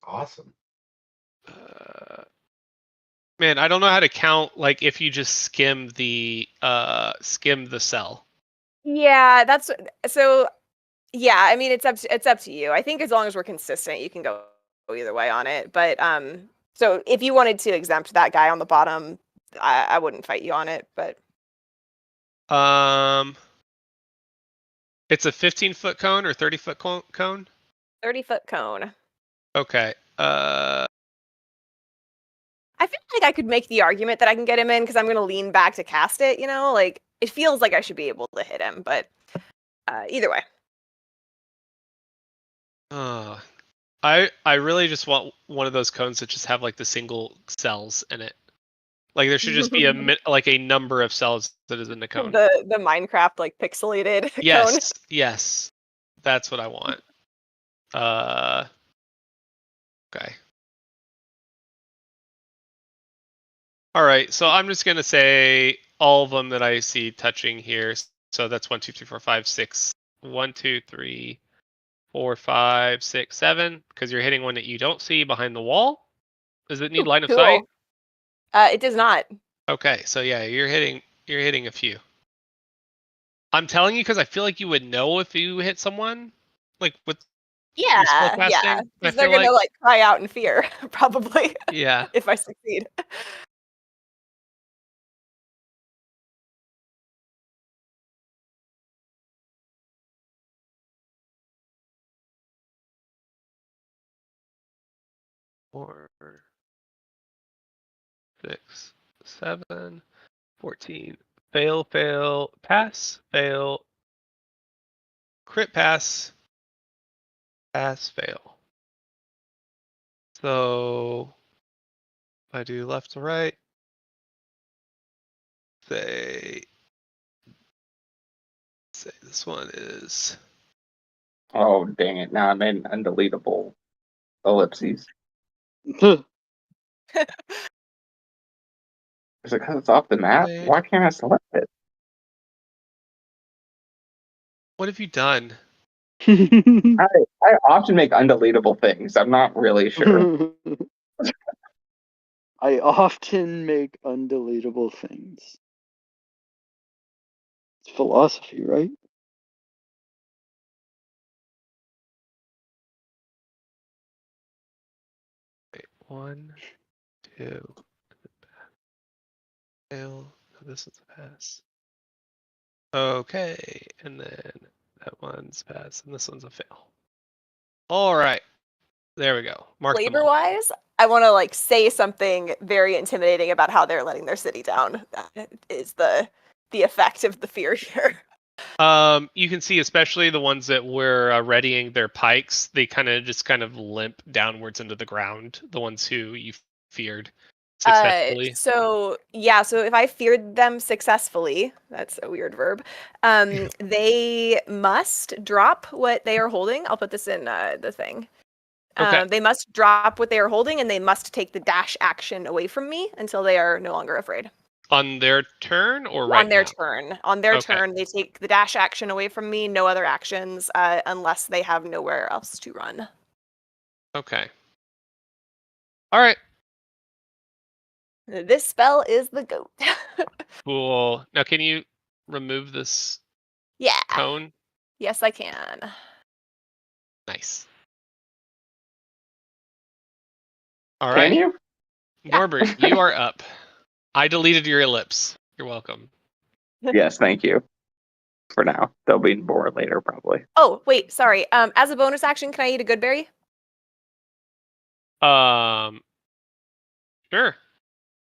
Awesome. Man, I don't know how to count like if you just skim the cell. Yeah, that's so. Yeah, I mean it's up to you. I think as long as we're consistent, you can go either way on it. But so if you wanted to exempt that guy on the bottom, I wouldn't fight you on it. But It's a 15-foot cone or 30-foot cone? 30-foot cone. Okay. I feel like I could make the argument that I can get him in because I'm going to lean back to cast it. You know, like it feels like I should be able to hit him. But either way. I really just want one of those cones that just have like the single cells in it. Like there should just be like a number of cells that is in the cone. The Minecraft like pixelated cone. Yes. That's what I want. Okay. All right, so I'm just gonna say all of them that I see touching here. So that's 1, 2, 3, 4, 5, 6. 1, 2, 3, 4, 5, 6, 7. Because you're hitting one that you don't see behind the wall. Does it need line of sight? It does not. Okay, so yeah, you're hitting a few. I'm telling you because I feel like you would know if you hit someone, like with your spellcasting. Yeah. I They're feel gonna like cry out in fear, probably. Yeah. If I succeed. Or 6, 7, 14. Fail, fail, pass, fail, crit pass, pass, fail. So I do left to right. Say this one is Oh, dang it. Now I made an undeletable ellipses. Is it because it's off the map? Okay. Why can't I select it? What have you done? I often make undeletable things. I'm not really sure. I often make undeletable things. It's philosophy, right? Wait, 1, 2. Fail. No, this is a pass. Okay, and then that one's pass, and this one's a fail. All right, there we go. Mark them Flavor all. wise, I want to like say something very intimidating about how they're letting their city down. That is the effect of the fear here. You can see, especially the ones that were readying their pikes, they kind of limp downwards into the ground. The ones who you feared successfully. So if I feared them successfully, that's a weird verb. They must drop what they are holding. I'll put this in the thing. Okay. They must drop what they are holding, and they must take the dash action away from me until they are no longer afraid. On their turn or right on their now? turn. On their Okay. turn, they take the dash action away from me. No other actions, unless they have nowhere else to run. Okay. All right. This spell is the goat. Cool. Now, can you remove this Yeah. cone? Yes, I can. Nice. All Can right. you? Norbert, you are up. I deleted your ellipse. You're welcome. Yes, thank you. For now. They'll be more later, probably. Oh, wait, sorry. As a bonus action, can I eat a good berry? Sure.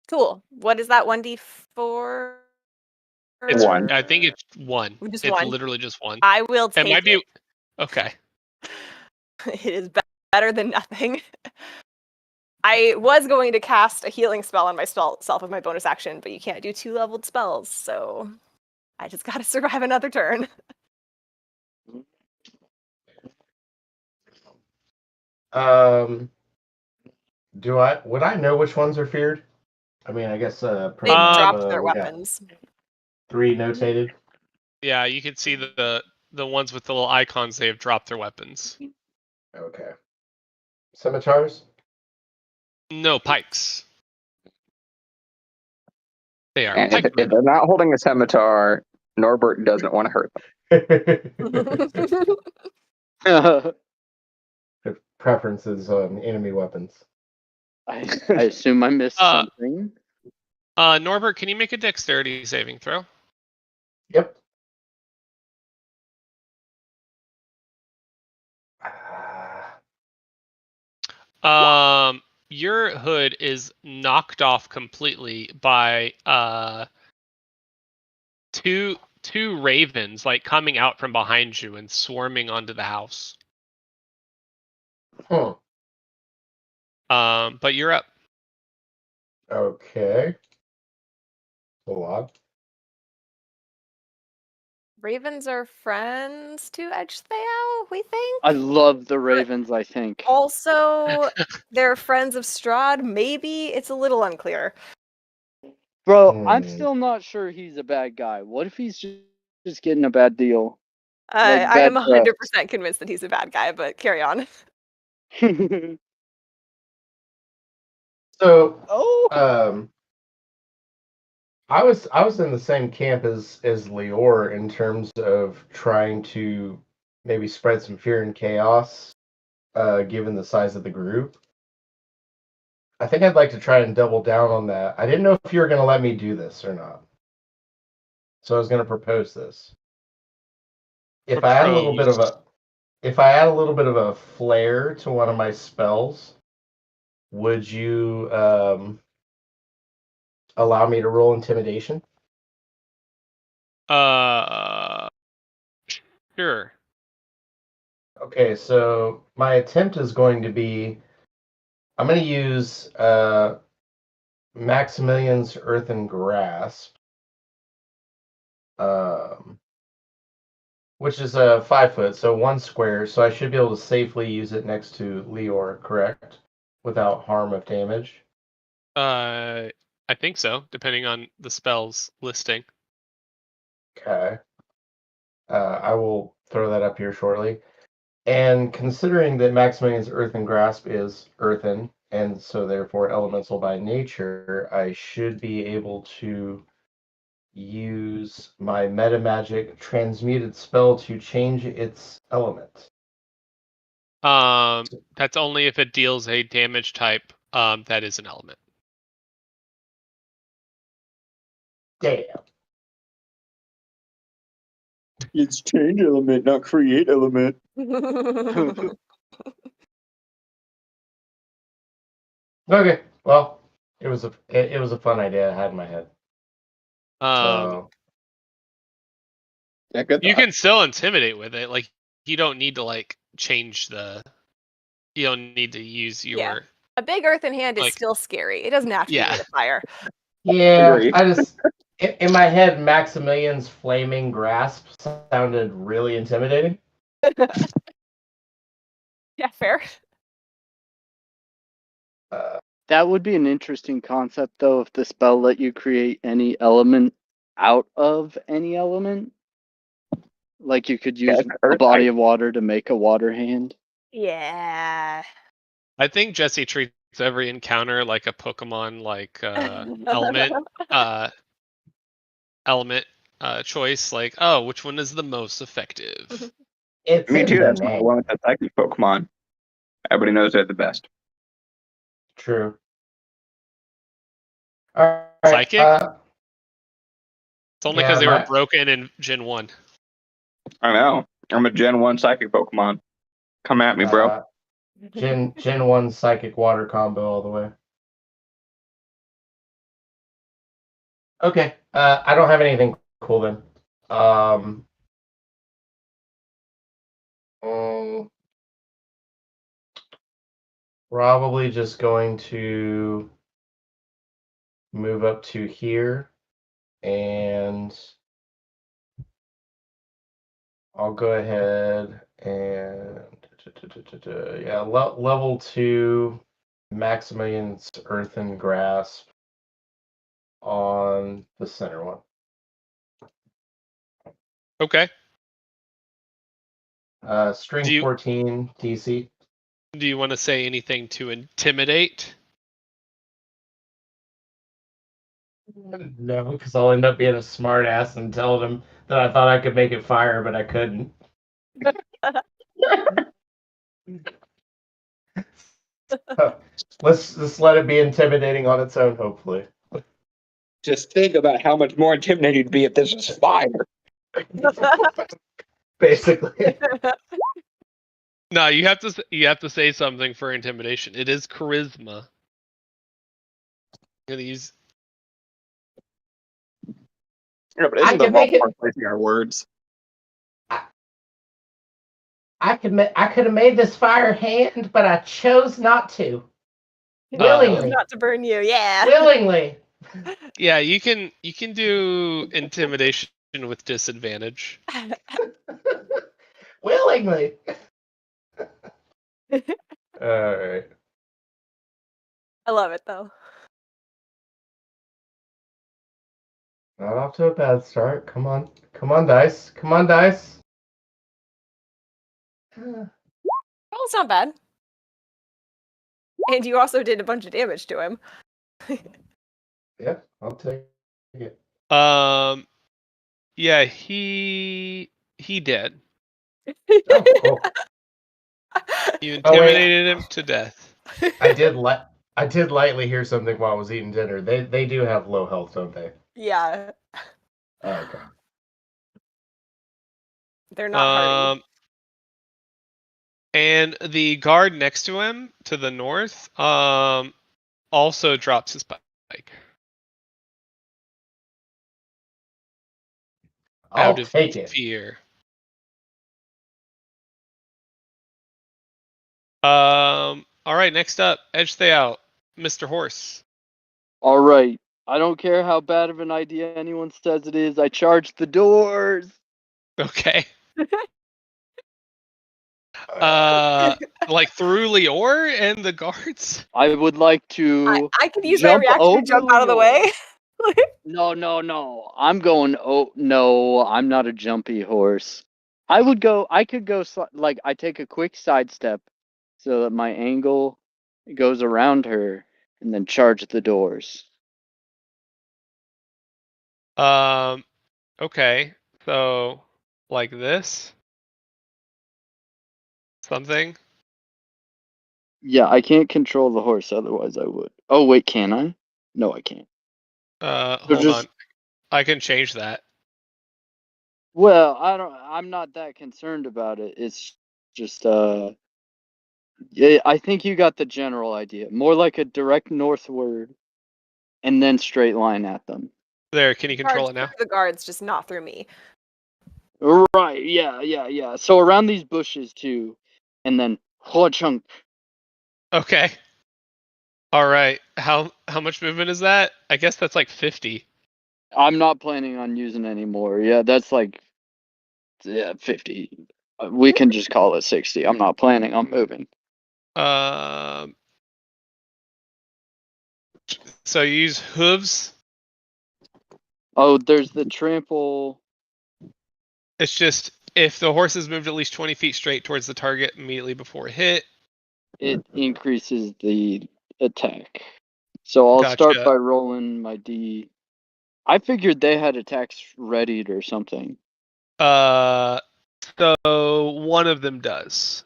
Cool. What is that? 1d4? It's One. I think it's one. Just It's one. literally just one. I will It take might be it. okay. It is better than nothing. I was going to cast a healing spell on myself with my bonus action, but you can't do 2-leveled spells, so I just gotta survive another turn. Would I know which ones are feared? I mean, I guess They perhaps dropped their we got weapons. 3 notated. Yeah, you can see the ones with the little icons. They have dropped their weapons. Okay. Scimitars? No pikes. They are And if pikemen. they're not holding a scimitar, Norbert doesn't want to hurt them. Preferences on enemy weapons. I assume I missed something. Norbert, can you make a dexterity saving throw? Yep. Your hood is knocked off completely by two ravens like coming out from behind you and swarming onto the house. But you're up. Okay. A lot. Ravens are friends to Edgetheow, we think. I love the Ravens, I think. Also, they're friends of Strahd. Maybe it's a little unclear. Bro, I'm still not sure he's a bad guy. What if he's just getting a bad deal? Like I am bad 100% convinced that he's a bad guy, but carry on. So, Oh. I was in the same camp as Lior in terms of trying to maybe spread some fear and chaos, given the size of the group. I think I'd like to try and double down on that. I didn't know if you were going to let me do this or not, so I was going to propose this. If I add a little bit of a flair to one of my spells, would you allow me to roll intimidation? Sure. Okay, so my attempt is going to be, I'm going to use Maximilian's Earthen Grasp, which is a 5 foot, so 1 square. So I should be able to safely use it next to Leor, correct? Without harm of damage. I think so, depending on the spell's listing. Okay. I will throw that up here shortly. And considering that Maximilian's Earthen Grasp is earthen, and so therefore elemental by nature, I should be able to use my metamagic transmuted spell to change its element. That's only if it deals a damage type that is an element. Damn. It's change element, not create element. Okay. Well, it was a fun idea I had in my head. So Yeah, good You thought. can still intimidate with it. Like, you don't need to like change the. You don't need to use your. Yeah. A big earthen hand is Like- still scary. It doesn't have to be Yeah. made of fire. yeah, Agreed. I just in my head, Maximilian's flaming grasp sounded really intimidating. Yeah, fair. That would be an interesting concept, though, if the spell let you create any element out of any element. Like you could use Yeah, a Earth body type. of water to make a water hand. Yeah. I think Jesse treats every encounter like a Pokemon like element choice. Like, oh, which one is the most effective? It's Me in too. the That's why I name. went with the psychic Pokemon. Everybody knows they're the best. True. All right. Psychic? It's only because yeah, they were broken in Gen 1. I know. I'm a Gen 1 psychic Pokemon. Come at me, bro. Gen 1 psychic water combo all the way. Okay. I don't have anything cool then. Probably just going to move up to here, and I'll go ahead and yeah, level 2 Maximilian's Earthen Grasp on the center one. Okay. Strength 14 DC. Do you want to say anything to intimidate? No, because I'll end up being a smart ass and telling them that I thought I could make it fire, but I couldn't. Let's just let it be intimidating on its own, hopefully. Just think about how much more intimidating you'd be if this was fire. Basically. No, you have to say something for intimidation. It is charisma. I'm gonna use. Yeah, but I isn't the can make vault it- placing our words? I could have made this fire hand, but I chose not to. Willingly. Not to burn you, yeah. Willingly. Yeah, you can do intimidation with disadvantage. Willingly. All right. I love it though. Not off to a bad start. Come on. Come on, dice. Come on, dice. Well, it's not bad. And you also did a bunch of damage to him. Yeah, I'll take it. Yeah, he did. Oh, cool. You Oh, wait. intimidated him to death. I did lightly hear something while I was eating dinner. They do have low health, don't they? Yeah. Oh, okay. They're not hardy. And the guard next to him to the north also drops his pike. I'll out of take it. fear. All right, next up, Edge Stay Out, Mr. Horse. All right. I don't care how bad of an idea anyone says it is. I charge the doors. Okay. Like through Lior and the guards? I would like to I could use my jump reaction to over jump out of the Lior. way. No. I'm going. Oh no, I'm not a jumpy horse. I could go. Like I take a quick sidestep, so that my angle goes around her, and then charge the doors. Okay. So, like this? Something? Yeah, I can't control the horse. Otherwise, I would. Oh wait, can I? No, I can't. Hold on. I can change that. Well, I'm not that concerned about it. It's just yeah, I think you got the general idea. More like a direct northward and then straight line at them. There, can you control Charge it now? through the guards, just not through me. Right, yeah. So around these bushes too, and then chunk. Okay. All right. How much movement is that? I guess that's like 50. I'm not planning on using any more. Yeah, that's like 50. We can just call it 60. I'm not planning on moving. So you use hooves. Oh, there's the trample. It's just if the horse has moved at least 20 feet straight towards the target immediately before hit. It increases the attack. So I'll start by rolling my D. I figured they had attacks readied or something. So one of them does.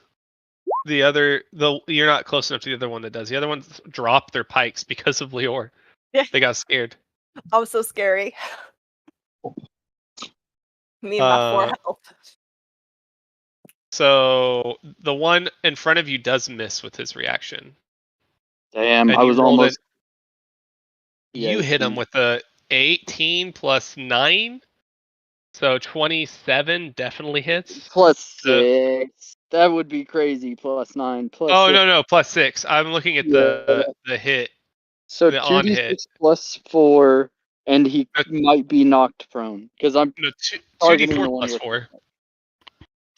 The other, you're not close enough to the other one that does. The other ones drop their pikes because of Lior. Yeah. They got scared. Oh, so scary. Me and my 4 health. So the one in front of you does miss with his reaction. Damn, And I was almost. You hit him with a 18 plus 9. So 27 definitely hits. Plus 6. That would be crazy. Plus 9. Plus Oh, 6. no, plus 6. I'm looking at the hit. So the on hit. 2d6 plus 4, and he might be knocked prone. Because I'm No, targeting 2d4 the one plus 4.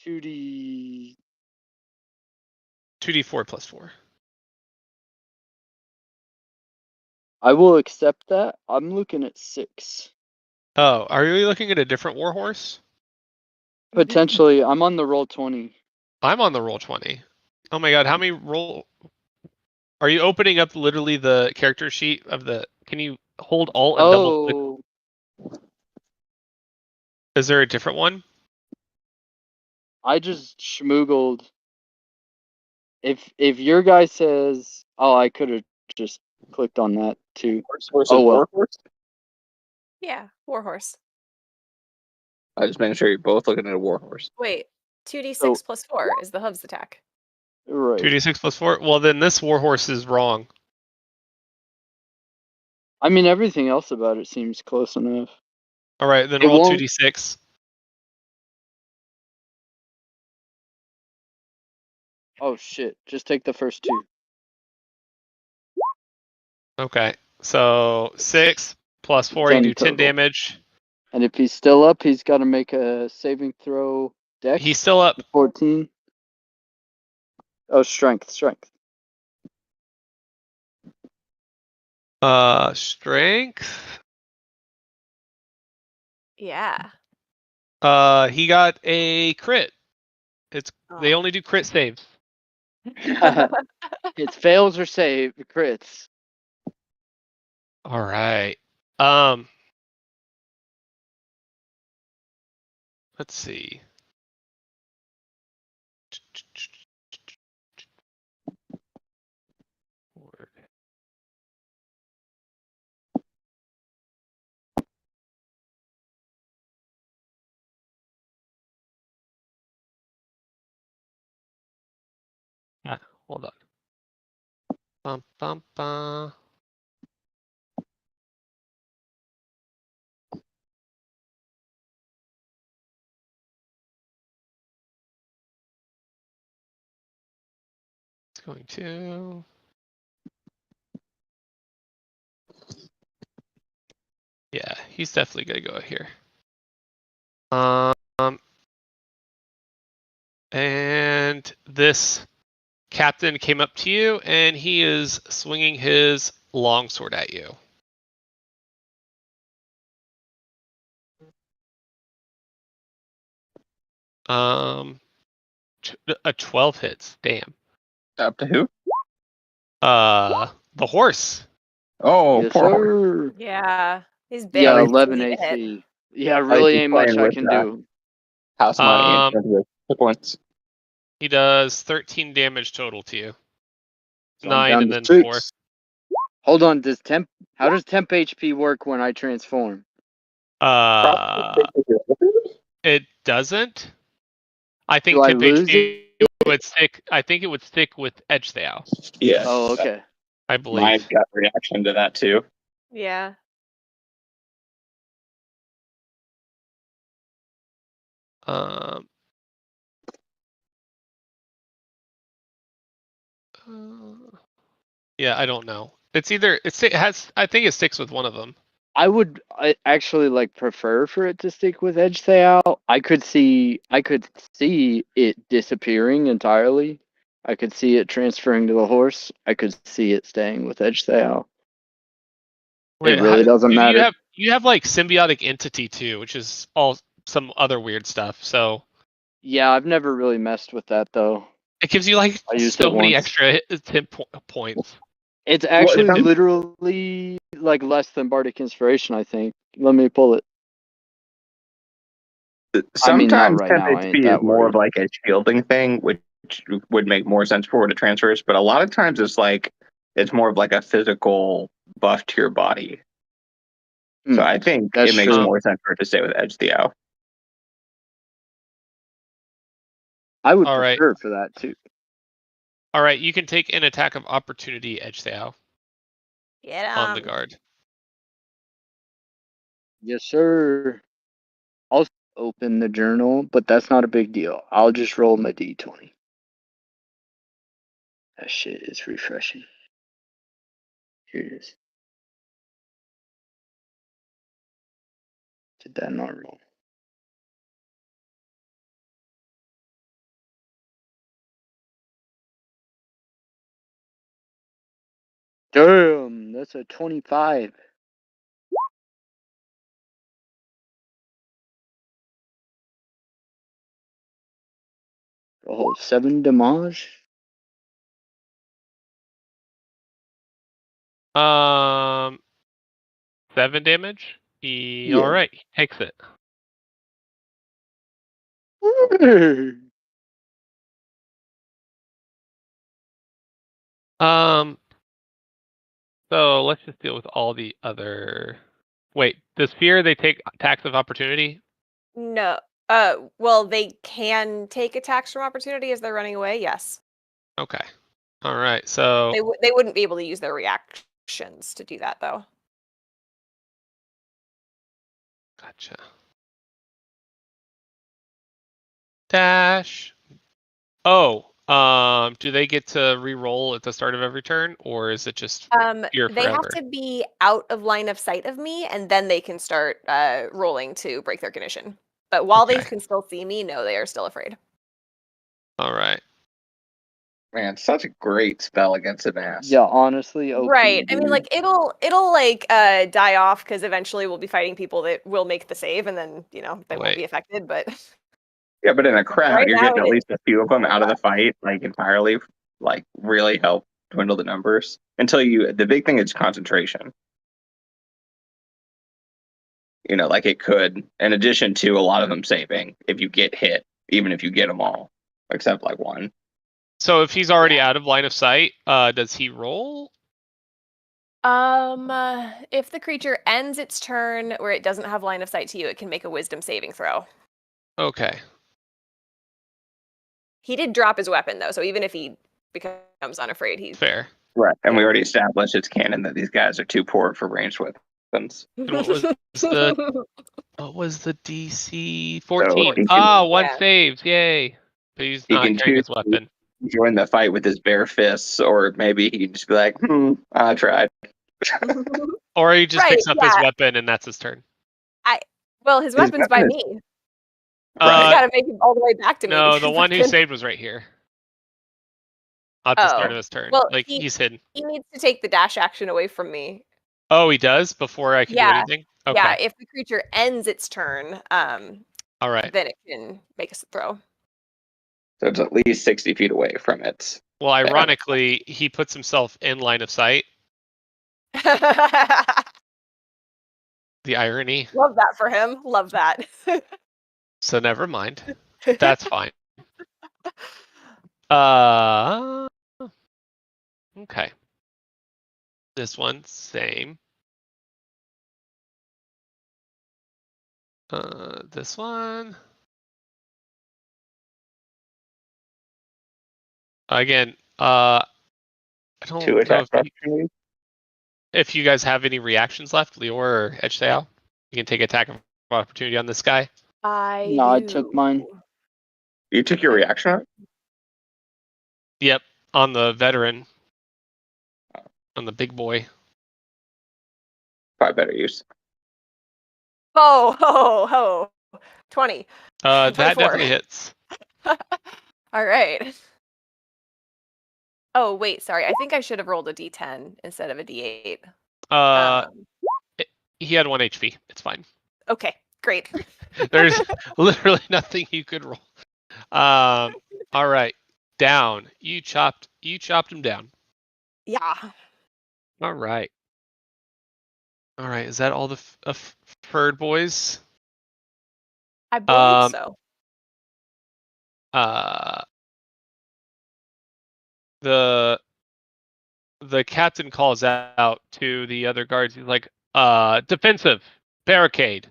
2d4 plus 4. I will accept that. I'm looking at 6. Oh, are you looking at a different warhorse? Potentially. I'm on the roll 20. I'm on the roll 20. Oh my god, how many roll? Are you opening up literally the character sheet of the? Can you hold Alt and double click? Is there a different one? I just schmoogled. If your guy says, oh, I could have just clicked on that too. Oh well. Yeah, warhorse. I just making sure you're both looking at a warhorse. Wait, 2d6 plus 4 is the hooves attack. Right. 2d6 plus 4. Well, then this warhorse is wrong. I mean, everything else about it seems close enough. All right, then roll 2d6. Oh shit! Just take the first 2. Okay, so 6 plus 4, you do 10 damage. And if he's still up, he's got to make a saving throw. Dex. He's still up. 14. Oh, strength. Strength. Yeah. He got a crit. They only do crit saves. It's fails or save crits. All right. Let's see. Hold on. Bum, bum, bum. going to. Yeah, he's definitely gonna go here. And this captain came up to you, and he is swinging his longsword at you. A 12 hits. Damn. Up to who? The horse. Oh, Yes, poor horse. sir. Yeah. He's big. Yeah, It's 11 easy to hit. AC. Yeah, really he's ain't much playing I with can that. do. House money Um, and hit points. He does 13 damage total to you. So I'm 9 down and to then 6. 4. Hold on, how does temp HP work when I transform? It doesn't. I think Do I temp lose HP it? would stick. I think it would stick with Edge Thou, Yeah. Oh, okay. I My believe. gut reaction to that too. Yeah. Um. Yeah, I don't know. It's either it has. I think it sticks with one of them. I actually like prefer for it to stick with Edge Thao. I could see it disappearing entirely. I could see it transferring to the horse. I could see it staying with Edge Thao. It really doesn't matter. You have like symbiotic entity too, which is all some other weird stuff. So Yeah, I've never really messed with that though. it gives you like I used so it many once. extra hit points. It's actually if I'm- literally like less than Bardic Inspiration, I think. Let me pull it. I mean, not Sometimes right temp now, I ain't HP that is more of worried. like a shielding thing, which would make more sense for the transfers. But a lot of times it's more of like a physical buff to your body. So I think That's it makes true. more sense for it to stay with Edge Theo. I would All right. prefer for that too. All right, you can take an attack of opportunity, Edge Thao, Get on the guard. Yes, sir. I'll open the journal, but that's not a big deal. I'll just roll my d20. That shit is refreshing. Here it is. Did that not roll? Damn, that's a 25. Oh, 7 damage? 7 damage. Yeah. All right, he takes it. So let's just deal with all the other. Wait, does fear they take attacks of opportunity? No. Well, they can take attacks from opportunity as they're running away. Yes. Okay. All right. So They wouldn't be able to use their reactions to do that though. gotcha. Dash. Oh, do they get to re-roll at the start of every turn, or is it just fear They have forever? to be out of line of sight of me, and then they can start rolling to break their condition. But while they Okay. can still see me, no, they are still afraid. All right. Man, such a great spell against a mass. Yeah, honestly, OP, Right. I mean, dude. like it'll like die off because eventually we'll be fighting people that will make the save, and then they won't be affected. But Yeah, but in a crowd, Right you're now getting at it- least a few of them out of the fight, like entirely, like really help dwindle the numbers until you. The big thing is concentration. Like it could, in addition to a lot of them saving, if you get hit, even if you get them all, except like one. So if he's already out of line of sight, does he roll? if the creature ends its turn where it doesn't have line of sight to you, it can make a wisdom saving throw. Okay. He did drop his weapon though, so even if he becomes unafraid, he's Fair. Right, and we already established it's canon that these guys are too poor for ranged weapons. And what was the DC? 14. So he can- Ah, one Yeah. saves. Yay. But he's He not can carrying choose his weapon. join the fight with his bare fists, or maybe he can just be like, I tried. Or he just Right, picks up his yeah. weapon and that's his turn. Well, his weapon's by weapon me. Right. I gotta make him all the way back to me. No, with the his one who weapon. saved was right here. At the start Oh, of his turn. well, Like, he's hidden. he needs to take the dash action away from me. Oh, he does? Before I can do Yeah, anything? Okay. Yeah, if the creature ends its turn, All right. then it can make a throw. So it's at least 60 feet away from it. Well, ironically, he puts himself in line of sight. The irony. Love that for him. Love that. So never mind. That's fine. Okay. This one, same. This one. Again, I don't 2 know attack opportunities. if you guys have any reactions left, Lior or Edgesail. You can take attack of opportunity on this guy. I took mine. You took your reaction? Yep, on the veteran. On the big boy. Probably better use. Ho, ho, ho. 20. That 24. definitely hits. All right. Oh, wait, sorry. I think I should have rolled a d10 instead of a d8. He had 1 HP. It's fine. Okay, great. There's literally nothing you could roll. All right, down. You chopped him down. Yeah. All right. Is that all the furred boys? I believe so. The captain calls out to the other guards. He's like, defensive barricade.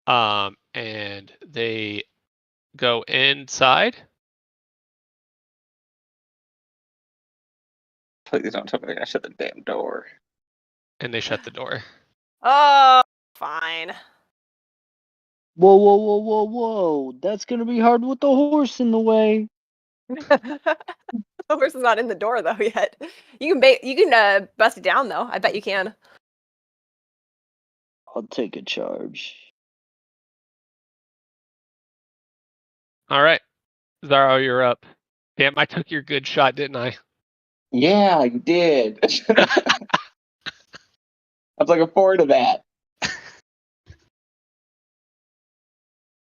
And they go inside. Please don't tell me they're gonna shut the damn door. And they shut the door. Oh, fine. Whoa, whoa, whoa, whoa, whoa. That's gonna be hard with the horse in the way. The horse is not in the door though yet. You can bust it down though. I bet you can. I'll take a charge. All right, Zaro, you're up. Damn, I took your good shot, didn't I? Yeah, you did. I was looking forward to that.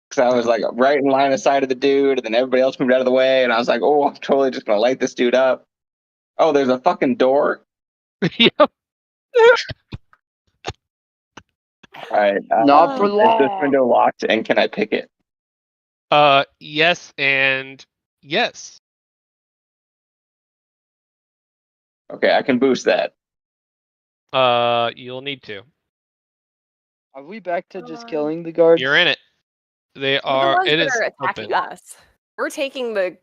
Because I was like right in line of sight of the dude, and then everybody else moved out of the way, and I was like, oh, I'm totally just gonna light this dude up. Oh, there's a fucking door. Yep. All right. Not for Is this long. window locked, and can I pick it? Yes and yes. Okay, I can boost that. You'll need to. Are we back to just killing the guards? You're in it. They Well, the are. ones It that is are attacking open. us. We're taking the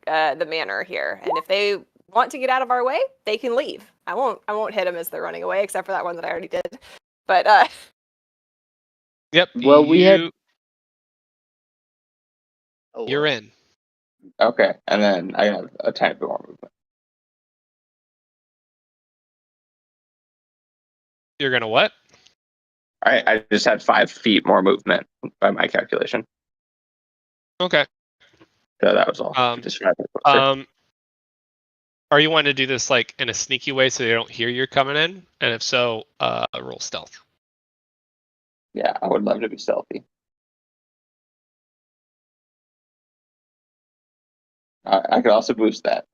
manor here, and if they want to get out of our way, they can leave. I won't hit them as they're running away, except for that one that I already did. But Yep. Well, we had. Oh, You're in. Okay, and then I have a tiny bit more movement. You're gonna what? All right, I just had 5 feet more movement by my calculation. Okay. So that was all. Just 5 feet closer. Are you wanting to do this like in a sneaky way so they don't hear you're coming in? And if so, roll stealth. Yeah, I would love to be stealthy. I could also boost that.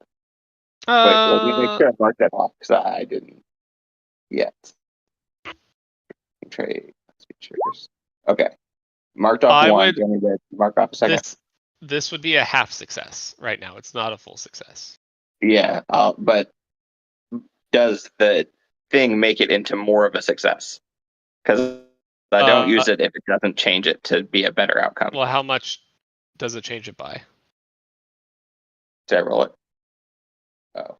Wait, let me make sure I mark that off because I didn't yet. Trade features. Okay, marked off one. Do you want me to mark off a second? This would be a half success right now. It's not a full success. Yeah, but does the thing make it into more of a success? Because I don't use it if it doesn't change it to be a better outcome. Well, how much does it change it by? Did I roll it? Oh.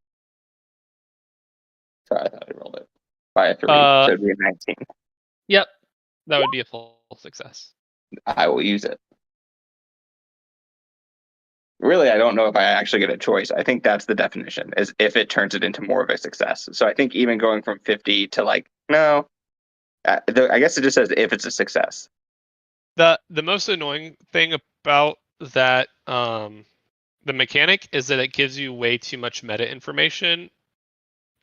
Sorry, I thought I rolled it by a 3. So it'd be a 19. Yep. That would be a full success. I will use it. really, I don't know if I actually get a choice. I think that's the definition, is if it turns it into more of a success. So I think even going from 50 to like, no, I guess it just says if it's a success. The most annoying thing about that the mechanic is that it gives you way too much meta information,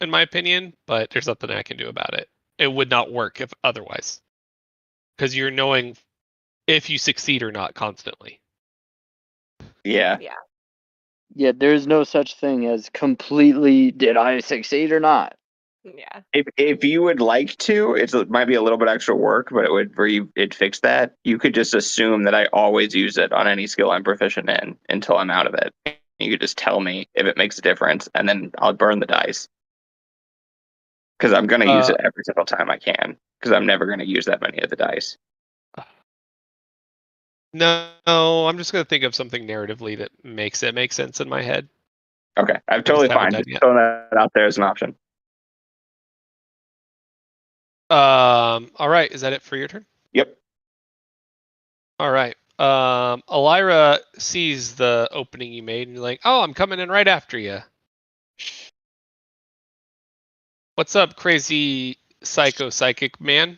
in my opinion, but there's nothing I can do about it. It would not work if otherwise. Because you're knowing if you succeed or not constantly. Yeah. Yeah, there's no such thing as completely did I succeed or not. Yeah. If you would like to, it might be a little bit extra work, but it'd fix that. You could just assume that I always use it on any skill I'm proficient in until I'm out of it. You could just tell me if it makes a difference, and then I'll burn the dice. Because I'm gonna use it every single time I can. Because I'm never gonna use that many of the dice. No, I'm just gonna think of something narratively that makes it make sense in my head. Okay, I'm just totally haven't fine. done Just yet. throwing that out there as an option. All right, is that it for your turn? Yep. All right. Elira sees the opening you made and you're like, oh, I'm coming in right after you. What's up, crazy psychic man?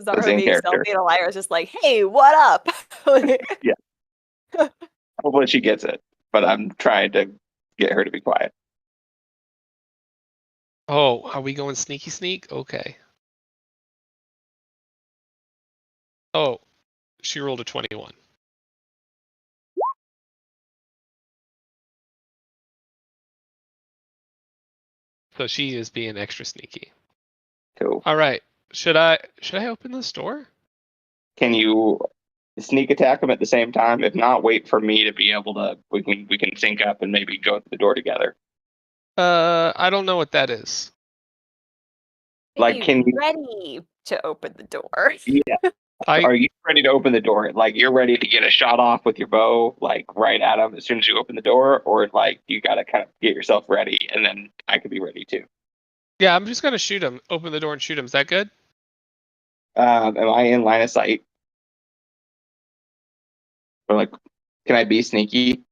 Zara Same being character. stealthy and Elira's just like, hey, what up? Hopefully she gets it, but I'm trying to get her to be quiet. Oh, are we going sneaky sneak? Okay. Oh, she rolled a 21. So she is being extra sneaky. Cool. All right. Should I open this door? Can you sneak attack them at the same time? If not, wait for me to be able to. We can sync up and maybe go through the door together. I don't know what that is. Like, can you? ready to open the door? Yeah. Are you ready to open the door? Like, you're ready to get a shot off with your bow, like right at them as soon as you open the door, or like you gotta kind of get yourself ready, and then I could be ready too. Yeah, I'm just gonna shoot him. Open the door and shoot him. Is that good? Am I in line of sight? Or like, can I be sneaky?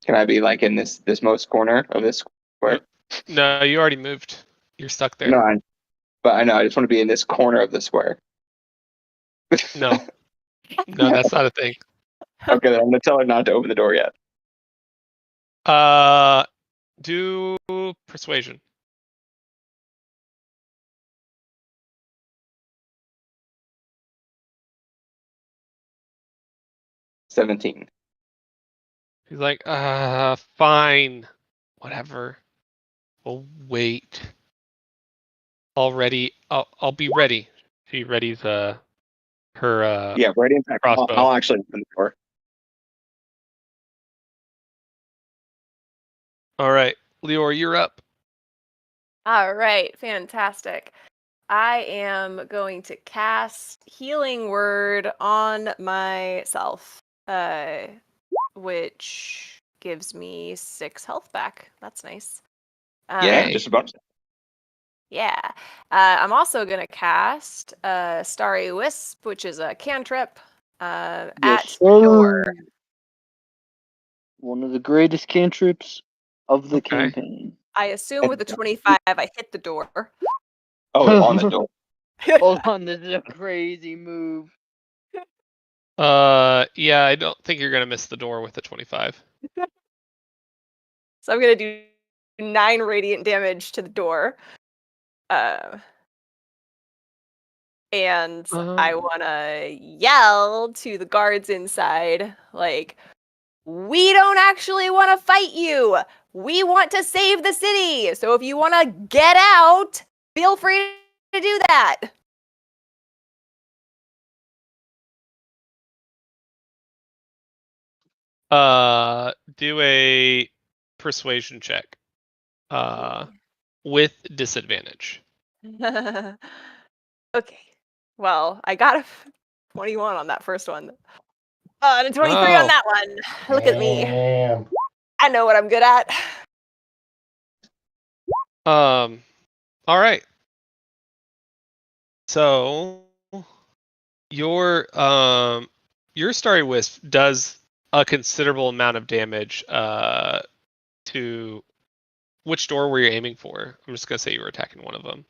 Can I be like in this most corner of this square? No, you already moved. You're stuck there. No, but I know I just want to be in this corner of the square. No, that's not a thing. Okay, then I'm gonna tell her not to open the door yet. Do persuasion. $17. He's like, fine, whatever. We'll wait. Already, I'll be ready. She readies her Yeah, ready in fact. crossbow. I'll actually open the door. All right, Leor, you're up. All right, fantastic. I am going to cast Healing Word on myself, which gives me 6 health back. That's nice. Yeah, Yay. just a bonus. Yeah. I'm also going to cast Starry Wisp, which is a cantrip, at the door. One of the greatest cantrips of the Okay. campaign. I assume with a 25, I hit the door. Oh, on the door. Hold on, this is a crazy move. Yeah, I don't think you're gonna miss the door with the 25. So I'm going to do 9 radiant damage to the door. And I want to yell to the guards inside, like, we don't actually want to fight you. We want to save the city. So if you want to get out, feel free to do that. Do a persuasion check. With disadvantage. Okay. Well, I got a 21 on that first one. And a 23 on that one. Look at me. Damn. I know what I'm good at. All right. So your Starry Wisp does a considerable amount of damage to which door were you aiming for? I'm just gonna say you were attacking one of them.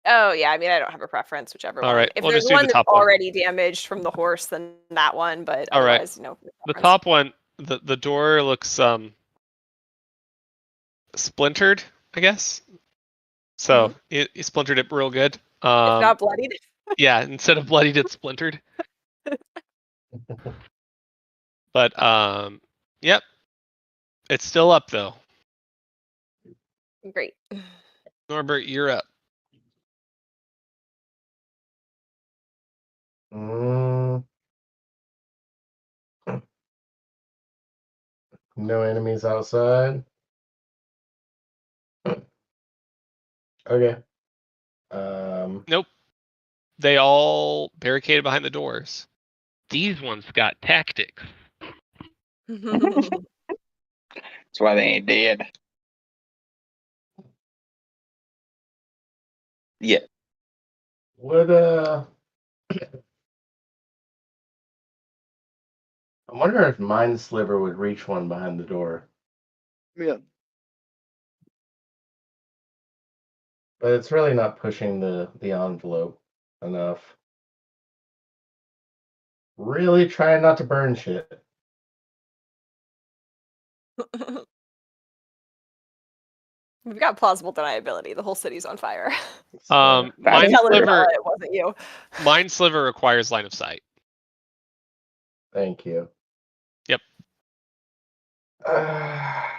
Oh yeah, I mean I don't have a preference, whichever All one. right, If we'll there's just do one the that's top one. already damaged from the horse, then that one. But All right. otherwise, no. The preference. top one, the door looks splintered, I guess. So it splintered it real good. It's not bloodied. Yeah, instead of bloodied, it's splintered. But yep, it's still up though. Great. Norbert, you're up. No enemies outside. Okay. Nope. They all barricaded behind the doors. These ones got tactics. That's why they ain't dead. Yeah. Would I wonder if Mind Sliver would reach one behind the door. Yeah. But it's really not pushing the envelope enough. Really trying not to burn shit. We've got plausible deniability. The whole city's on fire. So, Mind Tell Sliver. it wasn't you. Mind Sliver requires line of sight. thank you. Yep.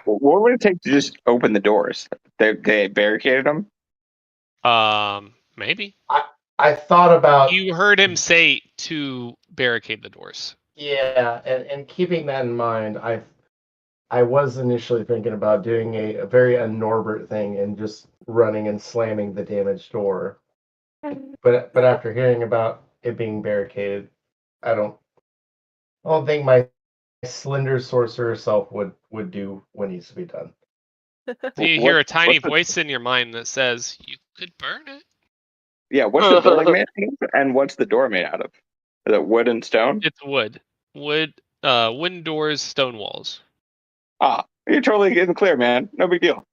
What would it take to just open the doors? They barricaded them? Maybe. I thought about You heard him say to barricade the doors. yeah, and keeping that in mind, I was initially thinking about doing a very un-Norbert thing and just running and slamming the damaged door. But after hearing about it being barricaded, I don't think my slender sorcerer self would do what needs to be done. So you hear a tiny voice in your mind that says, "You could burn it." Yeah, what's the building made out of? And what's the door made out of? Is it wood and stone? It's wood. Wooden doors, stone walls. Ah, you're totally getting clear, man. No big deal.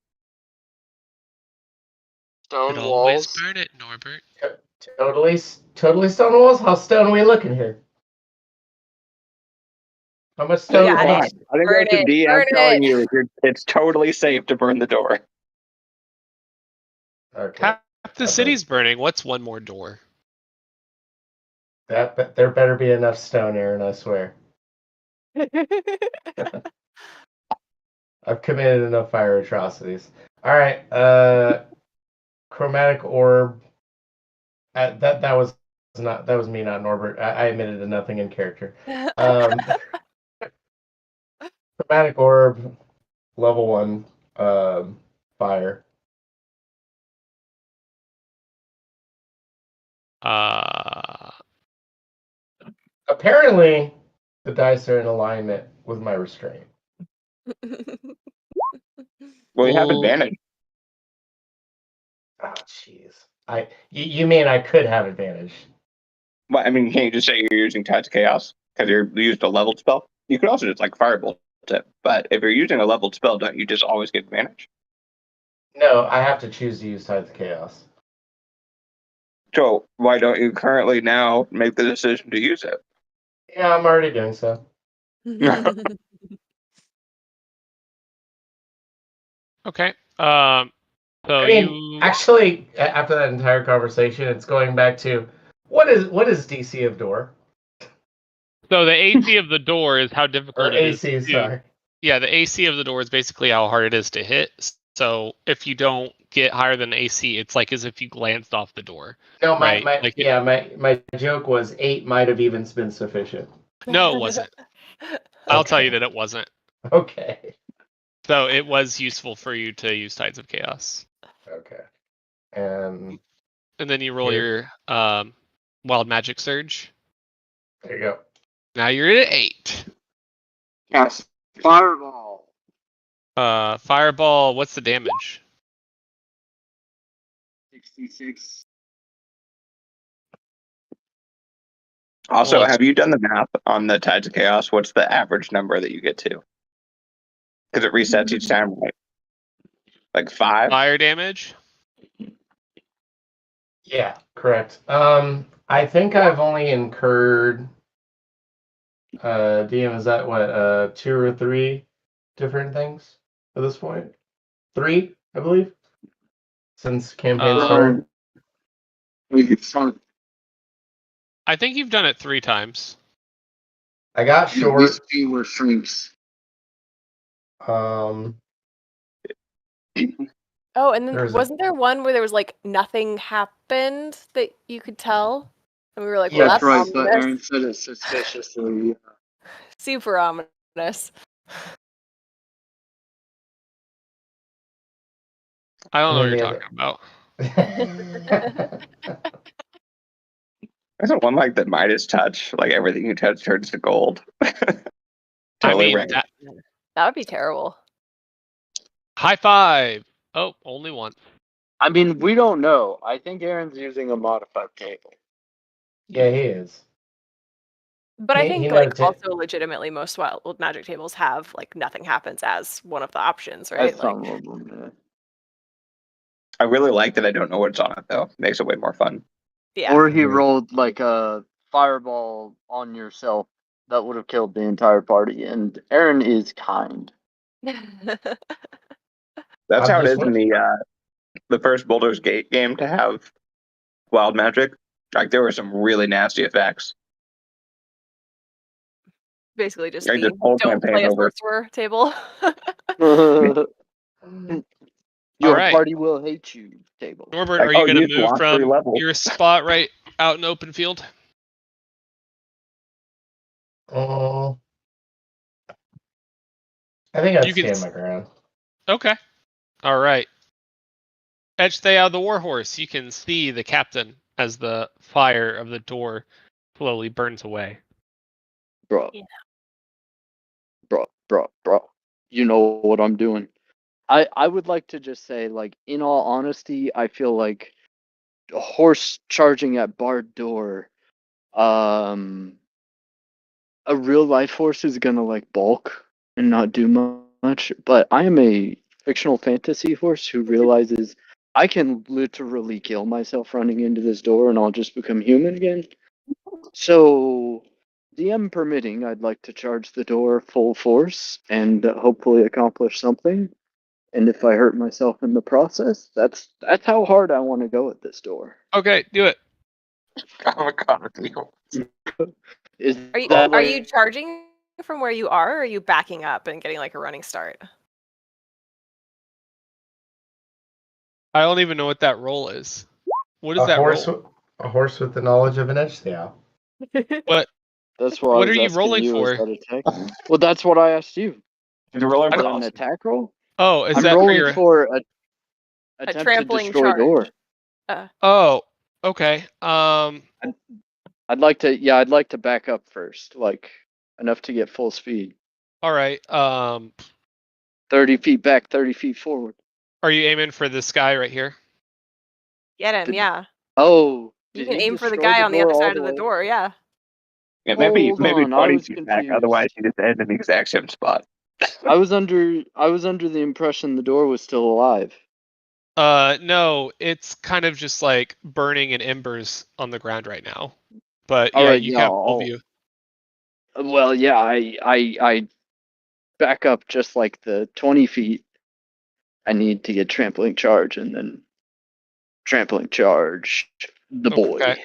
Stone Could always walls. burn it, Norbert. Totally stone walls. How stone are we looking here? How much stone? Yeah, Fine. I think burn that's the it, DM burn telling it. you it's totally safe to burn the door. Okay. Half the Okay. city's burning. What's one more door? That there better be enough stone, Aaron. I swear. I've committed enough fire atrocities. All right. Chromatic orb. That was me, not Norbert. I admitted to nothing in character. Chromatic orb, level 1, fire. Apparently, the dice are in alignment with my restraint. Well, you have Ooh. advantage. Oh, jeez. You mean I could have advantage? Well, I mean, can't you just say you're using Tides of Chaos because you're used a leveled spell? You could also just like Firebolt it. But if you're using a leveled spell, don't you just always get advantage? No, I have to choose to use Tides of Chaos. So why don't you currently now make the decision to use it? Yeah, I'm already doing so. Okay. So I mean, actually, after that entire conversation, it's going back to what is DC of door? So the AC of the door is how Or difficult it is. AC, sorry. Yeah, the AC of the door is basically how hard it is to hit. So if you don't get higher than AC, it's like as if you glanced off the door. No, right? my joke was 8 might have even been sufficient. No, it wasn't. I'll tell you that it wasn't. Okay. So it was useful for you to use Tides of Chaos. Okay. And then you roll your Wild Magic Surge. There you go. Now you're at 8. Yes. Fireball. Fireball, what's the damage? 66. Also, Well, have you done the math on the Tides of Chaos? What's the average number that you get to? Because it resets each time, right? Like 5? fire damage. Yeah, correct. I think I've only incurred. DM, is that what? 2 or 3 different things at this point? 3, I believe, since campaign started. I think you've done it 3 times. I got short. These 2 were shrinks. Um, Oh, and then There's a- wasn't there one where there was like nothing happened that you could tell? And we were like, well, Yes. That's that's right, but ominous. Aaron said it suspiciously. Super ominous. I don't know what And you're then talking about. Isn't one like the Midas touch? Like everything you touch turns to gold. Totally mean, right. That would be terrible. High five. Oh, only one. I mean, we don't know. I think Aaron's using a modified table. Yeah, he is. But I He think knows like it. also legitimately most wild magic tables have like nothing happens as one of the options, right? That's Like some of them, yeah. I really like that I don't know what's on it though. Makes it way more fun. yeah. Or he Agreed. rolled like a fireball on yourself that would have killed the entire party. And Aaron is kind. That's I'm how it just is in the first Baldur's Gate game to have wild magic. Like there were some really nasty effects. Basically just Like the this whole don't campaign play a over. sorcerer table. Your Alright. party will hate you table. Norbert, Like, are you oh, going to you move walk 3 from levels. your spot right out in open field? I think I'd You can. stand my ground. Okay. All right. Edge Thea the Warhorse. You can see the captain as the fire of the door slowly burns away. Bro. Yeah. Bro. You know what I'm doing. I would like to just say, like, in all honesty, I feel like a horse charging at barred door, a real life horse is gonna like bulk and not do much. But I am a fictional fantasy horse who realizes I can literally kill myself running into this door and I'll just become human again. So, DM permitting, I'd like to charge the door full force and hopefully accomplish something. And if I hurt myself in the process, that's how hard I want to go at this door. Okay, do it. Oh my god. Is Are you that are like, you charging from where you are, or are you backing up and getting like a running start? I don't even know what that roll is. What is A that horse, roll? a horse with the knowledge of an edge Thea. What? that's what I What was are you asking rolling you? for? Is that attack? Well, that's what I asked you. You're rolling Is for that an awesome. attack roll? Oh, is I'm that for rolling your? for a A attempt to trampling destroy charge. door. Oh, okay. I'd like to back up first, like enough to get full speed. All right. 30 feet back, 30 feet forward. Are you aiming for this guy right here? Get him, Did- yeah. Oh, You did can he aim for the destroy guy on the door other all side of the way? door, yeah. Yeah, maybe Hold on, I 20 was feet back. confused. Otherwise, you just end in the exact same spot. I was under the impression the door was still alive. No, it's kind of just like burning in embers on the ground right now. But All yeah, right, you yeah, have full view. well, yeah, I back up just like the 20 feet. I need to get trampling charge and then trampling charge the boy. Okay.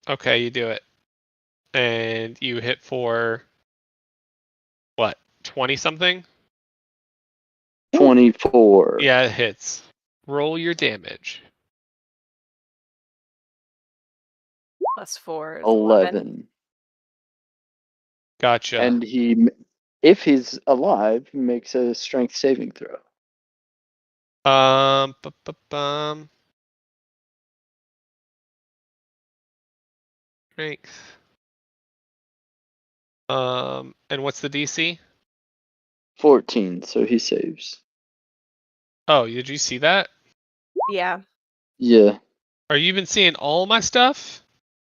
Okay, you do it. And you hit for what? 20 something? 24. Yeah, it hits. Roll your damage. +4 is 11. Gotcha. And he, if he's alive, makes a strength saving throw. Strength. And what's the DC? 14, so he saves. Oh, did you see that? Yeah. Yeah. Are you even seeing all my stuff?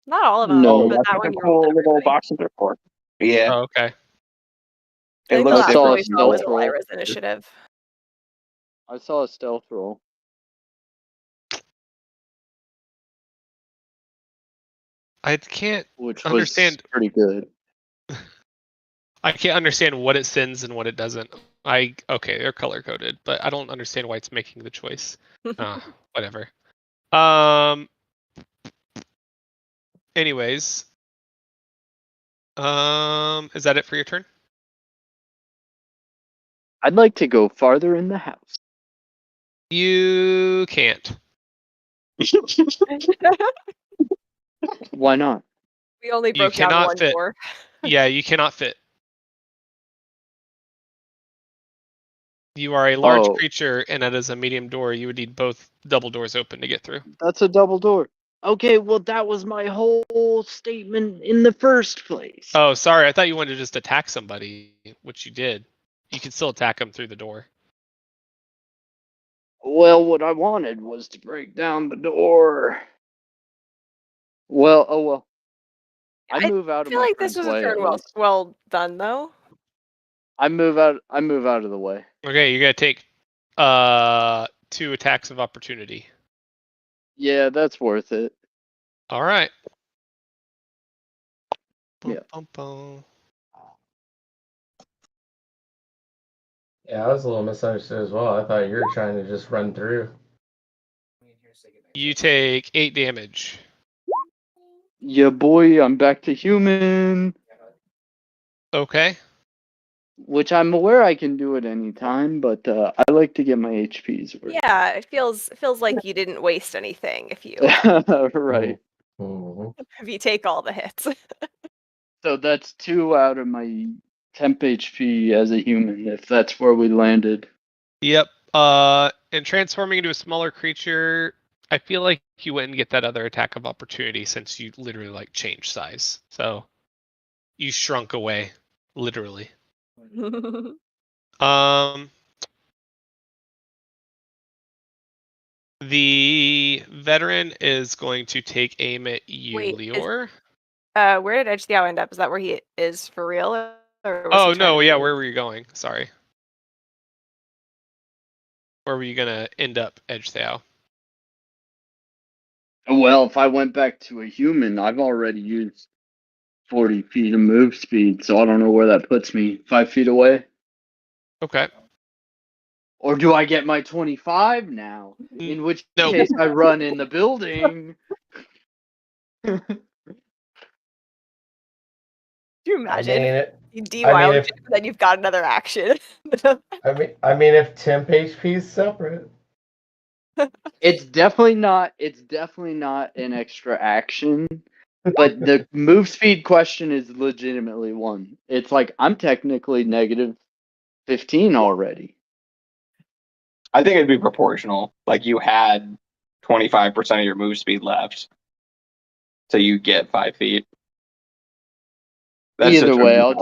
Not all of them, No. but That's that what one the you rolled cool little everybody. boxes are for. Yeah, Oh, okay. I it think the looks last saw one a we saw was stealth roll. Elvira's initiative. I saw a stealth roll. I can't Which understand. was pretty good. I can't understand what it sends and what it doesn't. Okay, they're color coded, but I don't understand why it's making the choice. Whatever. Anyways. Is that it for your turn? I'd like to go farther in the house. You can't. Why not? We only You broke down cannot one fit. door. Yeah, you cannot fit. You are a large Oh. creature, and that is a medium door. You would need both double doors open to get through. That's a double door. Okay, well, that was my whole statement in the first place. Oh, sorry. I thought you wanted to just attack somebody, which you did. You can still attack them through the door. Well, what I wanted was to break down the door. Well, oh well. I move out I of feel my like this friend's was a way. turn At well least. well done though. I move out of the way. Okay, you're gonna take 2 attacks of opportunity. Yeah, that's worth it. All right. Yeah. Bum, bum. Yeah, I was a little misunderstood as well. I thought you were trying to just run through. You take 8 damage. Yeah, boy, I'm back to human. Okay. Which I'm aware I can do at any time, but I like to get my HPs worth. Yeah, it feels like you didn't waste anything if you Right. Mhm. if you take all the hits. So that's 2 out of my temp HP as a human, if that's where we landed. Yep. And transforming into a smaller creature, I feel like you wouldn't get that other attack of opportunity since you literally like changed size. So you shrunk away, literally. The veteran is going to take aim at you, Wait, Leor. where did Edge the Owl end up? Is that where he is for real? Or was Oh he trying no, to yeah, move? where were you going? Sorry. Where were you gonna end up, Edge Thao? Well, if I went back to a human, I've already used 40 feet of move speed, so I don't know where that puts me. 5 feet away? Okay. Or do I get my 25 now? In which No. case I run in the building. Could you I imagine? mean, You I de-wild mean, if Jim, then you've got another action. I mean, if temp HP is separate. It's definitely not an extra action. But the move speed question is legitimately one. It's like I'm technically negative 15 already. I think it'd be proportional. Like you had 25% of your move speed left, so you get 5 feet. That's Either just way, I'd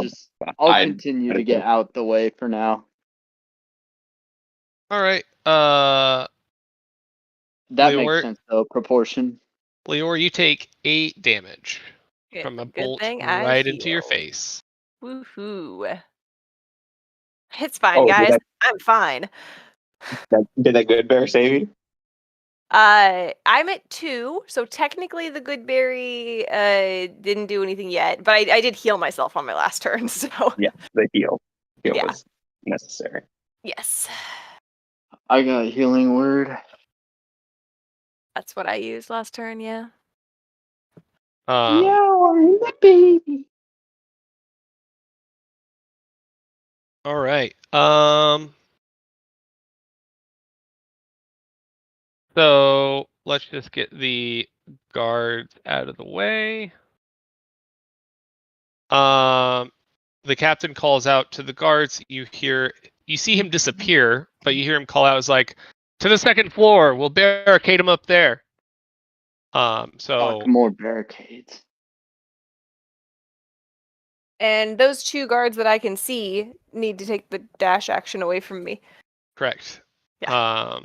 I'll continue to get out the way for now. All right. That Leor, makes sense though, proportion. Leor, you take 8 damage from a Good bolt thing I right into your healed. face. Woohoo! It's fine, Oh, guys. I'm fine. did that good bear save you? I'm at 2, so technically the good berry didn't do anything yet, but I did heal myself on my last turn, so Yeah, the heal. Heal Yeah. was necessary. yes, I got a healing word. that's what I used last turn. Yeah. The baby. All right. So let's just get the guards out of the way. The captain calls out to the guards. You see him disappear, but you hear him call out, "Is like, to the 2nd floor. We'll barricade him up there." So Fuck, more barricades. And those 2 guards that I can see need to take the dash action away from me. correct. Yeah.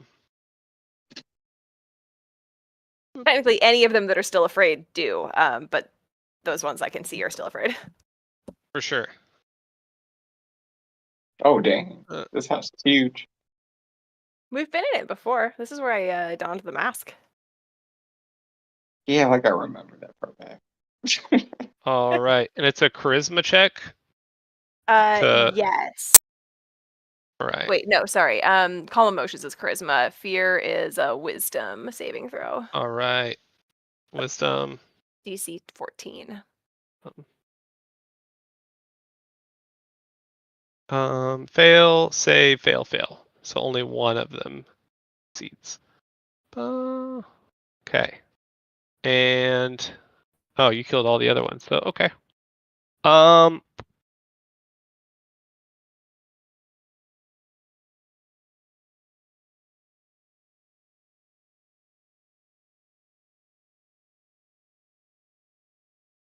Technically, any of them that are still afraid do, but those ones I can see are still afraid. For sure. Oh dang! Uh, This house is huge. We've been in it before. This is where I donned the mask. Yeah, like I remember that part back. All right, and it's a charisma check. To- Yes. All right. Wait, no, sorry. Calm emotions is charisma. Fear is a wisdom saving throw. All right. Wisdom. DC 14. Fail, save, fail, fail. So only one of them succeeds. Okay. And oh, you killed all the other ones. So okay.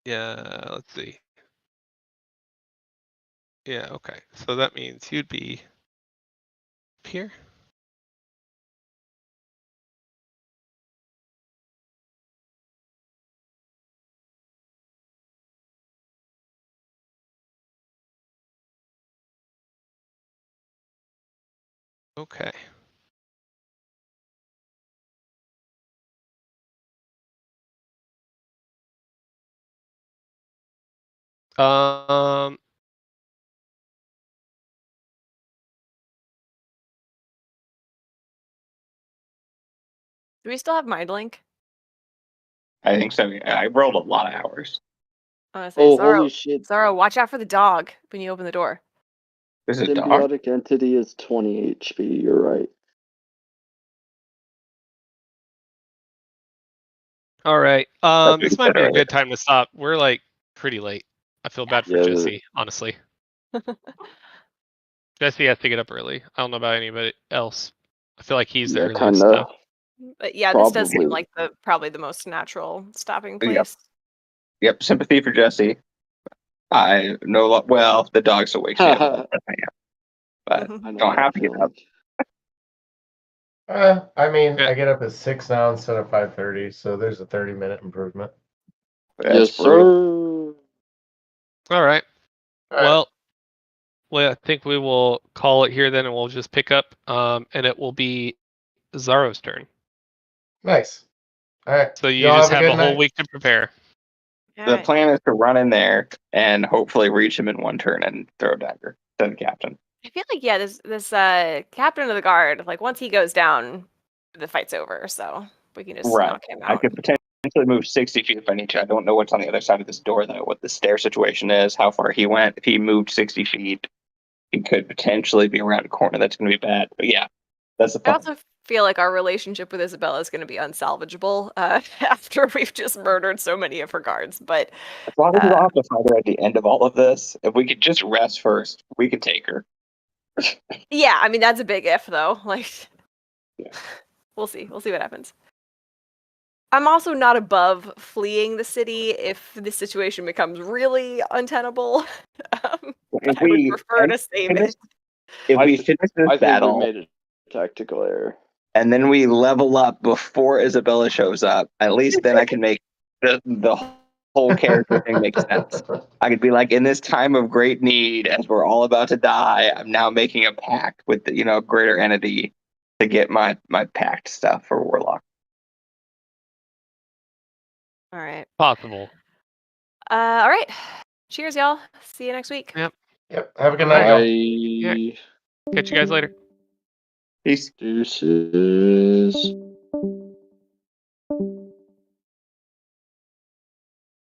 Yeah, let's see. Yeah, okay. So that means you'd be here. Okay. Um, Do we still have Mind Link? I think so. I rolled a lot of hours. I want to say, Oh, Zara, holy shit. Zara, watch out for the dog when you open the door. There's a dog. Symbiotic entity is 20 HP. You're right. all right. That's This what might you be said a good time to stop. We're like pretty late. I feel bad for Yeah, Jesse, honestly. Jesse has to get up early. I don't know about anybody else. I feel like he's the yeah, earliest kind of. though. But yeah, this does seem Probably. like probably the most natural stopping Yep. place. Yep, sympathy for Jesse. I know. Well, the dog still wakes me up, but I know don't that have to get up. feeling. I mean, Yeah. I get up at 6 now instead of 5:30, so there's a 30-minute improvement. That's Yes, brutal. sir. All right. All Well, I think we will call it here then, and we'll just pick up. And it will be Zaro's turn. Nice. All right. So you Y'all just have a have good a whole night. week to prepare. All The right. plan is to run in there and hopefully reach him in one turn and throw a dagger to the captain. I feel like this captain of the guard, like once he goes down, the fight's over. So we can just Right. knock him I out. could potentially move 60 feet if I need to. I don't know what's on the other side of this door, though, what the stair situation is, how far he went. If he moved 60 feet, he could potentially be around a corner. That's going to be bad. But yeah, that's the I plan. also feel like our relationship with Isabella is going to be unsalvageable after we've just murdered so many of her guards. But As long as we don't have to fight her at the end of all of this, if we could just rest first, we could take her. yeah, I mean that's a big if though. Like, Yeah. we'll see. We'll see what happens. I'm also not above fleeing the city if the situation becomes really untenable. If I would we prefer to save finish, it. if I we th- finish this I think battle, we made a tactical error. and then we level up before Isabella shows up, at least then I can make the whole character thing make sense. I could be like, in this time of great need, as we're all about to die, I'm now making a pact with the greater entity to get my pact stuff for Warlock. All right. Possible. All right. Cheers, y'all. See you next week. Yep. Yep. Have a good All night, right. y'all. Bye. Catch you guys later. Peace. Deuces.